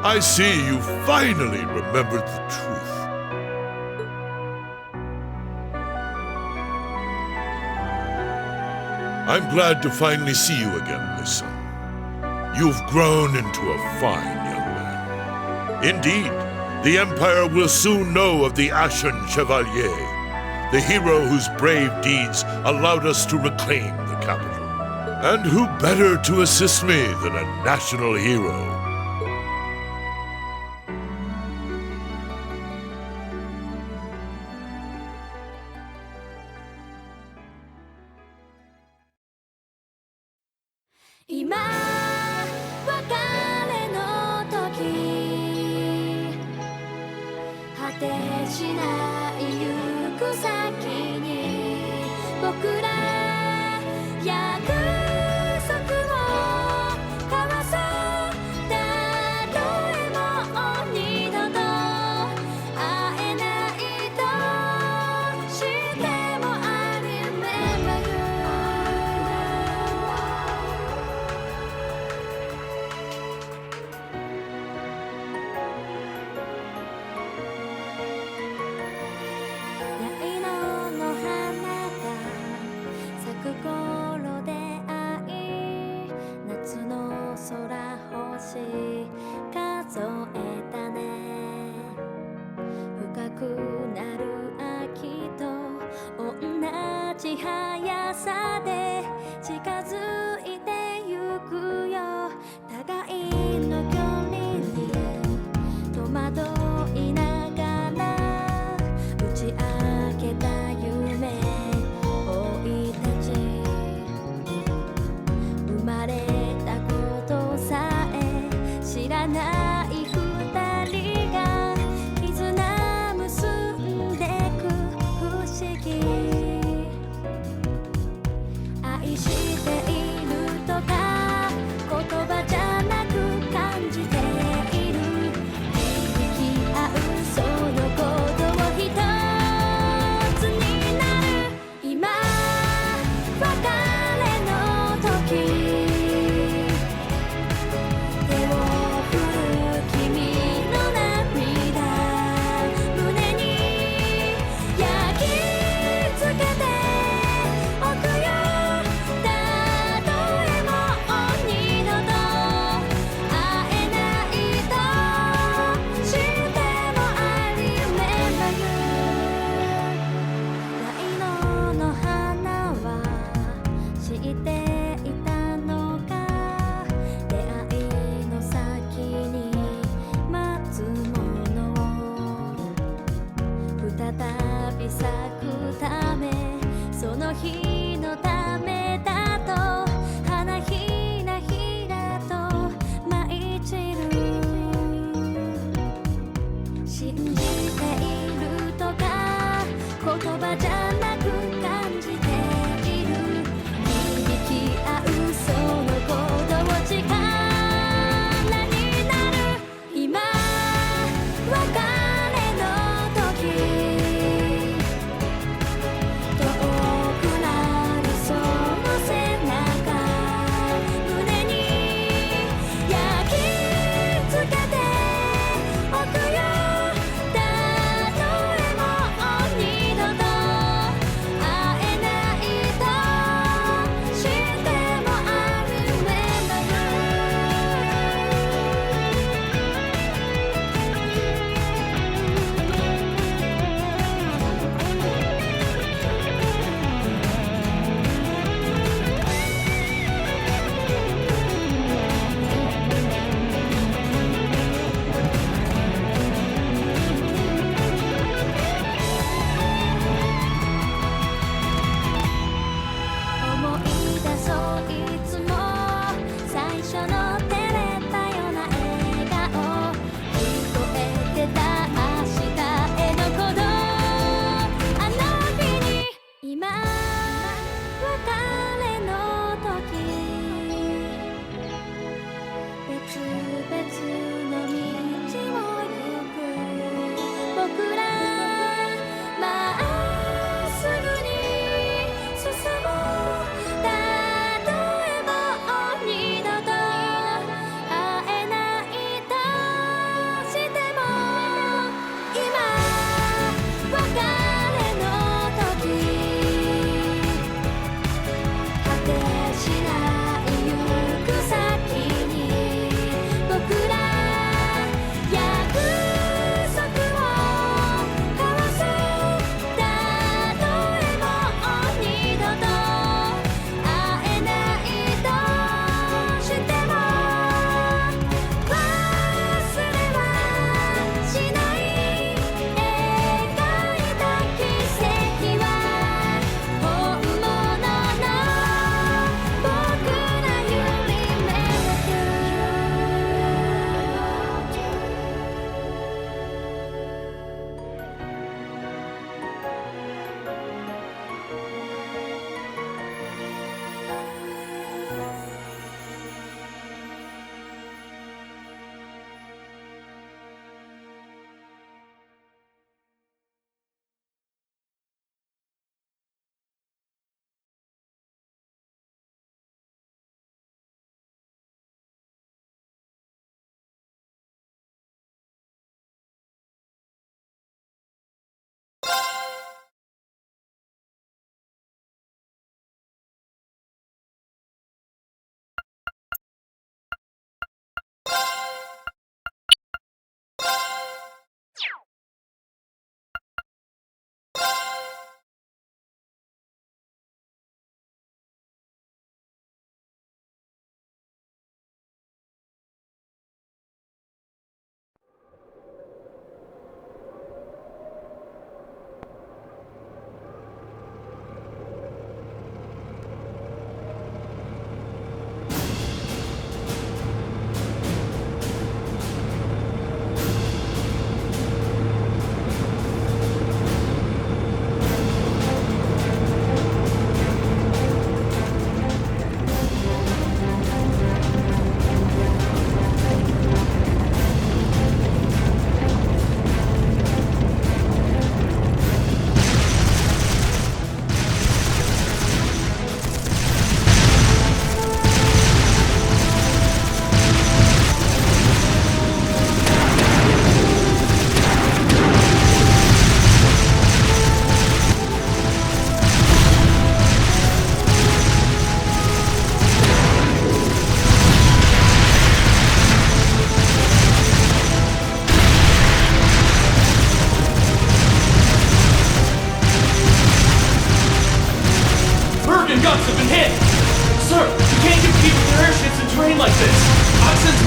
I see you finally remembered the truth. I'm glad to finally see you again, my son. You've grown into a fine young man. Indeed, the Empire will soon know of the Ashen Chevalier, the hero whose brave deeds allowed us to reclaim the capital. And who better to assist me than a national hero? く先に僕ら約束を交わそう誰も二度と会えないとしても I remember you 八色の花が咲く頃で会い夏の空星数えたね深くなる秋と同じ速さで近づいてゆくよ互いの距離に戸惑いながら打ち明けた夢生い立ち生まれたことさえ知らない二人が絆結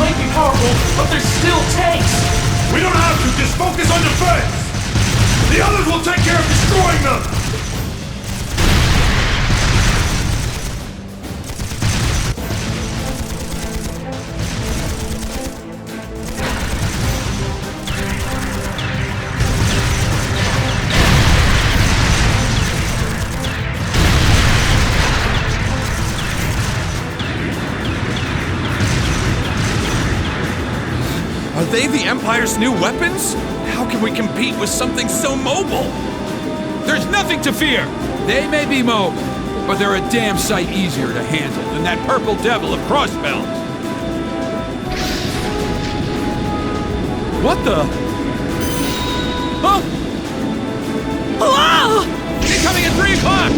might be powerful, but they're still tanks! We don't have to, just focus on defense! The others will take care of destroying them! Are they the Empire's new weapons? How can we compete with something so mobile? There's nothing to fear! They may be mobile, but they're a damn sight easier to handle than that purple devil of Crossbell. What the? Huh? Hello! Incoming at 3 o'clock!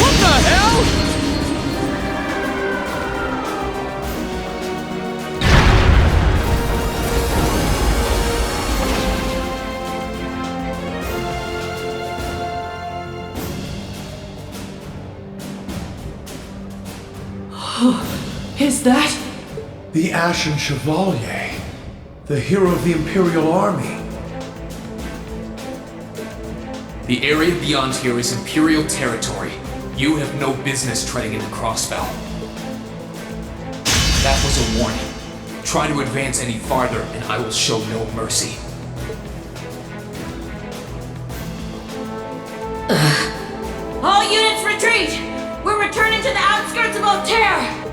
What the hell? Is that? The Ashen Chevalier, the hero of the Imperial Army. The area beyond here is Imperial territory. You have no business treading into Crossbell. That was a warning. Try to advance any farther, and I will show no mercy. All units retreat! We're returning to the outskirts of Otair!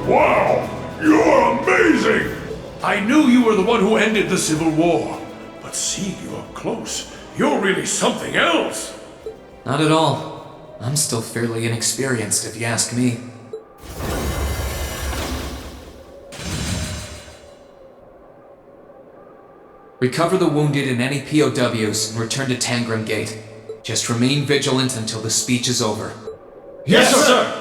Wow! You're amazing! I knew you were the one who ended the Civil War. But seeing you up close, you're really something else! Not at all. I'm still fairly inexperienced, if you ask me. Recover the wounded and any POWs and return to Tangram Gate. Just remain vigilant until the speech is over. Yes, sir!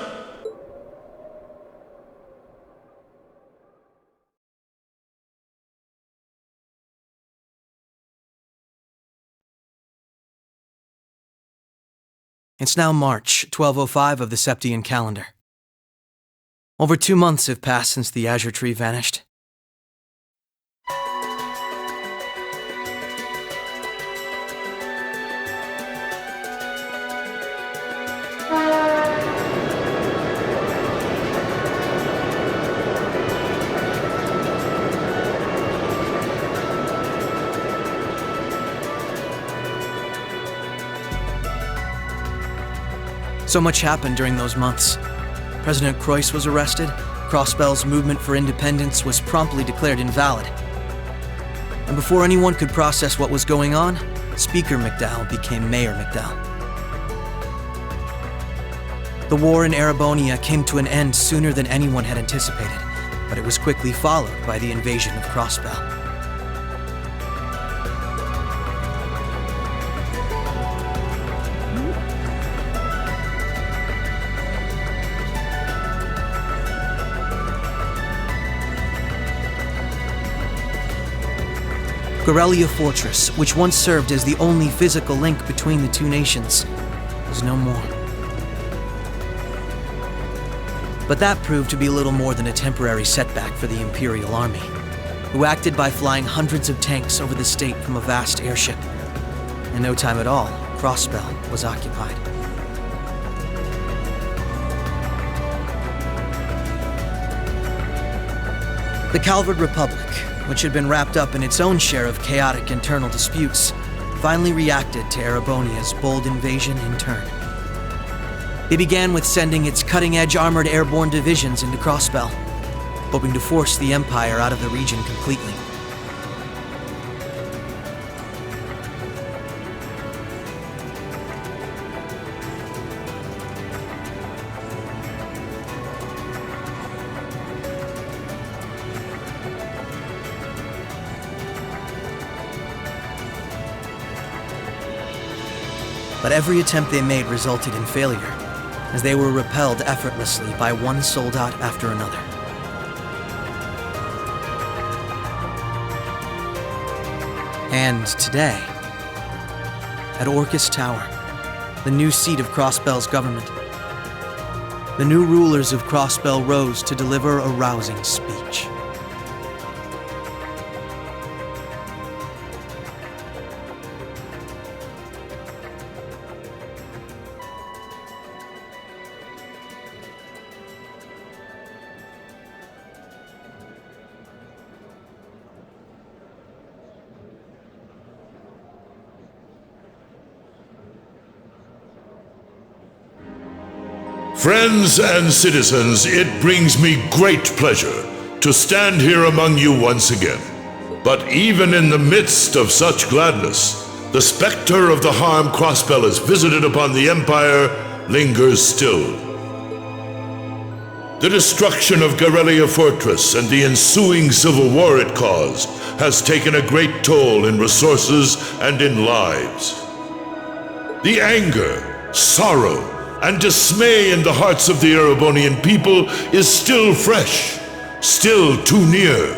It's now March, 1205 of the Septian calendar. Over 2 months have passed since the Azure Tree vanished. So much happened during those months. President Croix was arrested, Crossbell's movement for independence was promptly declared invalid. And before anyone could process what was going on, Speaker McDowell became Mayor McDowell. The war in Erebonia came to an end sooner than anyone had anticipated, but it was quickly followed by the invasion of Crossbell. Corellia Fortress, which once served as the only physical link between the two nations, was no more. But that proved to be little more than a temporary setback for the Imperial Army, who acted by flying hundreds of tanks over the state from a vast airship. In no time at all, Crossbell was occupied. The Calvard Republic, which had been wrapped up in its own share of chaotic internal disputes, finally reacted to Erebonia's bold invasion in turn. It began with sending its cutting-edge armored airborne divisions into Crossbell, hoping to force the Empire out of the region completely. But every attempt they made resulted in failure, as they were repelled effortlessly by one soldat after another. And today, at Orcus Tower, the new seat of Crossbell's government. The new rulers of Crossbell rose to deliver a rousing speech. Friends and citizens, it brings me great pleasure to stand here among you once again. But even in the midst of such gladness, the specter of the harm Crossbell has visited upon the Empire lingers still. The destruction of Garrelia Fortress and the ensuing civil war it caused has taken a great toll in resources and in lives. The anger, sorrow, and dismay in the hearts of the Erebonian people is still fresh, still too near.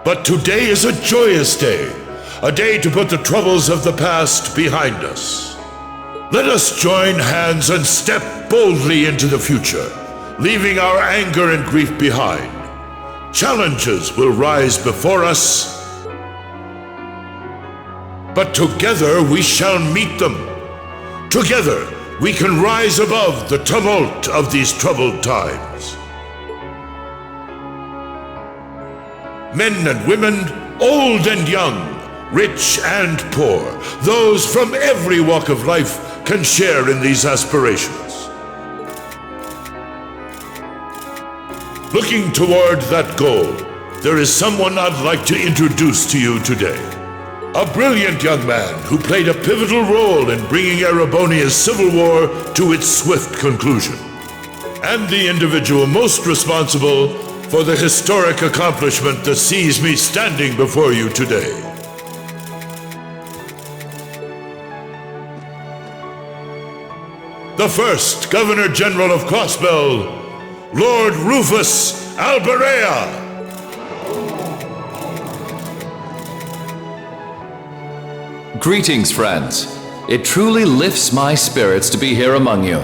But today is a joyous day, a day to put the troubles of the past behind us. Let us join hands and step boldly into the future, leaving our anger and grief behind. Challenges will rise before us, but together we shall meet them. Together, we can rise above the tumult of these troubled times. Men and women, old and young, rich and poor, those from every walk of life can share in these aspirations. Looking toward that goal, there is someone I'd like to introduce to you today. A brilliant young man who played a pivotal role in bringing Erebonia's civil war to its swift conclusion, and the individual most responsible for the historic accomplishment that sees me standing before you today. The first Governor General of Crossbell, Lord Rufus Alberea. Greetings, friends. It truly lifts my spirits to be here among you.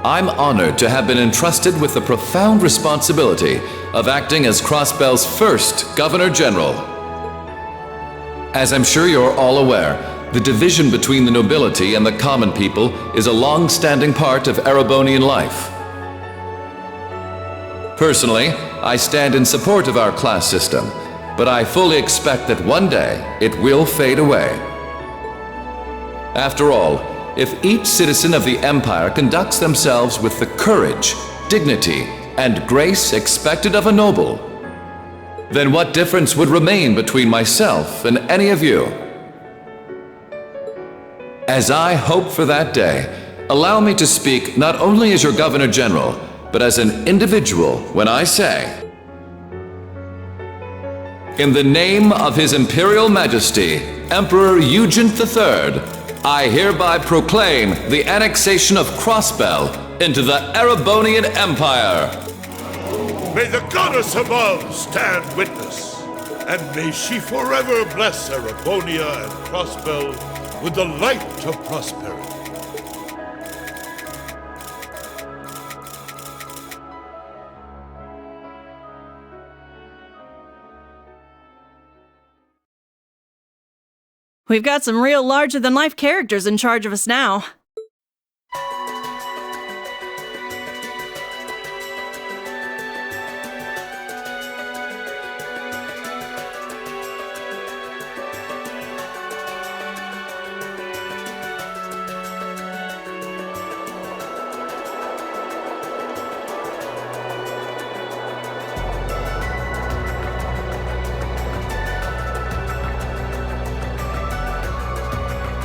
I'm honored to have been entrusted with the profound responsibility of acting as Crossbell's first Governor General. As I'm sure you're all aware, the division between the nobility and the common people is a long-standing part of Erebonian life. Personally, I stand in support of our class system, but I fully expect that one day it will fade away. After all, if each citizen of the Empire conducts themselves with the courage, dignity, and grace expected of a noble, then what difference would remain between myself and any of you? As I hope for that day, allow me to speak not only as your Governor General, but as an individual when I say, in the name of His Imperial Majesty, Emperor Eugent III, I hereby proclaim the annexation of Crossbell into the Erebonian Empire. May the goddess above stand witness, and may she forever bless Erebonia and Crossbell with the light of prosperity. We've got some real larger-than-life characters in charge of us now.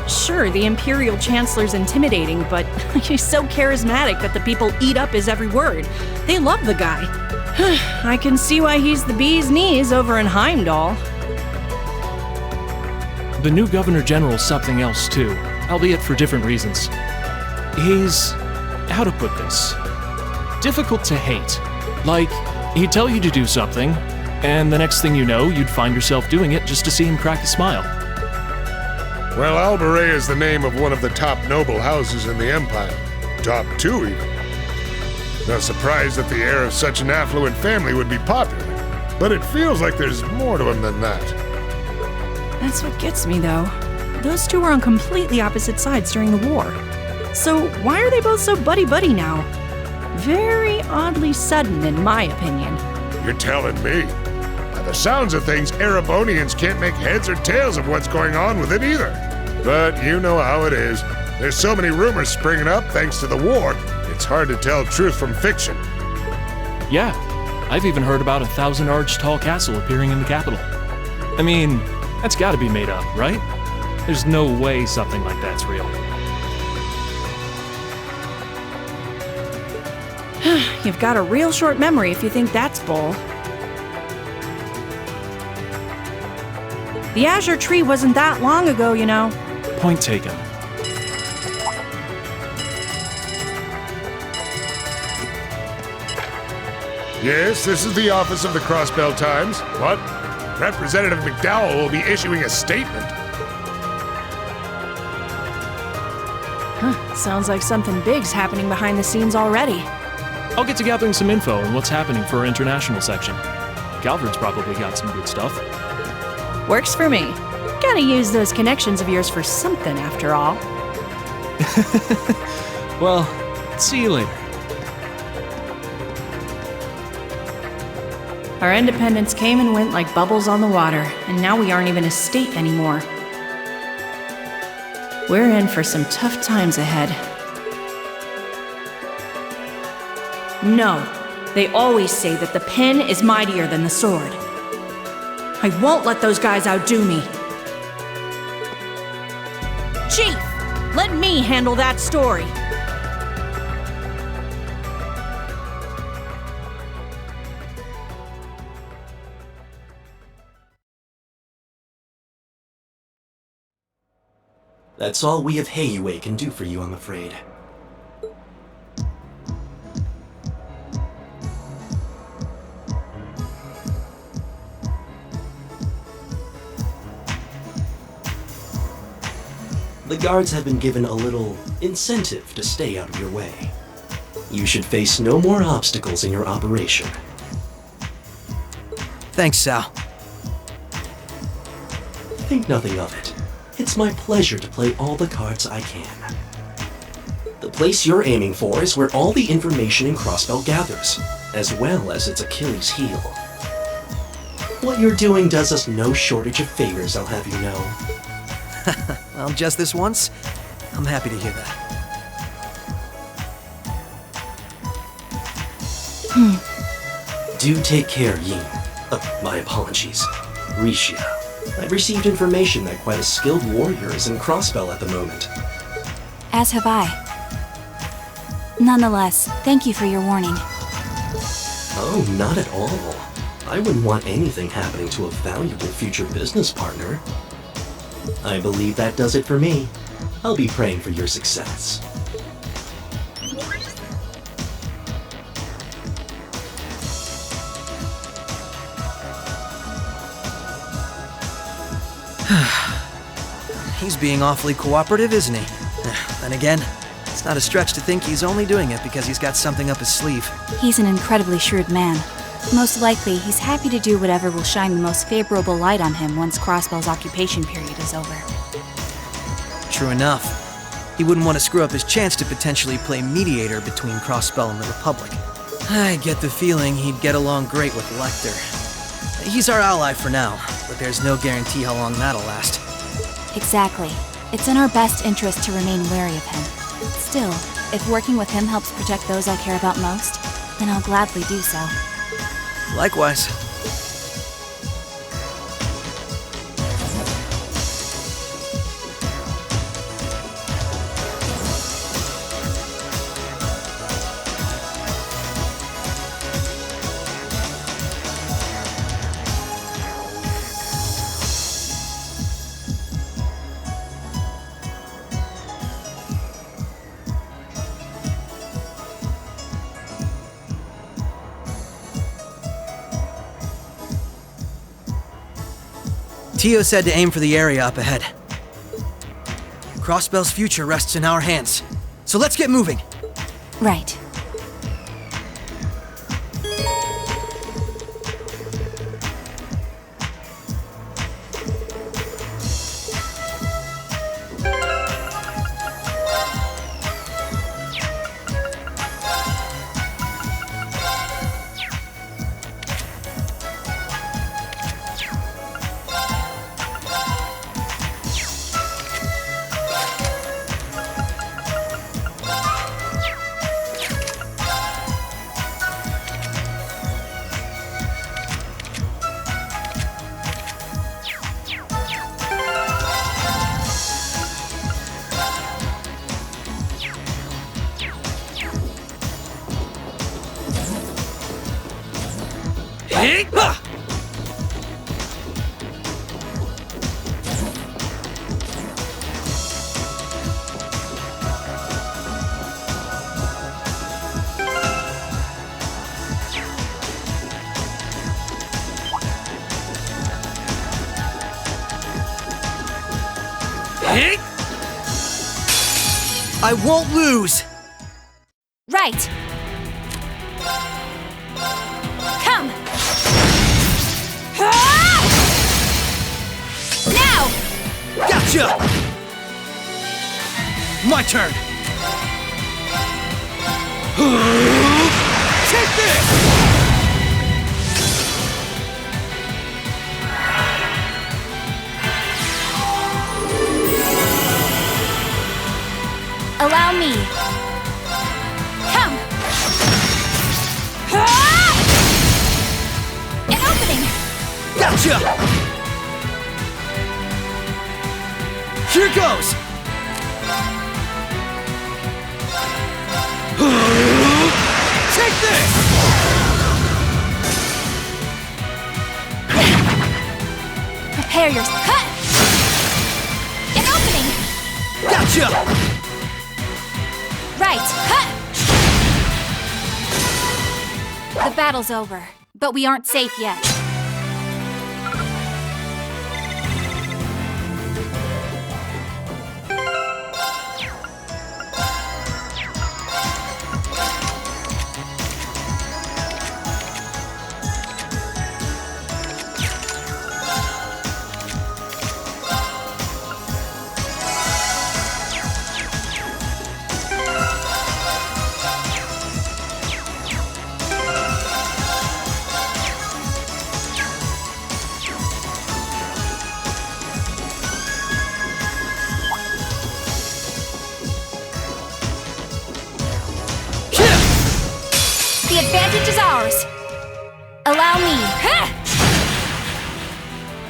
Sure, the Imperial Chancellor's intimidating, but he's so charismatic that the people eat up his every word. They love the guy. I can see why he's the bee's knees over in Heimdall. The new Governor General's something else too, albeit for different reasons. He's... how to put this? Difficult to hate. Like, he'd tell you to do something, and the next thing you know, you'd find yourself doing it just to see him crack a smile. Well, Alberea is the name of one of the top noble houses in the Empire. Top 2, even. Not surprised that the heir of such an affluent family would be popular, but it feels like there's more to him than that. That's what gets me, though. Those two were on completely opposite sides during the war. So why are they both so buddy-buddy now? Very oddly sudden, in my opinion. You're telling me? By the sounds of things, Erebonians can't make heads or tails of what's going on with it either. But you know how it is. There's so many rumors springing up thanks to the war, it's hard to tell truth from fiction. Yeah, I've even heard about a 1,000-arch tall castle appearing in the capital. I mean, that's gotta be made up, right? There's no way something like that's real. You've got a real short memory if you think that's bull. The Azure Tree wasn't that long ago, you know. Point taken. Yes, this is the office of the Crossbell Times. What? Representative McDowell will be issuing a statement. Sounds like something big's happening behind the scenes already. I'll get to gathering some info on what's happening for our international section. Calvard's probably got some good stuff. Works for me. Gotta use those connections of yours for something, after all. Well, see you later. Our independence came and went like bubbles on the water, and now we aren't even a state anymore. We're in for some tough times ahead. No, they always say that the pen is mightier than the sword. I won't let those guys outdo me. Chief, let me handle that story. That's all we of Heiyue can do for you, I'm afraid. The guards have been given a little incentive to stay out of your way. You should face no more obstacles in your operation. Thanks, Sal. Think nothing of it. It's my pleasure to play all the cards I can. The place you're aiming for is where all the information in Crossbell gathers, as well as its Achilles heel. What you're doing does us no shortage of favors, I'll have you know. Well, just this once, I'm happy to hear that. Do take care, Yin. My apologies. Rixia. I've received information that quite a skilled warrior is in Crossbell at the moment. As have I. Nonetheless, thank you for your warning. Oh, not at all. I wouldn't want anything happening to a valuable future business partner. I believe that does it for me. I'll be praying for your success. He's being awfully cooperative, isn't he? Then again, it's not a stretch to think he's only doing it because he's got something up his sleeve. He's an incredibly shrewd man. Most likely, he's happy to do whatever will shine the most favorable light on him once Crossbell's occupation period is over. True enough. He wouldn't want to screw up his chance to potentially play mediator between Crossbell and the Republic. I get the feeling he'd get along great with Lecter. He's our ally for now, but there's no guarantee how long that'll last. Exactly. It's in our best interest to remain wary of him. Still, if working with him helps protect those I care about most, then I'll gladly do so. Likewise. Tio said to aim for the area up ahead. Crossbell's future rests in our hands. So let's get moving. Right. I won't lose! Right! Come! Now! Gotcha! My turn! Take this! Allow me. Come! An opening! Gotcha! Here goes! Take this! Prepare your... Cut! An opening! Gotcha! Right! Cut! The battle's over, but we aren't safe yet. The advantage is ours. Allow me.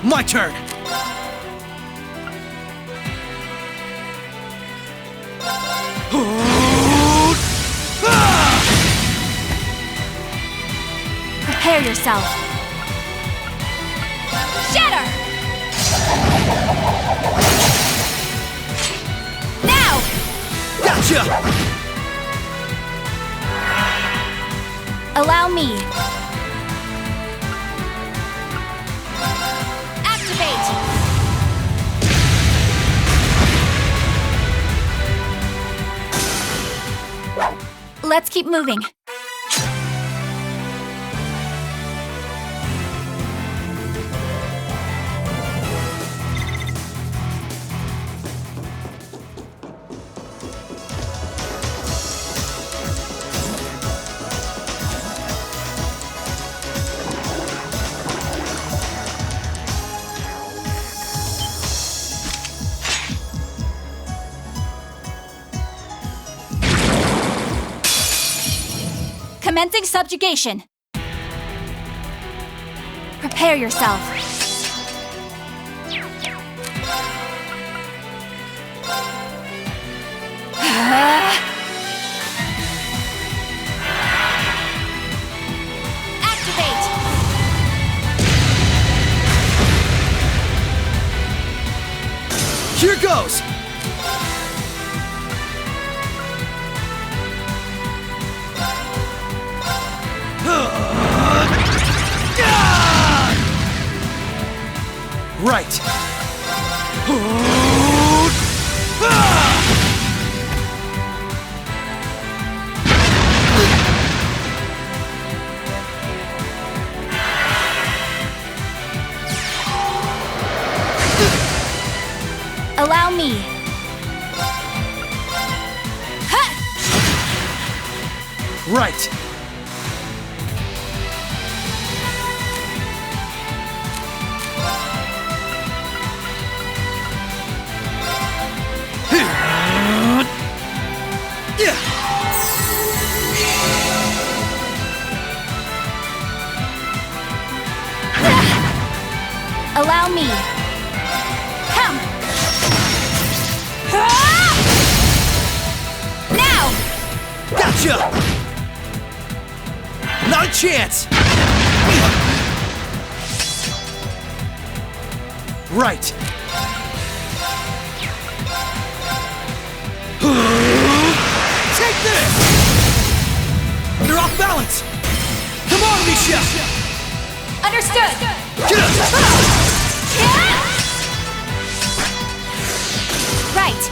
My turn. Prepare yourself. Shatter! Now! Gotcha! Allow me. Activate! Let's keep moving. Commencing subjugation. Prepare yourself. Activate. Here goes. Right. Allow me. Right. Allow me. Come. Now. Gotcha! Not a chance! Right. Take this! You're off balance! Come on, Michelle! Understood. Right.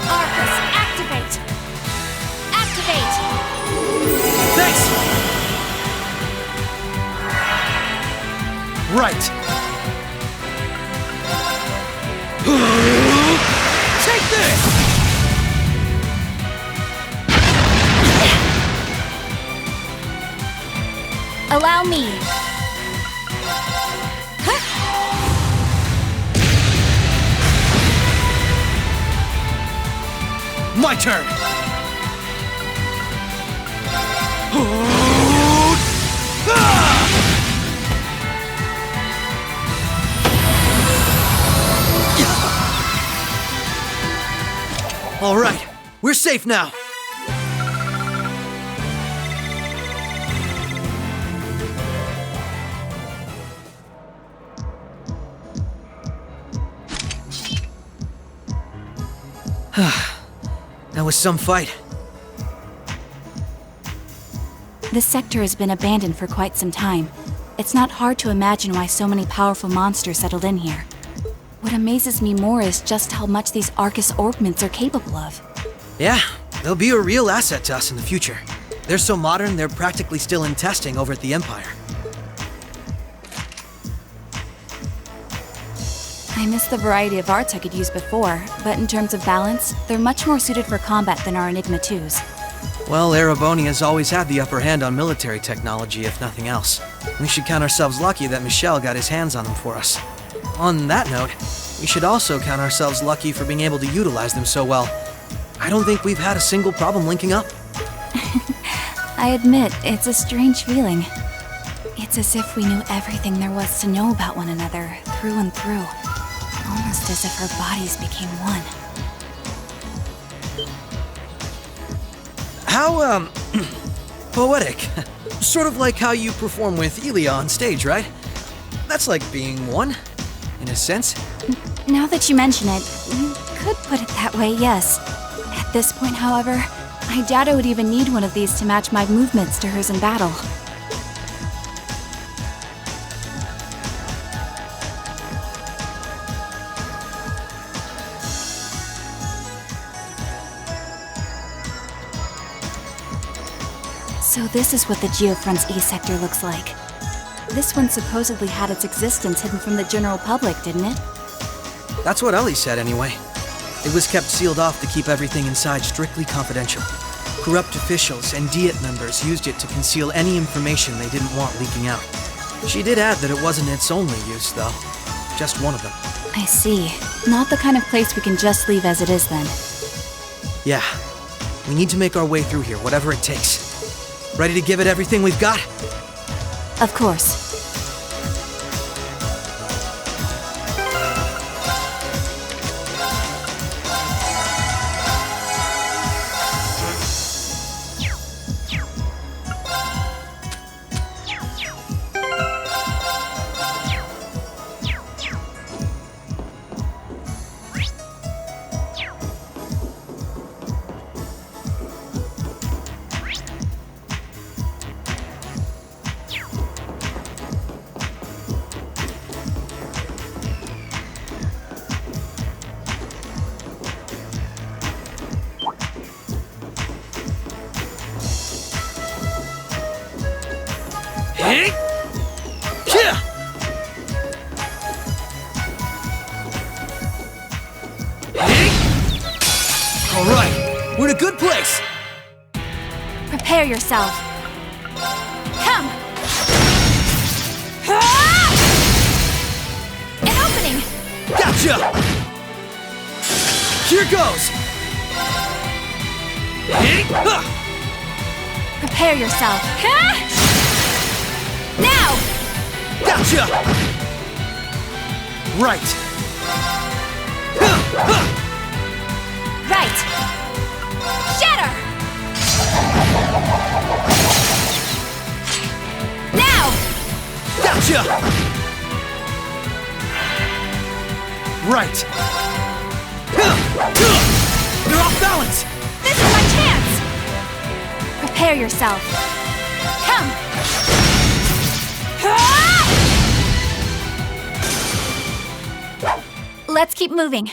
Arcus, activate. Activate. Thanks! Right. Take this! Allow me. My turn! All right, we're safe now. That was some fight. This sector has been abandoned for quite some time. It's not hard to imagine why so many powerful monsters settled in here. What amazes me more is just how much these Arcus orbments are capable of. Yeah, they'll be a real asset to us in the future. They're so modern, they're practically still in testing over at the Empire. I miss the variety of arts I could use before, but in terms of balance, they're much more suited for combat than our Enigma 2s. Well, Erebonia's always had the upper hand on military technology, if nothing else. We should count ourselves lucky that Michel got his hands on them for us. On that note, we should also count ourselves lucky for being able to utilize them so well. I don't think we've had a single problem linking up. I admit, it's a strange feeling. It's as if we knew everything there was to know about one another, through and through. Almost as if our bodies became one. How, poetic. Sort of like how you perform with Elia on stage, right? That's like being one, in a sense. Now that you mention it, you could put it that way, yes. At this point, however, I doubt I would even need one of these to match my movements to hers in battle. So this is what the Geofront's E-sector looks like. This one supposedly had its existence hidden from the general public, didn't it? That's what Ellie said anyway. It was kept sealed off to keep everything inside strictly confidential. Corrupt officials and Diet members used it to conceal any information they didn't want leaking out. She did add that it wasn't its only use, though. Just one of them. I see. Not the kind of place we can just leave as it is, then. Yeah. We need to make our way through here, whatever it takes. Ready to give it everything we've got? Of course. good place! Prepare yourself. Come! An opening! Gotcha! Here goes! Prepare yourself. Now! Gotcha! Right. Right! Shatter! Now! Gotcha! Right. You're off balance! This is my chance! Prepare yourself. Come! Let's keep moving.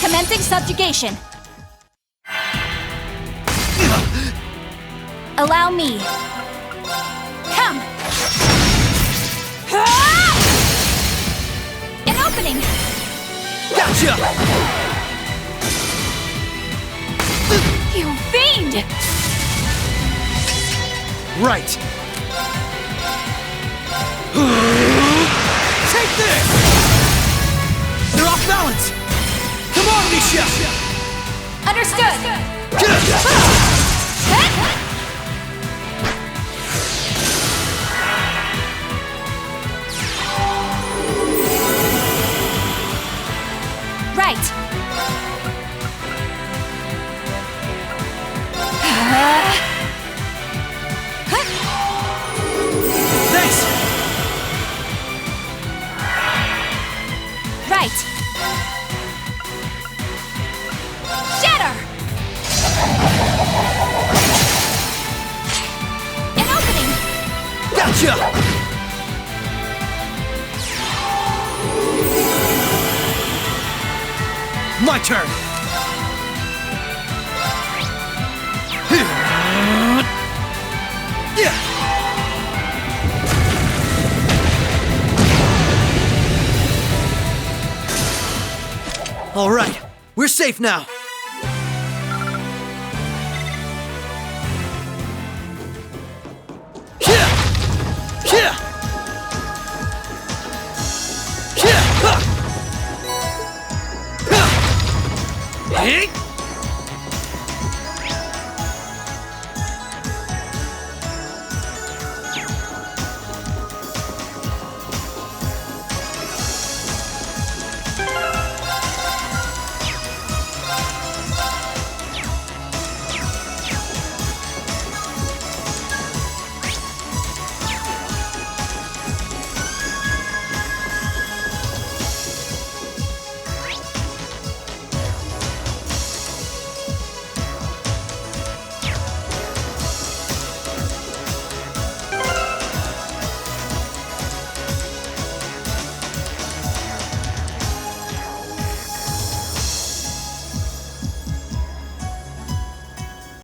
Commencing subjugation. Allow me. Come. An opening. Gotcha! You fiend! Right. Take this! They're off balance! Come on, Misha! Understood! Right! Thanks! Right! Shatter! An opening! Gotcha! My turn! Yeah! All right, we're safe now.